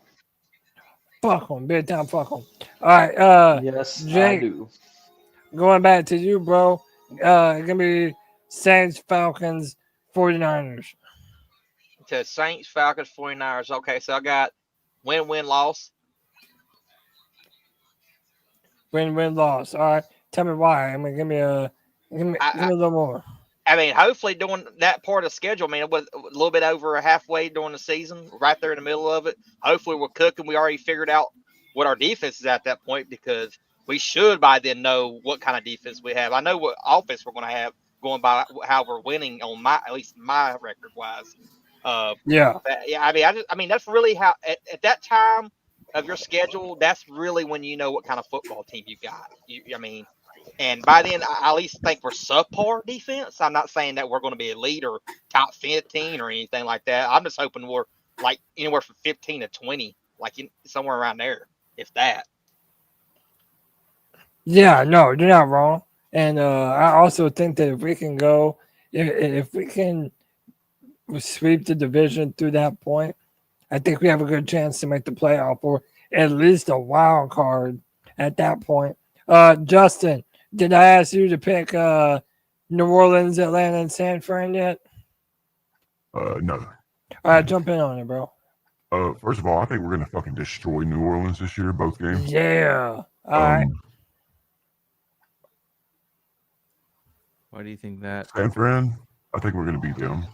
Fuck them. Big time fuck them. All right. Yes, Jake, I do. Going back to you, bro. It's going to be Saints, Falcons, 49ers. to Saints, Falcons, 49ers. Okay, so I got win, loss. Win, loss. All right. Tell me why. I mean, give me a little more. I mean, hopefully during that part of the schedule, I mean, it was a little bit over halfway during the season, right there in the middle of it. Hopefully we're cooking. We already figured out what our defense is at that point because we should by then know what kind of defense we have. I know what offense we're going to have going by how we're winning on at least my record wise. Yeah. I mean, that's really how at that time of your schedule, that's really when you know what kind of football team you got. I mean, and by then, I at least think we're subpar defense. I'm not saying that we're going to be elite or top 15 or anything like that. I'm just hoping we're like anywhere from 15 to 20, like somewhere around there, if that. Yeah, no, you're not wrong. And I also think that if we can go, if we can sweep the division through that point, I think we have a good chance to make the playoff or at least a wild card at that point. Justin, did I ask you to pick New Orleans, Atlanta, and San Fran yet? No. All right, jump in on it, bro. First of all, I think we're gonna fucking destroy New Orleans this year, both games. Yeah. All right. Why do you think that? San Fran, I think we're gonna beat them.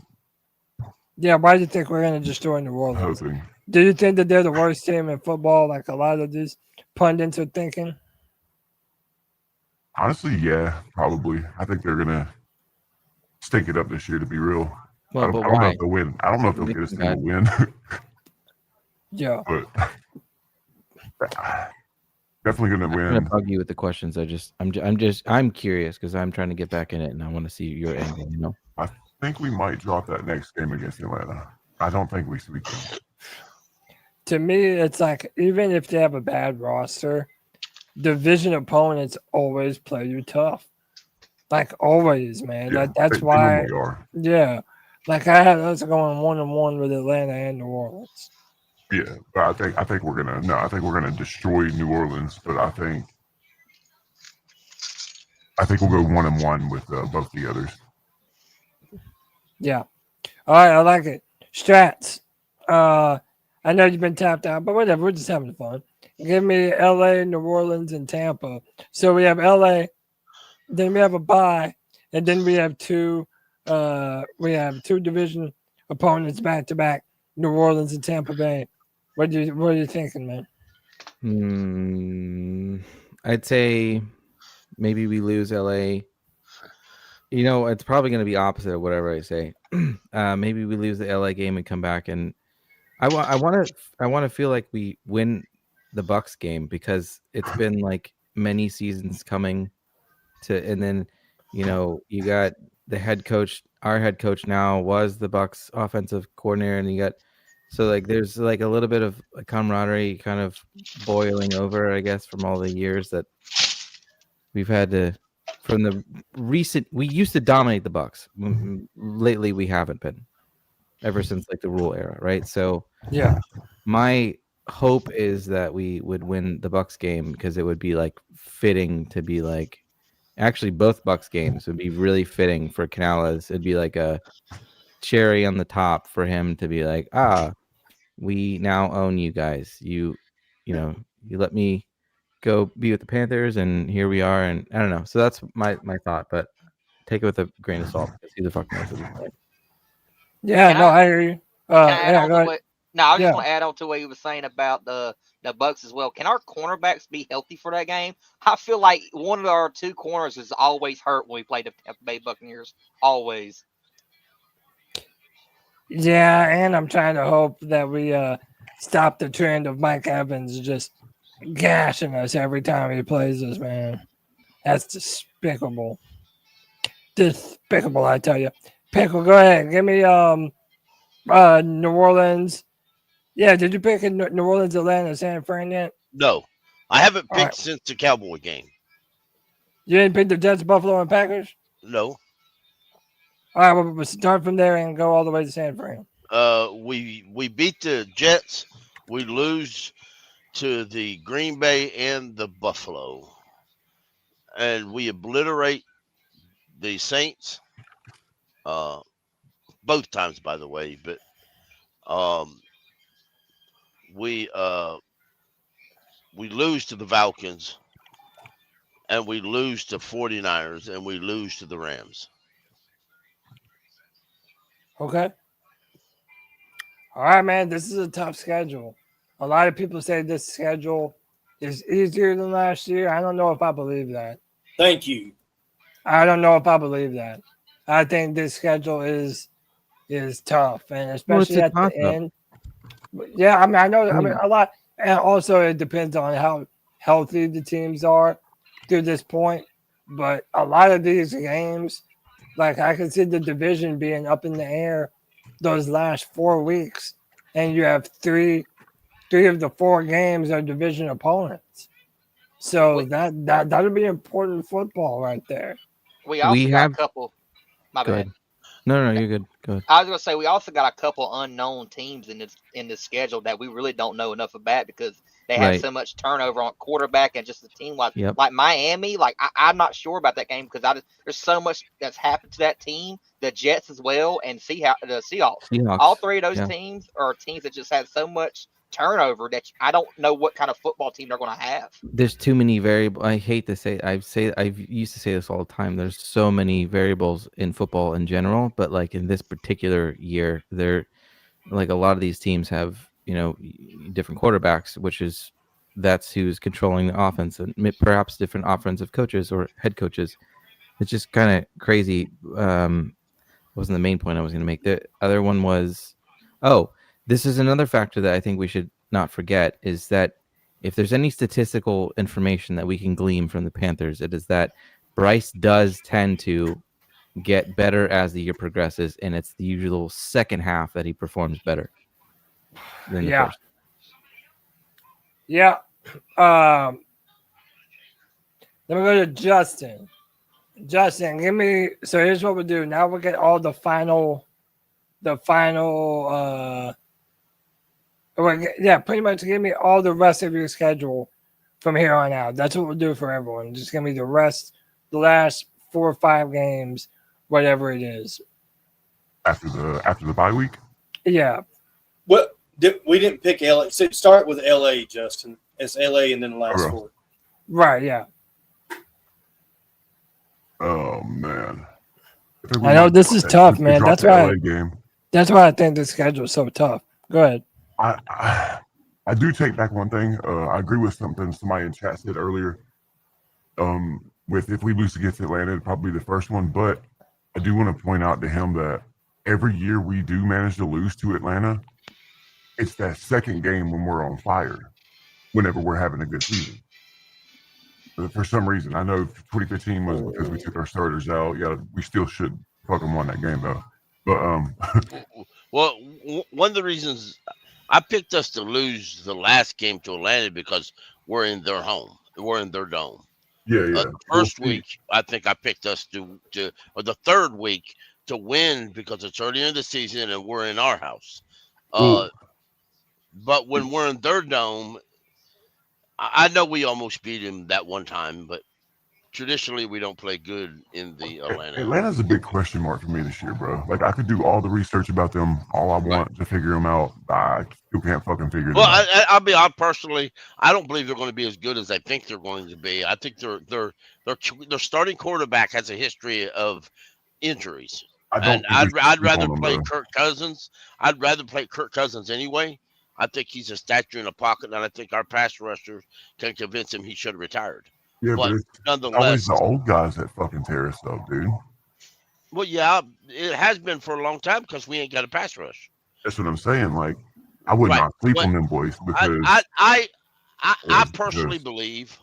Yeah, why do you think we're going to destroy New Orleans? Hoping. Do you think that they're the worst team in football, like a lot of these pundits are thinking? Honestly, yeah, probably. I think they're gonna stink it up this year. To be real, Well, I don't know if they'll win. I don't know if they'll get a single win. Yeah, but definitely gonna win. I'm gonna bug you with the questions. I'm curious because I'm trying to get back in it and I want to see your angle. You know. I think we might drop that next game against Atlanta. I don't think we sweep them. To me, it's like even if they have a bad roster, division opponents always play you tough. Like always, man. Yeah, that's they why. normally are. Yeah, like I had us going 1-1 with Atlanta and New Orleans. Yeah, but I think we're gonna destroy New Orleans. But I think we'll go 1-1 with both the others. Yeah. All right, I like it. Strats. I know you've been tapped out, but whatever. We're just having fun. Give me LA, New Orleans, and Tampa. So we have LA, then we have a bye, and then we have two division opponents back to back, New Orleans and Tampa Bay. What are you thinking, man? I'd say maybe we lose LA. You know, it's probably going to be opposite of whatever I say. Maybe we lose the LA game and come back, and I want to feel like we win the Bucks game because it's been like many seasons coming to, and then you know you got the head coach. Our head coach now was the Bucks offensive coordinator, and you got so like there's like a little bit of a camaraderie kind of boiling over, I guess, from all the years that we've had to. From the recent, we used to dominate the Bucks. Lately, we haven't been, ever since like the rule era, right? So, yeah, my hope is that we would win the Bucks game because it would be like fitting to be like, actually, both Bucks games would be really fitting for Canales. It'd be like a cherry on the top for him to be like, we now own you guys. You let me go be with the Panthers, and here we are. And I don't know. So that's my thought, but take it with a grain of salt. See the fuck knows at this point. Yeah, I hear you. I was go just going to add on to what he was saying about the Bucks as well. Can our cornerbacks be healthy for that game? I feel like one of our two corners is always hurt when we play the Tampa Bay Buccaneers. Always. Yeah, and I'm trying to hope that we stop the trend of Mike Evans just gashing us every time he plays us, man. That's despicable. Despicable, I tell you. Pickle, go ahead. Give me New Orleans. Yeah, did you pick New Orleans, Atlanta, San Fran yet? No. I haven't picked since the Cowboy game. You didn't pick the Jets, Buffalo, and Packers? No. All right, we'll start from there and go all the way to San Fran. We beat the Jets. We lose to the Green Bay and the Buffalo. And we obliterate the Saints. Both times, by the way. But We lose to the Falcons, and we lose to 49ers, and we lose to the Rams. Okay. All right, man. This is a tough schedule. A lot of people say this schedule is easier than last year. I don't know if I believe that. Thank you. I don't know if I believe that. I think this schedule is tough, and especially at the end. Yeah, I mean, I know. I mean, a lot, and also it depends on how healthy the teams are to this point. But a lot of these games, like I can see the division being up in the air those last 4 weeks, and you have three of the 4 games are division opponents. So that'll be important football right there. We also got a couple. My Go bad. ahead. No, you're good. Go ahead. I was gonna say we also got a couple unknown teams in this schedule that we really don't know enough about because they have so much turnover on quarterback and just the team like Miami. Like I'm not sure about that game because there's so much that's happened to that team, the Jets as well, and the Seahawks. All 3 of those teams are teams that just had so much turnover that I don't know what kind of football team they're going to have. There's too many variables. I hate to say. I've used to say this all the time. There's so many variables in football in general, but like in this particular year, like a lot of these teams have different quarterbacks, that's who's controlling the offense, and perhaps different offensive coaches or head coaches. It's just kind of crazy. Wasn't the main point I was going to make. The other one was, this is another factor that I think we should not forget is that if there's any statistical information that we can glean from the Panthers, it is that Bryce does tend to get better as the year progresses, and it's the usual second half that he performs better than the first. Yeah. Let me go to Justin. Justin, give me. So here's what we'll do. Now we'll get all the final. Pretty much give me all the rest of your schedule from here on out. That's what we'll do for everyone. Just give me the last 4 or 5 games, whatever it is. After the bye week? Yeah. What we didn't pick LA. So start with LA, Justin. It's LA and then the last 4. Right, yeah. Oh man. I know this is tough, man. That's why I think this schedule is so tough. Go ahead. I do take back one thing. I agree with something somebody in chat said earlier. With if we lose against Atlanta, it'd probably be the first one. But I do want to point out to him that every year we do manage to lose to Atlanta, it's that second game when we're on fire, whenever we're having a good season. But for some reason, I know 2015 was because we took our starters out. Yeah, we still should fucking won that game though. But well, one of the reasons I picked us to lose the last game to Atlanta because we're in their home, we're in their dome. Yeah. The first week, I think I picked us or the third week to win because it's early in the season and we're in our house. But when we're in their dome, I know we almost beat him that one time, but traditionally we don't play good in the Atlanta. Atlanta's a big question mark for me this year, bro. Like I could do all the research about them, all I want to figure them out. I still can't fucking figure them out. I don't believe they're going to be as good as I think they're going to be. I think their starting quarterback has a history of injuries. I'd rather play Kirk Cousins. I'd rather play Kirk Cousins anyway. I think he's a statue in a pocket, and I think our pass rushers can convince him he should have retired. Yeah, but it's nonetheless, always the old guys that fucking tear us up, dude. Well, yeah, it has been for a long time because we ain't got a pass rush. That's what I'm saying. Like, I would not sleep on them boys because I personally believe,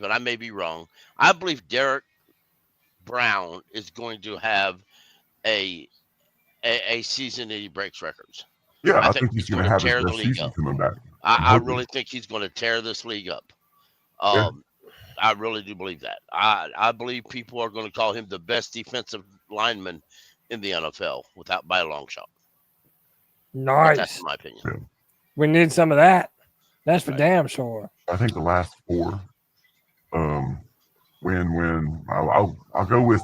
and I may be wrong, I believe Derek Brown is going to have a season that he breaks records. Yeah, I think he's going to have his best season coming back. I really think he's going to tear this league up. I really do believe that. I believe people are going to call him the best defensive lineman in the NFL by a long shot. Nice. But that's my opinion. Yeah. We need some of that. That's for damn sure. I think the last 4, when I'll go with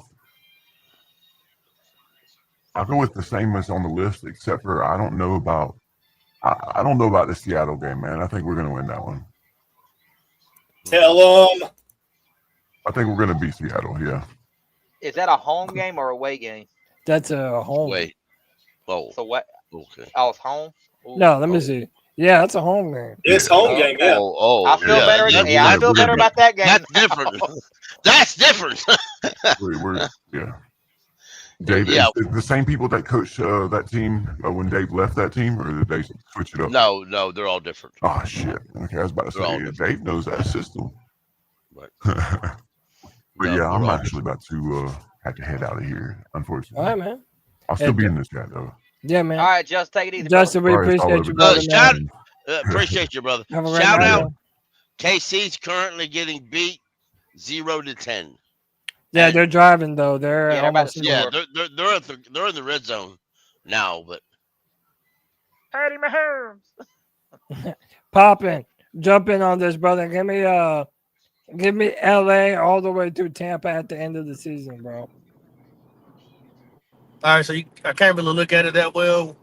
I'll go with the same as on the list, except for I don't know about the Seattle game, man. I think we're gonna win that one. Tell them. I think we're gonna beat Seattle. Yeah. Is that a home game or away game? That's a home. Wait. Oh. So what? Okay. Oh, it's home. Ooh. No, let me see. Yeah, that's a home game. It's home game, yeah. I feel better. I feel better about that game. That's different. That's different. Yeah. Dave, is the same people that coached that team when Dave left that team, or did they switch it up? No, they're all different. Oh shit. Okay, I was about to say Dave knows that system. Right. But yeah, I'm actually about to have to head out of here, unfortunately. All right, man. I'll still be in this chat though. Yeah, man. All right, just take it easy. Justin, we appreciate you, brother. Appreciate you, brother. Have a great Shout night, out. man. KC's currently getting beat 0-10. Yeah, they're driving though. They're Yeah, almost they're in the red zone now, but Patty Mahomes. popping. Jump in on this, brother. Give me LA all the way through Tampa at the end of the season, bro. All right, so I can't really look at it that well.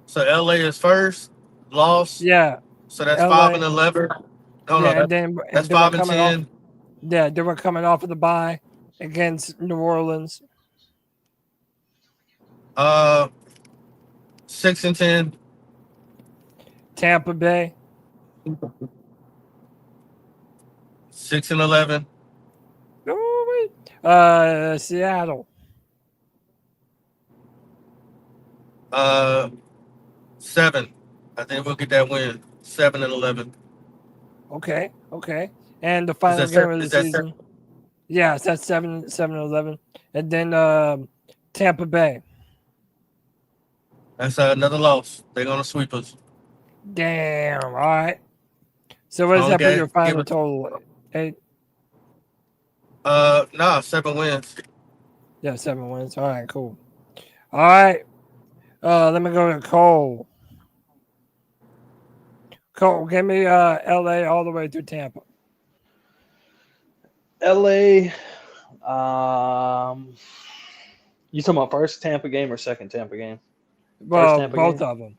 So LA is first, loss. Yeah. So that's LA. 5-11. That's 5-10. Yeah, they were coming off of the bye against New Orleans. 6-10. Tampa Bay. 6-11. Seattle. 7. I think we'll get that win. 7-11. Okay. And the final game of the season. 7? Yeah, it's at 7-11. And then Tampa Bay. That's another loss. They're gonna sweep us. Damn. All right. So what does that put your final total? 8? 7 wins. Yeah, 7 wins. All right, cool. All right. Let me go to Cole. Cole, give me LA all the way through Tampa. LA, you talking about first Tampa game or second Tampa game? Well, both of them.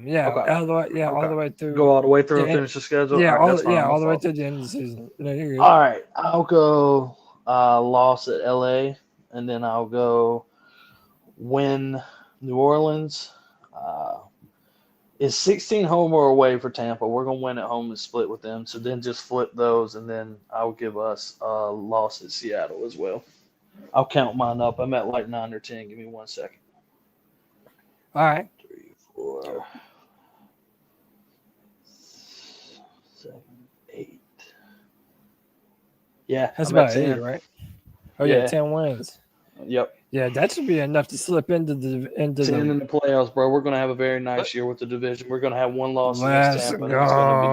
Yeah, Okay. all the way through. Go all the way through and finish the schedule. Yeah, all right, all the way to the end of the season. No, you're good. All right, I'll go loss at LA, and then I'll go win New Orleans. Is 16 home or away for Tampa? We're gonna win at home and split with them. So then just flip those, and then I'll give us a loss at Seattle as well. I'll count mine up. I'm at like 9 or 10. Give me 1 second. All right. 3, 4, 7, 8. Yeah, That's I'm at about 8, 10. right? Oh yeah, 10 wins. Yep. Yeah, that should be enough to slip into the 10 in the playoffs, bro. We're gonna have a very nice year with the division. We're gonna have one loss against Tampa. And it's gonna be,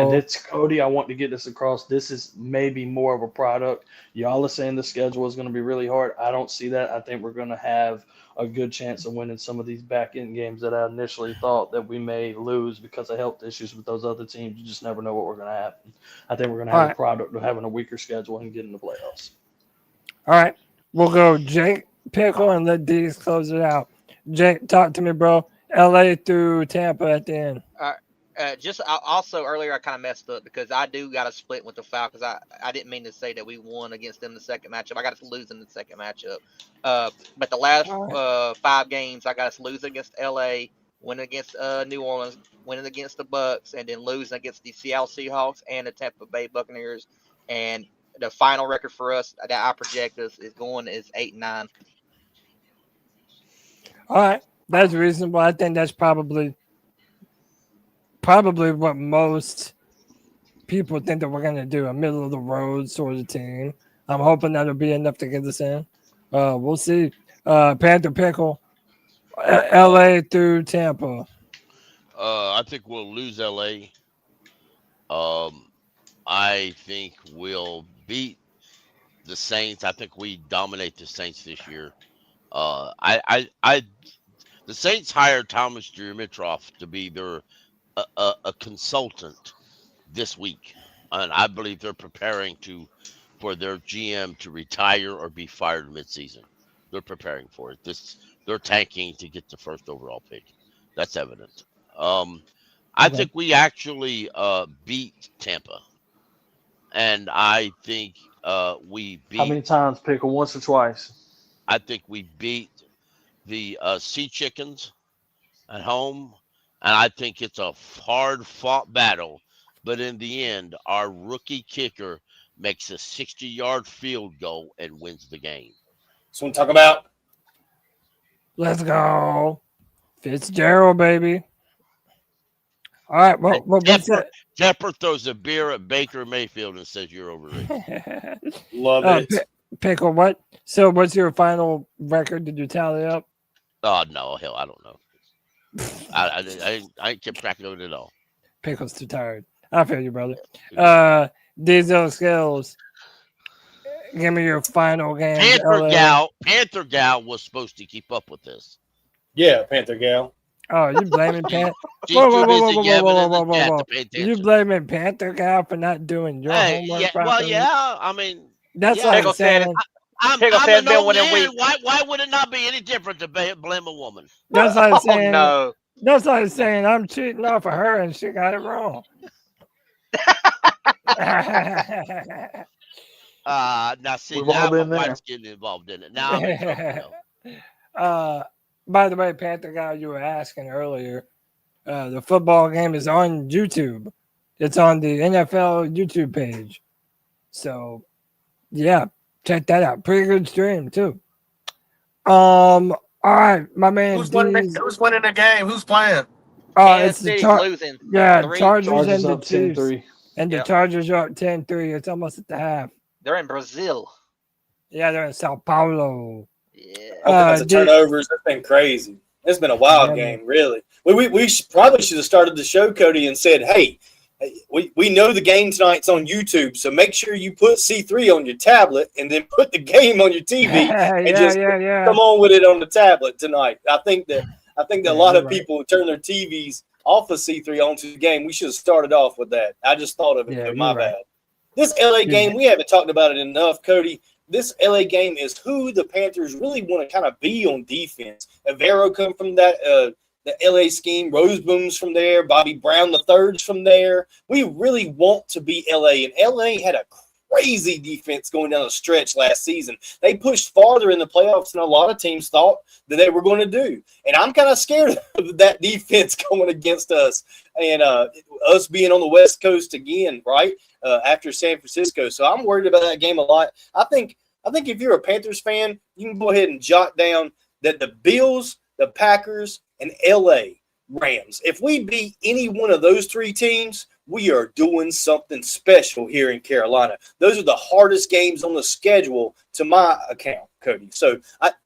and it's Cody. I want to get this across. This is maybe more of a product. Y'all are saying the schedule is gonna be really hard. I don't see that. I think we're gonna have a good chance of winning some of these back end games that I initially thought that we may lose because of health issues with those other teams. You just never know what we're gonna happen. I think we're gonna have a product of having a weaker schedule and getting the playoffs. All right. We'll go Jake Pickle and let D's close it out. Jake, talk to me, bro. LA through Tampa at the end. Also earlier I kind of messed up because I do got to split with the Falcons. I didn't mean to say that we won against them the second matchup. I got us losing the second matchup. But the last 5 games I got us losing against LA, winning against New Orleans, winning against the Bucks, and then losing against the Seattle Seahawks and the Tampa Bay Buccaneers. And the final record for us that I project is 8-9. All right, that's reasonable. I think that's probably what most people think that we're gonna do, a middle of the road sort of team. I'm hoping that'll be enough to get us in. We'll see. Panther Pickle, LA through Tampa. I think we'll lose LA. I think we'll beat the Saints. I think we dominate the Saints this year. The Saints hired Thomas Dimitroff to be their a consultant this week, and I believe they're preparing for their GM to retire or be fired midseason. They're preparing for it. they're tanking to get the first overall pick. That's evident. I think we actually beat Tampa, and I think we beat. How many times, Pickle? Once or twice? I think we beat the Sea Chickens at home, and I think it's a hard-fought battle. But in the end, our rookie kicker makes a 60-yard field goal and wins the game. So we talk about. Let's go, Fitzgerald, baby. All right, well, Tepper throws a beer at Baker Mayfield and says you're overrated. Love it. Pickle, what? So what's your final record? Did you tally up? Oh, no, hell, I don't know. I ain't kept track of it at all. Pickle's too tired. I feel you, brother. Diesel Skills, give me your final game. Panther Gal was supposed to keep up with this. Yeah, Panther Gal. Oh, you blaming Panther? You blaming Panther Gal for not doing your homework properly? I mean, that's like saying. I'm an old man. Why would it not be any different to blame a woman? That's like saying. No. That's like saying I'm cheating off of her and she got it wrong. Now see, now my wife's getting involved in it. Now I'm in trouble. By the way, Panther Guy, you were asking earlier, the football game is on YouTube. It's on the NFL YouTube page. So, yeah, check that out. Pretty good stream, too. All right, my man. Who's winning the game? Who's playing? It's the losing. Yeah, 3. Chargers and the up Chiefs. 10-3. And the Chargers are up 10-3. It's almost at the half. They're in Brazil. Yeah, they're in Sao Paulo. Yeah. Offensive turnovers. It's been crazy. It's been a wild game, really. We probably should have started the show, Cody, and said, hey, we know the game tonight's on YouTube, so make sure you put C3 on your tablet and then put the game on your TV and come on with it on the tablet tonight. I think that a lot of people turn their TVs off of C3 onto the game. We should have started off with that. I just thought of it, but my bad. This LA game, we haven't talked about it enough, Cody. This LA game is who the Panthers really want to kind of be on defense. Avero come from that the LA scheme. Roseboom's from there. Bobby Brown III's from there. We really want to be LA, and LA had a crazy defense going down the stretch last season. They pushed farther in the playoffs than a lot of teams thought that they were going to do. And I'm kind of scared of that defense going against us and us being on the West Coast again, right, after San Francisco. So I'm worried about that game a lot. I think if you're a Panthers fan, you can go ahead and jot down that the Bills, the Packers, and LA Rams, if we beat any one of those three teams, we are doing something special here in Carolina. Those are the hardest games on the schedule to my account, Cody. So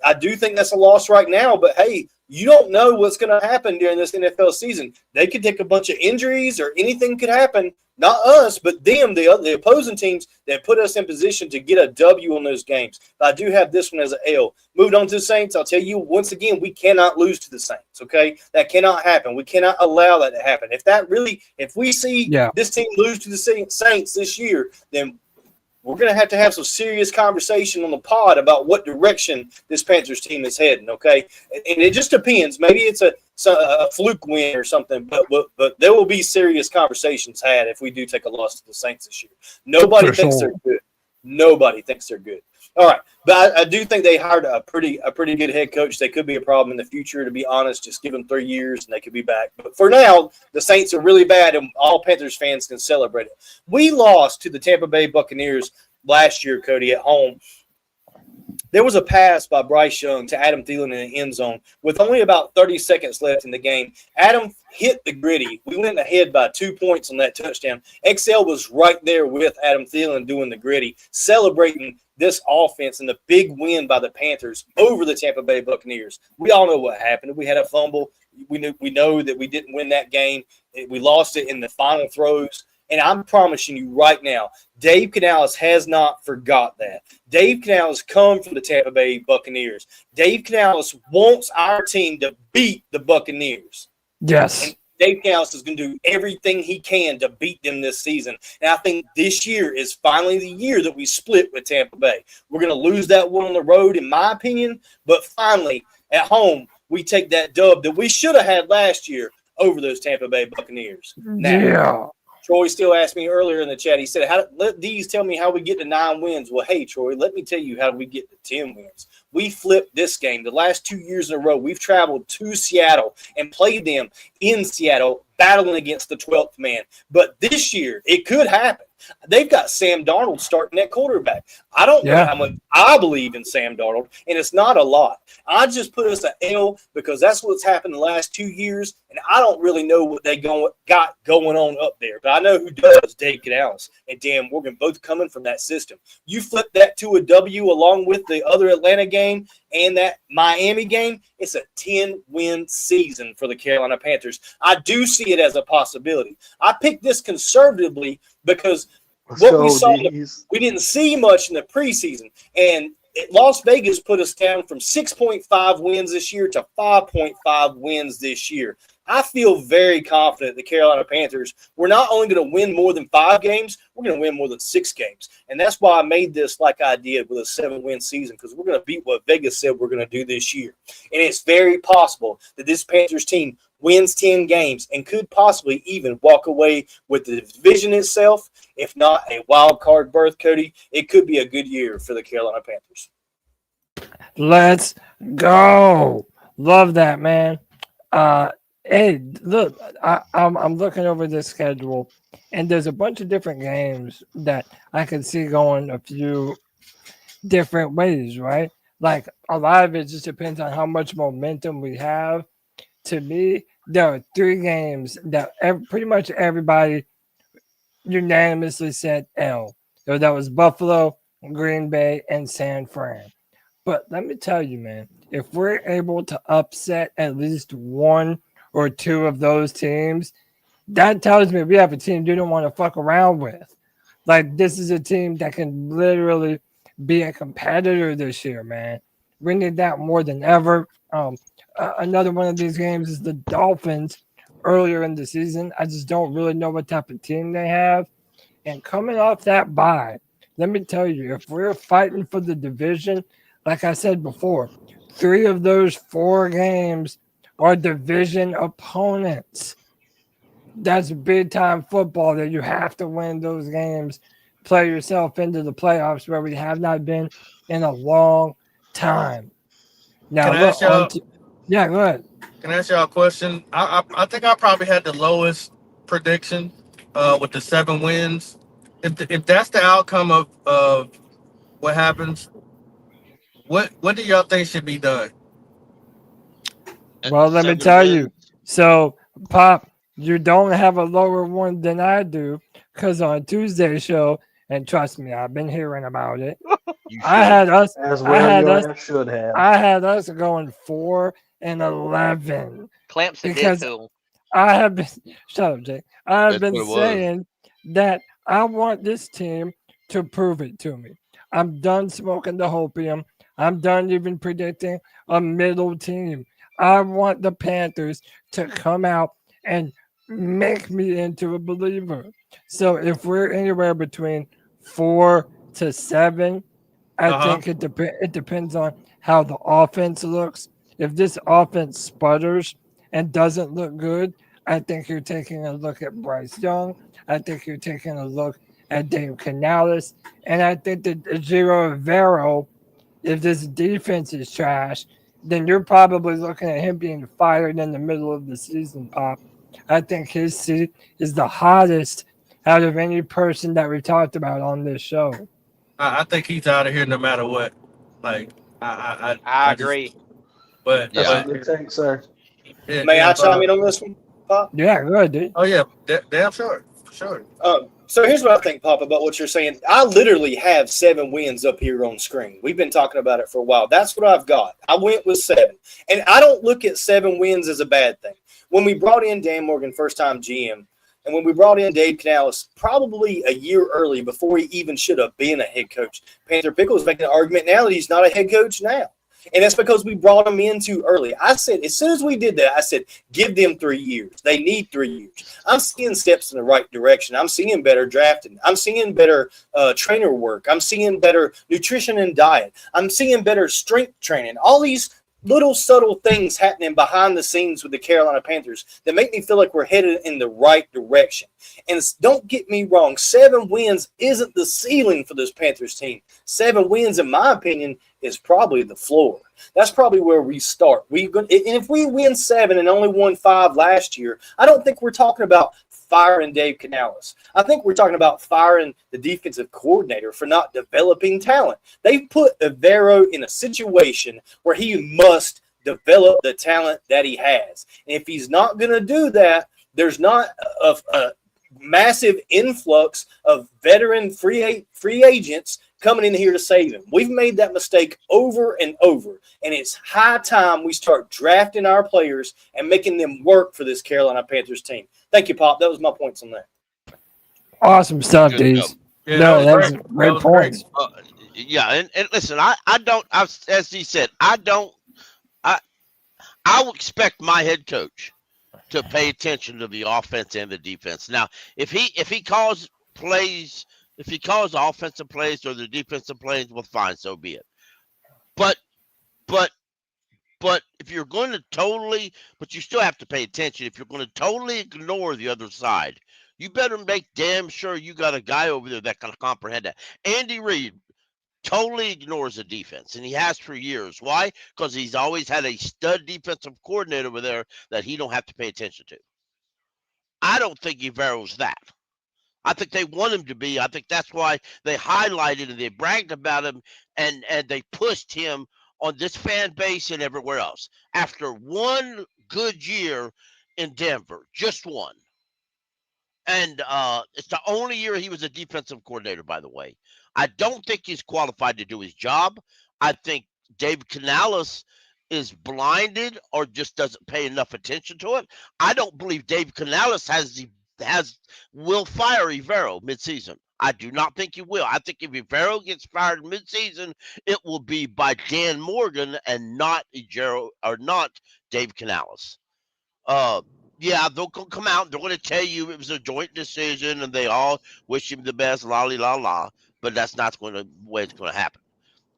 I do think that's a loss right now, but hey, you don't know what's going to happen during this NFL season. They could take a bunch of injuries or anything could happen. Not us, but them, the opposing teams that put us in position to get a W on those games. But I do have this one as an L. Moved on to the Saints. I'll tell you once again, we cannot lose to the Saints, okay? That cannot happen. We cannot allow that to happen. If we see this team lose to the Saints this year, then we're going to have some serious conversation on the pod about what direction this Panthers team is heading, okay? And it just depends. Maybe it's a fluke win or something, but there will be serious conversations had if we do take a loss to the Saints this year. Nobody thinks they're good. Nobody thinks they're good. All right, but I do think they hired a pretty good head coach. They could be a problem in the future, to be honest. Just give them 3 years and they could be back. But for now, the Saints are really bad, and all Panthers fans can celebrate it. We lost to the Tampa Bay Buccaneers last year, Cody, at home. There was a pass by Bryce Young to Adam Thielen in the end zone with only about 30 seconds left in the game. Adam hit the gritty. We went ahead by 2 points on that touchdown. XL was right there with Adam Thielen doing the gritty, celebrating this offense and the big win by the Panthers over the Tampa Bay Buccaneers. We all know what happened. We had a fumble. We know that we didn't win that game. We lost it in the final throws. And I'm promising you right now, Dave Canales has not forgot that. Dave Canales come from the Tampa Bay Buccaneers. Dave Canales wants our team to beat the Buccaneers. Yes. And Dave Canales is going to do everything he can to beat them this season. And I think this year is finally the year that we split with Tampa Bay. We're going to lose that one on the road, in my opinion, but finally, At home, we take that dub that we should have had last year over those Tampa Bay Buccaneers. Now, Yeah. Troy still asked me earlier in the chat. He said, let these tell me how we get to 9 wins. Well, hey, Troy, let me tell you how we get to 10 wins. We flipped this game. The last 2 years in a row, we've traveled to Seattle and played them in Seattle, battling against the 12th man. But this year, it could happen. They've got Sam Darnold starting at quarterback. I don't know how much I believe in Sam Darnold, and it's not a lot. I just put us an L because that's what's happened the last 2 years, and I don't really know what they got going on up there. But I know who does, Dave Canales and Dan Morgan, both coming from that system. You flip that to a W along with the other Atlanta game and that Miami game, it's a 10-win season for the Carolina Panthers. I do see it as a possibility. I picked this conservatively because what we saw, we didn't see much in the preseason. And Las Vegas put us down from 6.5 wins this year to 5.5 wins this year. I feel very confident the Carolina Panthers, we're not only going to win more than 5 games, we're going to win more than 6 games. And that's why I made this like I did with a 7-win season, because we're going to beat what Vegas said we're going to do this year. And it's very possible that this Panthers team wins 10 games and could possibly even walk away with the division itself. If not a wild card berth, Cody, it could be a good year for the Carolina Panthers. Let's go. Love that, man. Hey, look, I'm looking over this schedule, and there's a bunch of different games that I can see going a few different ways, right? Like, a lot of it just depends on how much momentum we have. To me, there are 3 games that pretty much everybody unanimously said L. So that was Buffalo, Green Bay, and San Fran. But let me tell you, man, if we're able to upset at least 1 or 2 of those teams, that tells me we have a team you don't want to fuck around with. Like, this is a team that can literally be a competitor this year, man. We need that more than ever. Another one of these games is the Dolphins earlier in the season. I just don't really know what type of team they have. And coming off that bye, let me tell you, if we're fighting for the division, like I said before, 3 of those 4 games are division opponents. That's big time football that you have to win those games, play yourself into the playoffs where we have not been in a long time. Now, Can I ask y'all? Yeah, go ahead. Can I ask y'all a question? I think I probably had the lowest prediction with the 7 wins. If that's the outcome of what happens, what do y'all think should be done? Well, let me tell you. So, Pop, you don't have a lower one than I do, because on Tuesday's show, and trust me, I've been hearing about it. I had us going 4-11. Clemson did to him. I have been shut up, Jake. I have been saying that I want this team to prove it to me. I'm done smoking the hopium. I'm done even predicting a middle team. I want the Panthers to come out and make me into a believer. So if we're anywhere between 4 to 7, I think it depends on how the offense looks. If this offense sputters and doesn't look good, I think you're taking a look at Bryce Young. I think you're taking a look at Dave Canales. And I think that Giro Vero, if this defense is trash, then you're probably looking at him being fired in the middle of the season, Pop. I think his seat is the hottest out of any person that we talked about on this show. I think he's out of here no matter what. Like, I agree. But yeah. Thanks, sir. May I chime in on this one, Pop? Yeah, go ahead, dude. Oh yeah, damn sure. So here's what I think, Pop, about what you're saying. I literally have 7 wins up here on screen. We've been talking about it for a while. That's what I've got. I went with 7. And I don't look at 7 wins as a bad thing. When we brought in Dan Morgan, first-time GM, and when we brought in Dave Canales, probably a year early before he even should have been a head coach, Panther Pickle is making an argument now that he's not a head coach now. And that's because we brought him in too early. I said, as soon as we did that, I said, give them 3 years. They need 3 years. I'm seeing steps in the right direction. I'm seeing better drafting. I'm seeing better trainer work. I'm seeing better nutrition and diet. I'm seeing better strength training. All these little subtle things happening behind the scenes with the Carolina Panthers that make me feel like we're headed in the right direction. And don't get me wrong, 7 wins isn't the ceiling for this Panthers team. 7 wins, in my opinion, is probably the floor. That's probably where we start. And if we win 7 and only won 5 last year, I don't think we're talking about firing Dave Canales. I think we're talking about firing the defensive coordinator for not developing talent. They've put Evero in a situation where he must develop the talent that he has. And if he's not going to do that, there's not a massive influx of veteran free agents coming in here to save him. We've made that mistake over and over, and it's high time we start drafting our players and making them work for this Carolina Panthers team. Thank you, Pop. That was my points on that. Awesome stuff, dude. Yeah, No, that's great points. And listen, I don't, as he said, I will expect my head coach to pay attention to the offense and the defense. Now, if he calls plays, if he calls offensive plays or the defensive plays, well, fine, so be it. But if you're going to but you still have to pay attention. If you're going to totally ignore the other side, you better make damn sure you got a guy over there that can comprehend that. Andy Reid totally ignores the defense, and he has for years. Why? Because he's always had a stud defensive coordinator over there that he don't have to pay attention to. I don't think Evero's that. I think they want him to be. I think that's why they highlighted and they bragged about him and they pushed him on this fan base and everywhere else. After one good year in Denver, just one. And it's the only year he was a defensive coordinator, by the way. I don't think he's qualified to do his job. I think David Canales is blinded or just doesn't pay enough attention to it. I don't believe David Canales will fire Evero midseason. I do not think he will. I think if Evero gets fired midseason, it will be by Dan Morgan and not Dave Canales. Yeah, they'll come out. They're going to tell you it was a joint decision, and they all wish him the best, la la la. But that's not the way it's going to happen.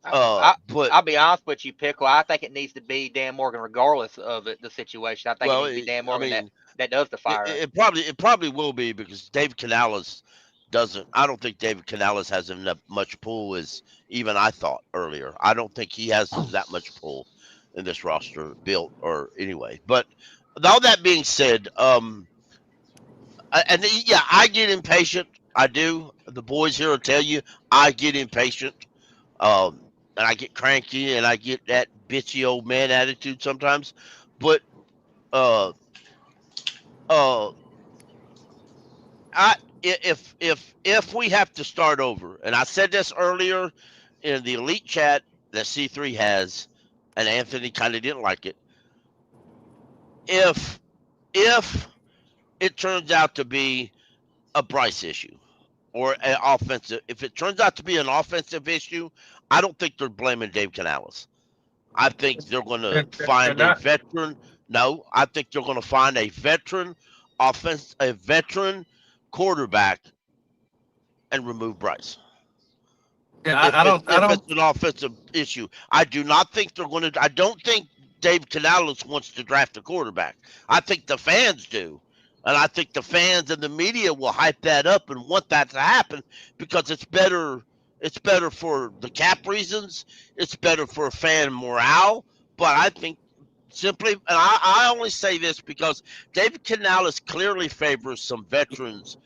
I'll be honest with you, Pickle. I think it needs to be Dan Morgan, regardless of the situation. I think it needs to be Dan Morgan that does the firing. It probably will be because David Canales doesn't. I don't think David Canales has enough much pull as even I thought earlier. I don't think he has that much pull in this roster built or anyway. But all that being said, I get impatient. I do. The boys here will tell you I get impatient. And I get cranky and I get that bitchy old man attitude sometimes. But if we have to start over, and I said this earlier in the elite chat that C3 has, and Anthony kind of didn't like it. If it turns out to be a Bryce issue or an offensive, if it turns out to be an offensive issue, I don't think they're blaming Dave Canales. I think they're going to find a veteran. No, I think they're going to find a veteran quarterback and remove Bryce. Yeah, If it's an offensive issue, I do not think they're going to. I don't think Dave Canales wants to draft a quarterback. I think the fans do. And I think the fans and the media will hype that up and want that to happen because it's better. It's better for the cap reasons. It's better for fan morale. But I think simply, and I only say this because David Canales clearly favors some veterans.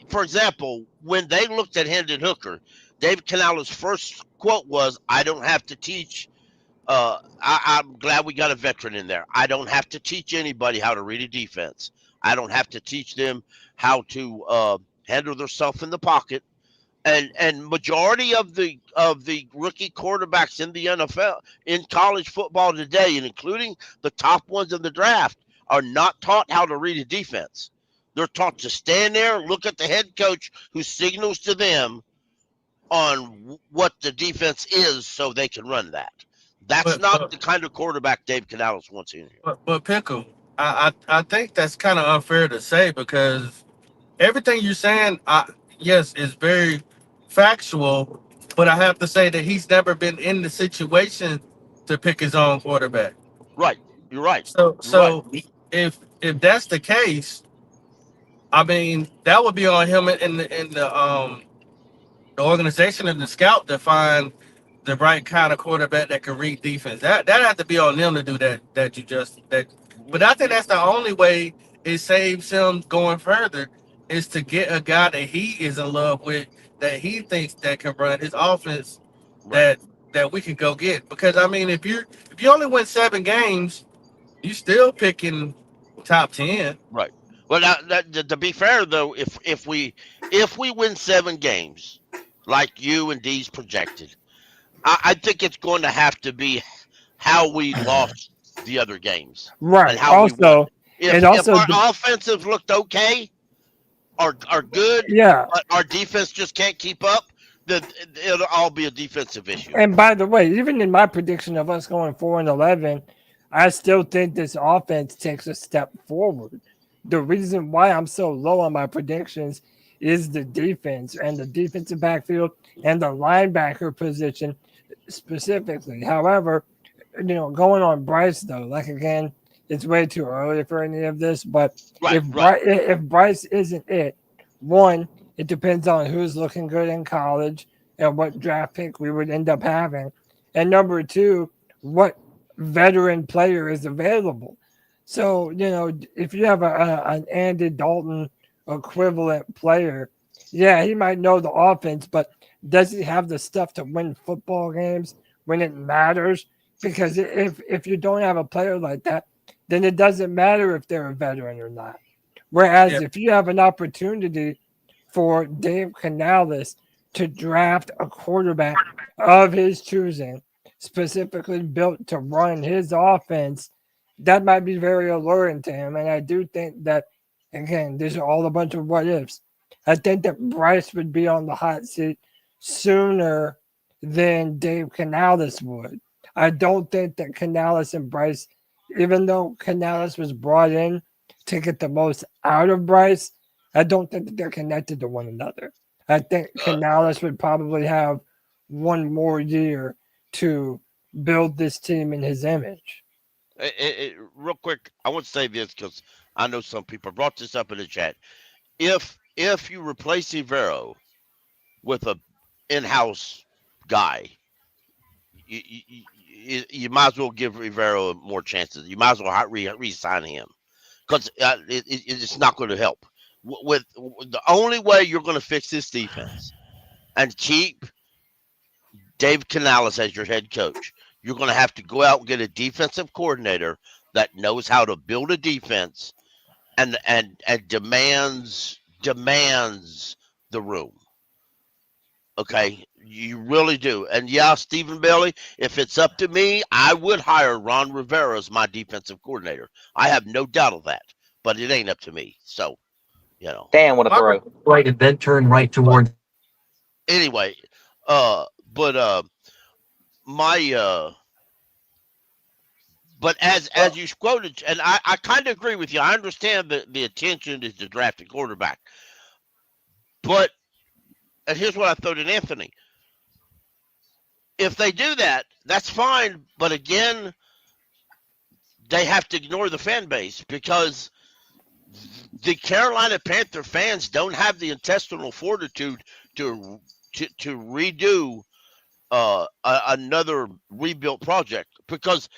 For example, when they looked at Hendon Hooker, David Canales' first quote was, "I don't have to teach. I'm glad we got a veteran in there. I don't have to teach anybody how to read a defense. I don't have to teach them how to handle themselves in the pocket." And majority of the rookie quarterbacks in the NFL, in college football today, and including the top ones in the draft, are not taught how to read a defense. They're taught to stand there, look at the head coach who signals to them on what the defense is so they can run that. That's not the kind of quarterback Dave Canales wants in here. But Pickle, I think that's kind of unfair to say because everything you're saying, yes, is very factual, but I have to say that he's never been in the situation to pick his own quarterback. Right. You're right. So if that's the case, I mean that would be on him in the organization and the scout to find the right kind of quarterback that can read defense. That have to be on them to do that. But I think that's the only way it saves him going further is to get a guy that he is in love with, that he thinks that can run his offense, that we can go get. Because I mean, if you only win 7 games, you still picking top 10. Right. Well, now, to be fair though, if we win 7 games, like you and D's projected, I think it's going to have to be how we lost the other games, Right. and how we won. If our offensive looked okay, are good, but our defense just can't keep up, then it'll all be a defensive issue. And by the way, even in my prediction of us going 4-11, I still think this offense takes a step forward. The reason why I'm so low on my predictions is the defense and the defensive backfield and the linebacker position specifically. However, going on Bryce though, like again, it's way too early for any of this. But if Bryce isn't it, one, it depends on who's looking good in college and what draft pick we would end up having, and number two, what veteran player is available. So if you have an Andy Dalton equivalent player, yeah, he might know the offense, but does he have the stuff to win football games when it matters? Because if you don't have a player like that, then it doesn't matter if they're a veteran or not. Whereas if you have an opportunity for Dave Canales to draft a quarterback of his choosing, specifically built to run his offense, that might be very alluring to him. And I do think that, again, these are all a bunch of what ifs. I think that Bryce would be on the hot seat sooner than Dave Canales would. I don't think that Canales and Bryce, even though Canales was brought in to get the most out of Bryce, I don't think that they're connected to one another. I think Canales would probably have one more year to build this team in his image. Real quick, I want to say this because I know some people brought this up in the chat. If you replace Ivero with a in-house guy, you might as well give Rivero more chances. You might as well re-sign him because it's not going to help. With the only way you're going to fix this defense and keep Dave Canales as your head coach, you're going to have to go out and get a defensive coordinator that knows how to build a defense and demands the room. Okay, you really do. And yeah, Stephen Bailey, if it's up to me, I would hire Ron Rivera as my defensive coordinator. I have no doubt of that, but it ain't up to me. So, Damn, what a throw. Right, and then turn right towards. Anyway, but as you quoted, and I kind of agree with you. I understand that the attention is to draft a quarterback. But, and here's what I throw to Anthony. If they do that, that's fine. But again, they have to ignore the fan base because the Carolina Panther fans don't have the intestinal fortitude to redo another rebuilt project, because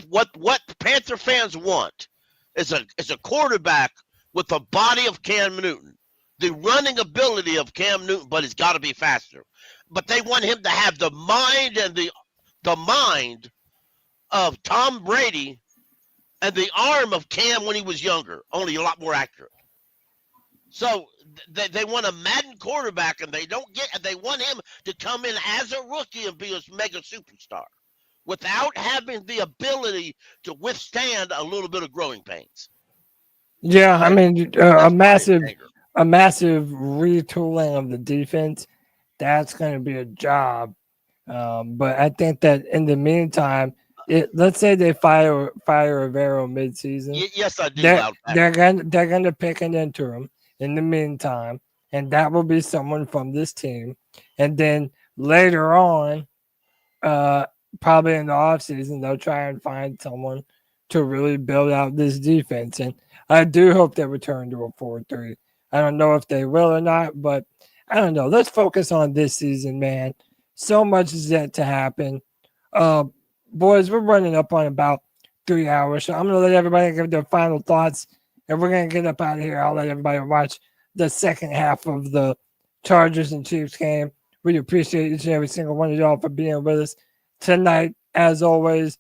what Panther fans want is a quarterback with the body of Cam Newton, the running ability of Cam Newton, but it's got to be faster. But they want him to have the mind and the mind of Tom Brady and the arm of Cam when he was younger, only a lot more accurate. So they want a Madden quarterback, and they want him to come in as a rookie and be a mega superstar without having the ability to withstand a little bit of growing pains. Yeah, I mean, a massive retooling of the defense, that's going to be a job. But I think that in the meantime, let's say they fire Rivero midseason. Yes, I do. They're going to pick an interim in the meantime, and that will be someone from this team. And then later on, probably in the offseason, they'll try and find someone to really build out this defense. And I do hope they return to a 4-3. I don't know if they will or not, but I don't know. Let's focus on this season, man. So much is yet to happen. Boys, we're running up on about 3 hours, so I'm going to let everybody give their final thoughts, and we're going to get up out of here. I'll let everybody watch the second half of the Chargers and Chiefs game. We appreciate each and every single one of y'all for being with us tonight. As always,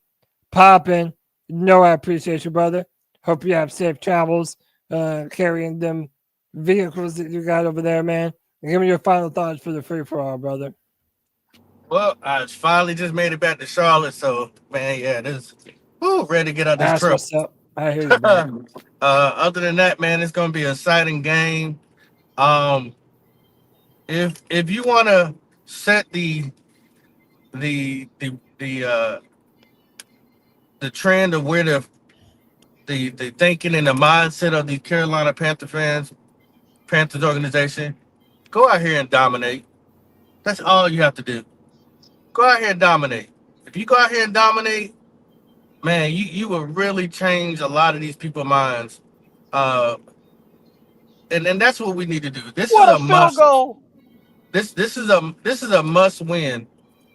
Poppin'. I appreciate you, brother. Hope you have safe travels carrying them vehicles that you got over there, man. And give me your final thoughts for the free-for-all, brother. Well, I finally just made it back to Charlotte, so man, yeah, ready to get out this That's trip. what's up. I hear you, man. Other than that, man, it's gonna be an exciting game. If you want to set the trend of where the thinking and the mindset of the Carolina Panthers organization, go out here and dominate. That's all you have to do. Go out here and dominate. If you go out here and dominate, man, you will really change a lot of these people's minds. And that's what we need to do. This What is a field goal! This is a must win.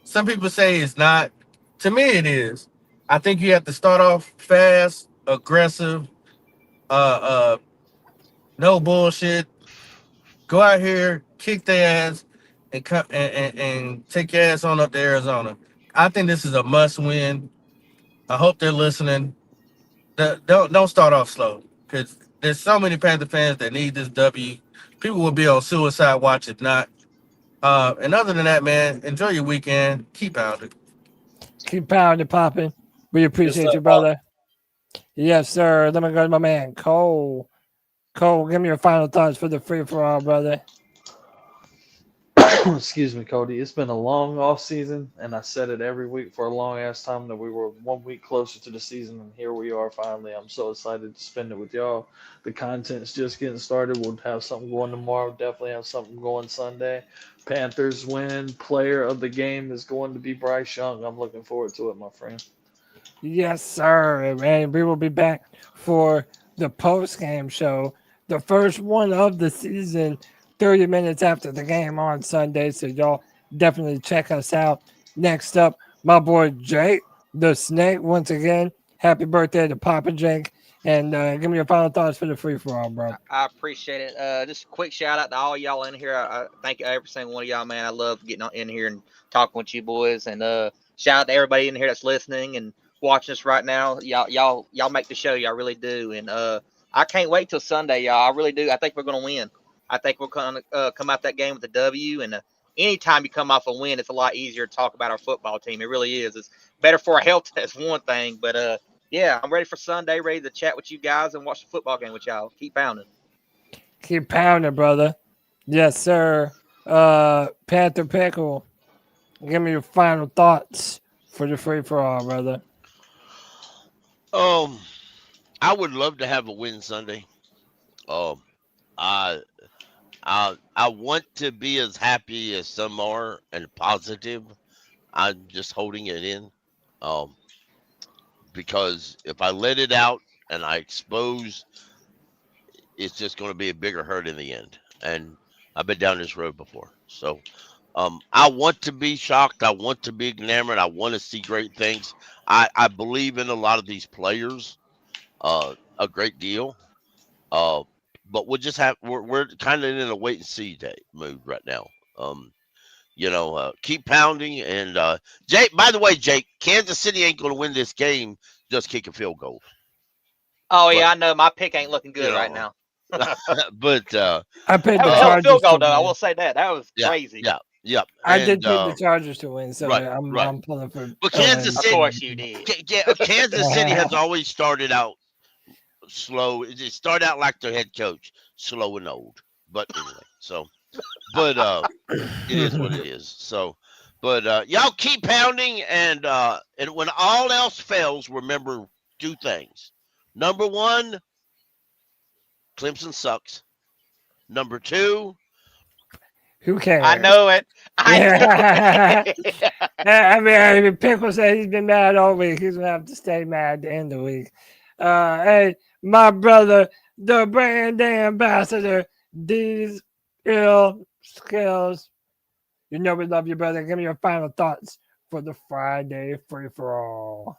Some people say it's not. To me, it is. I think you have to start off fast, aggressive, no bullshit. Go out here, kick their ass, and come and take your ass on up to Arizona. I think this is a must win. I hope they're listening. Don't start off slow, because there's so many Panther fans that need this W. People will be on suicide watch if not. And other than that, man, enjoy your weekend. Keep pounding. Keep pounding, popping. We appreciate you, brother. Yes, sir. Let me go to my man, Cole. Cole, give me your final thoughts for the free-for-all, brother. Excuse me, Cody. It's been a long off season, and I said it every week for a long ass time that we were 1 week closer to the season, and here we are finally. I'm so excited to spend it with y'all. The content's just getting started. We'll have something going tomorrow. Definitely have something going Sunday. Panthers win. Player of the game is going to be Bryce Young. I'm looking forward to it, my friend. Yes, sir. And we will be back for the post-game show, the first one of the season, 30 minutes after the game on Sunday. So y'all definitely check us out. Next up, my boy Jake, the Snake. Once again, happy birthday to Papa Jake. And give me your final thoughts for the free-for-all, bro. I appreciate it. Just a quick shout out to all y'all in here. I thank every single one of y'all, man. I love getting in here and talking with you boys. And shout out to everybody in here that's listening and watching us right now. Y'all make the show. Y'all really do. And I can't wait till Sunday, y'all. I really do. I think we're gonna win. I think we're gonna come out that game with a W. And anytime you come off a win, it's a lot easier to talk about our football team. It really is. It's better for our health. That's one thing, but yeah, I'm ready for Sunday, ready to chat with you guys and watch the football game with y'all. Keep pounding. Keep pounding, brother. Yes, sir. Panther Pickle, give me your final thoughts for the free-for-all, brother. I would love to have a win Sunday. I want to be as happy as some are and positive. I'm just holding it in. Because if I let it out and I expose, it's just going to be a bigger hurt in the end. And I've been down this road before. So I want to be shocked. I want to be enamored. I want to see great things. I believe in a lot of these players a great deal. But we'll just we're kind of in a wait and see mood right now. Keep pounding. And Jake, by the way, Jake, Kansas City ain't going to win this game. Just kick a field goal. Oh, yeah, I know. My pick ain't looking good right now. But I picked the Chargers. Chargers Field goal, to though. I win. will say that. That was crazy. Yeah. I did pick the Chargers to win, so right. I'm pulling for. But Kansas City, of course you did. Kansas City has always started out slow. It started out like their head coach, slow and old. But anyway, but it is what it is. So, but y'all keep pounding, and when all else fails, remember 2 things. Number 1, Clemson sucks. Number 2, who cares? I know it. I know it. I mean, Pickle said he's been mad all week. He's gonna have to stay mad at the end of the week. Hey, my brother, the brand ambassador, these ill skills. You know we love you, brother. Give me your final thoughts for the Friday free for all.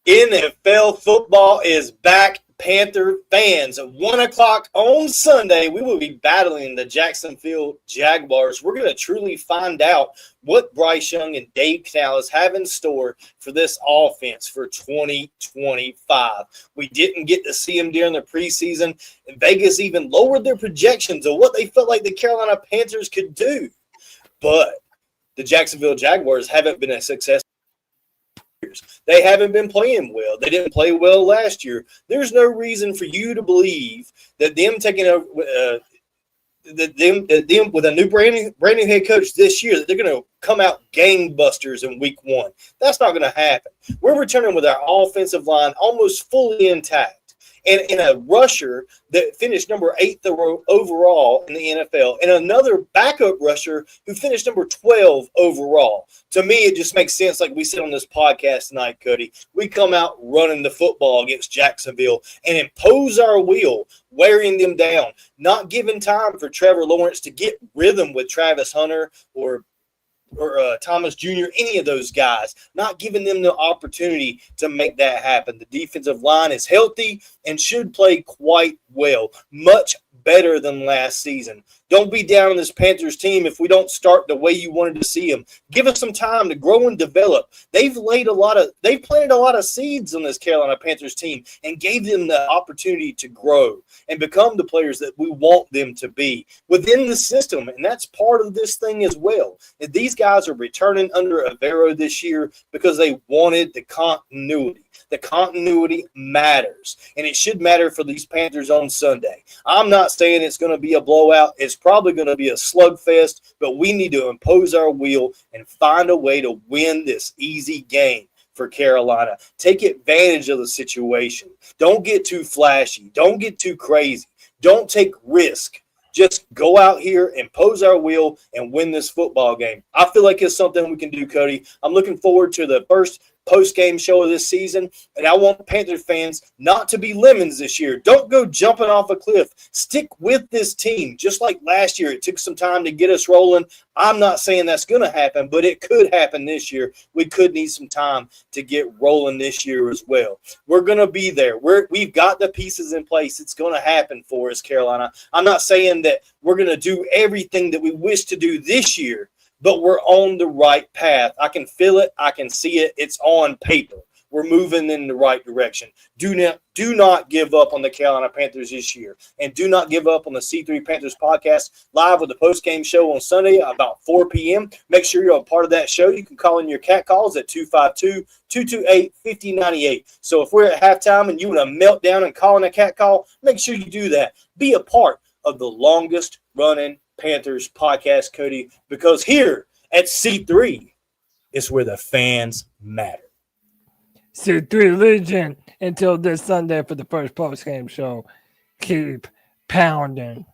NFL football is back, Panther fans. At 1 o'clock on Sunday, we will be battling the Jacksonville Jaguars. We're going to truly find out what Bryce Young and Dave Canales have in store for this offense for 2025. We didn't get to see them during the preseason, and Vegas even lowered their projections of what they felt like the Carolina Panthers could do. But the Jacksonville Jaguars haven't been a success. They haven't been playing well. They didn't play well last year. There's no reason for you to believe that them taking over them with a new brand new head coach this year, that they're going to come out gangbusters in week 1. That's not going to happen. We're returning with our offensive line almost fully intact. And in a rusher that finished number 8 overall in the NFL, and another backup rusher who finished number 12 overall. To me, it just makes sense, like we said on this podcast tonight, Cody. We come out running the football against Jacksonville and impose our will, wearing them down, not giving time for Trevor Lawrence to get rhythm with Travis Hunter or Thomas Jr., any of those guys, not giving them the opportunity to make that happen. The defensive line is healthy and should play quite well, much better than last season. Don't be down on this Panthers team if we don't start the way you wanted to see them. Give us some time to grow and develop. They've planted a lot of seeds on this Carolina Panthers team and gave them the opportunity to grow and become the players that we want them to be within the system. And that's part of this thing as well. And these guys are returning under Avero this year because they wanted the continuity. The continuity matters, and it should matter for these Panthers on Sunday. I'm not saying it's going to be a blowout. It's probably going to be a slugfest, but we need to impose our will and find a way to win this easy game for Carolina. Take advantage of the situation. Don't get too flashy. Don't get too crazy. Don't take risk. Just go out here, impose our will, and win this football game. I feel like it's something we can do, Cody. I'm looking forward to the first post-game show of this season, and I want Panther fans not to be lemons this year. Don't go jumping off a cliff. Stick with this team. Just like last year, it took some time to get us rolling. I'm not saying that's going to happen, but it could happen this year. We could need some time to get rolling this year as well. We're going to be there. We've got the pieces in place. It's going to happen for us, Carolina. I'm not saying that we're going to do everything that we wish to do this year, but we're on the right path. I can feel it. I can see it. It's on paper. We're moving in the right direction. Do not give up on the Carolina Panthers this year. And do not give up on the C3 Panthers podcast live with the post-game show on Sunday about 4 p.m. Make sure you're a part of that show. You can call in your cat calls at 252-228-5098. So if we're at halftime and you want to melt down and call in a cat call, make sure you do that. Be a part of the longest running Panthers podcast, Cody, because here at C3 is where the fans matter. C3 Legion until this Sunday for the first post-game show. Keep pounding.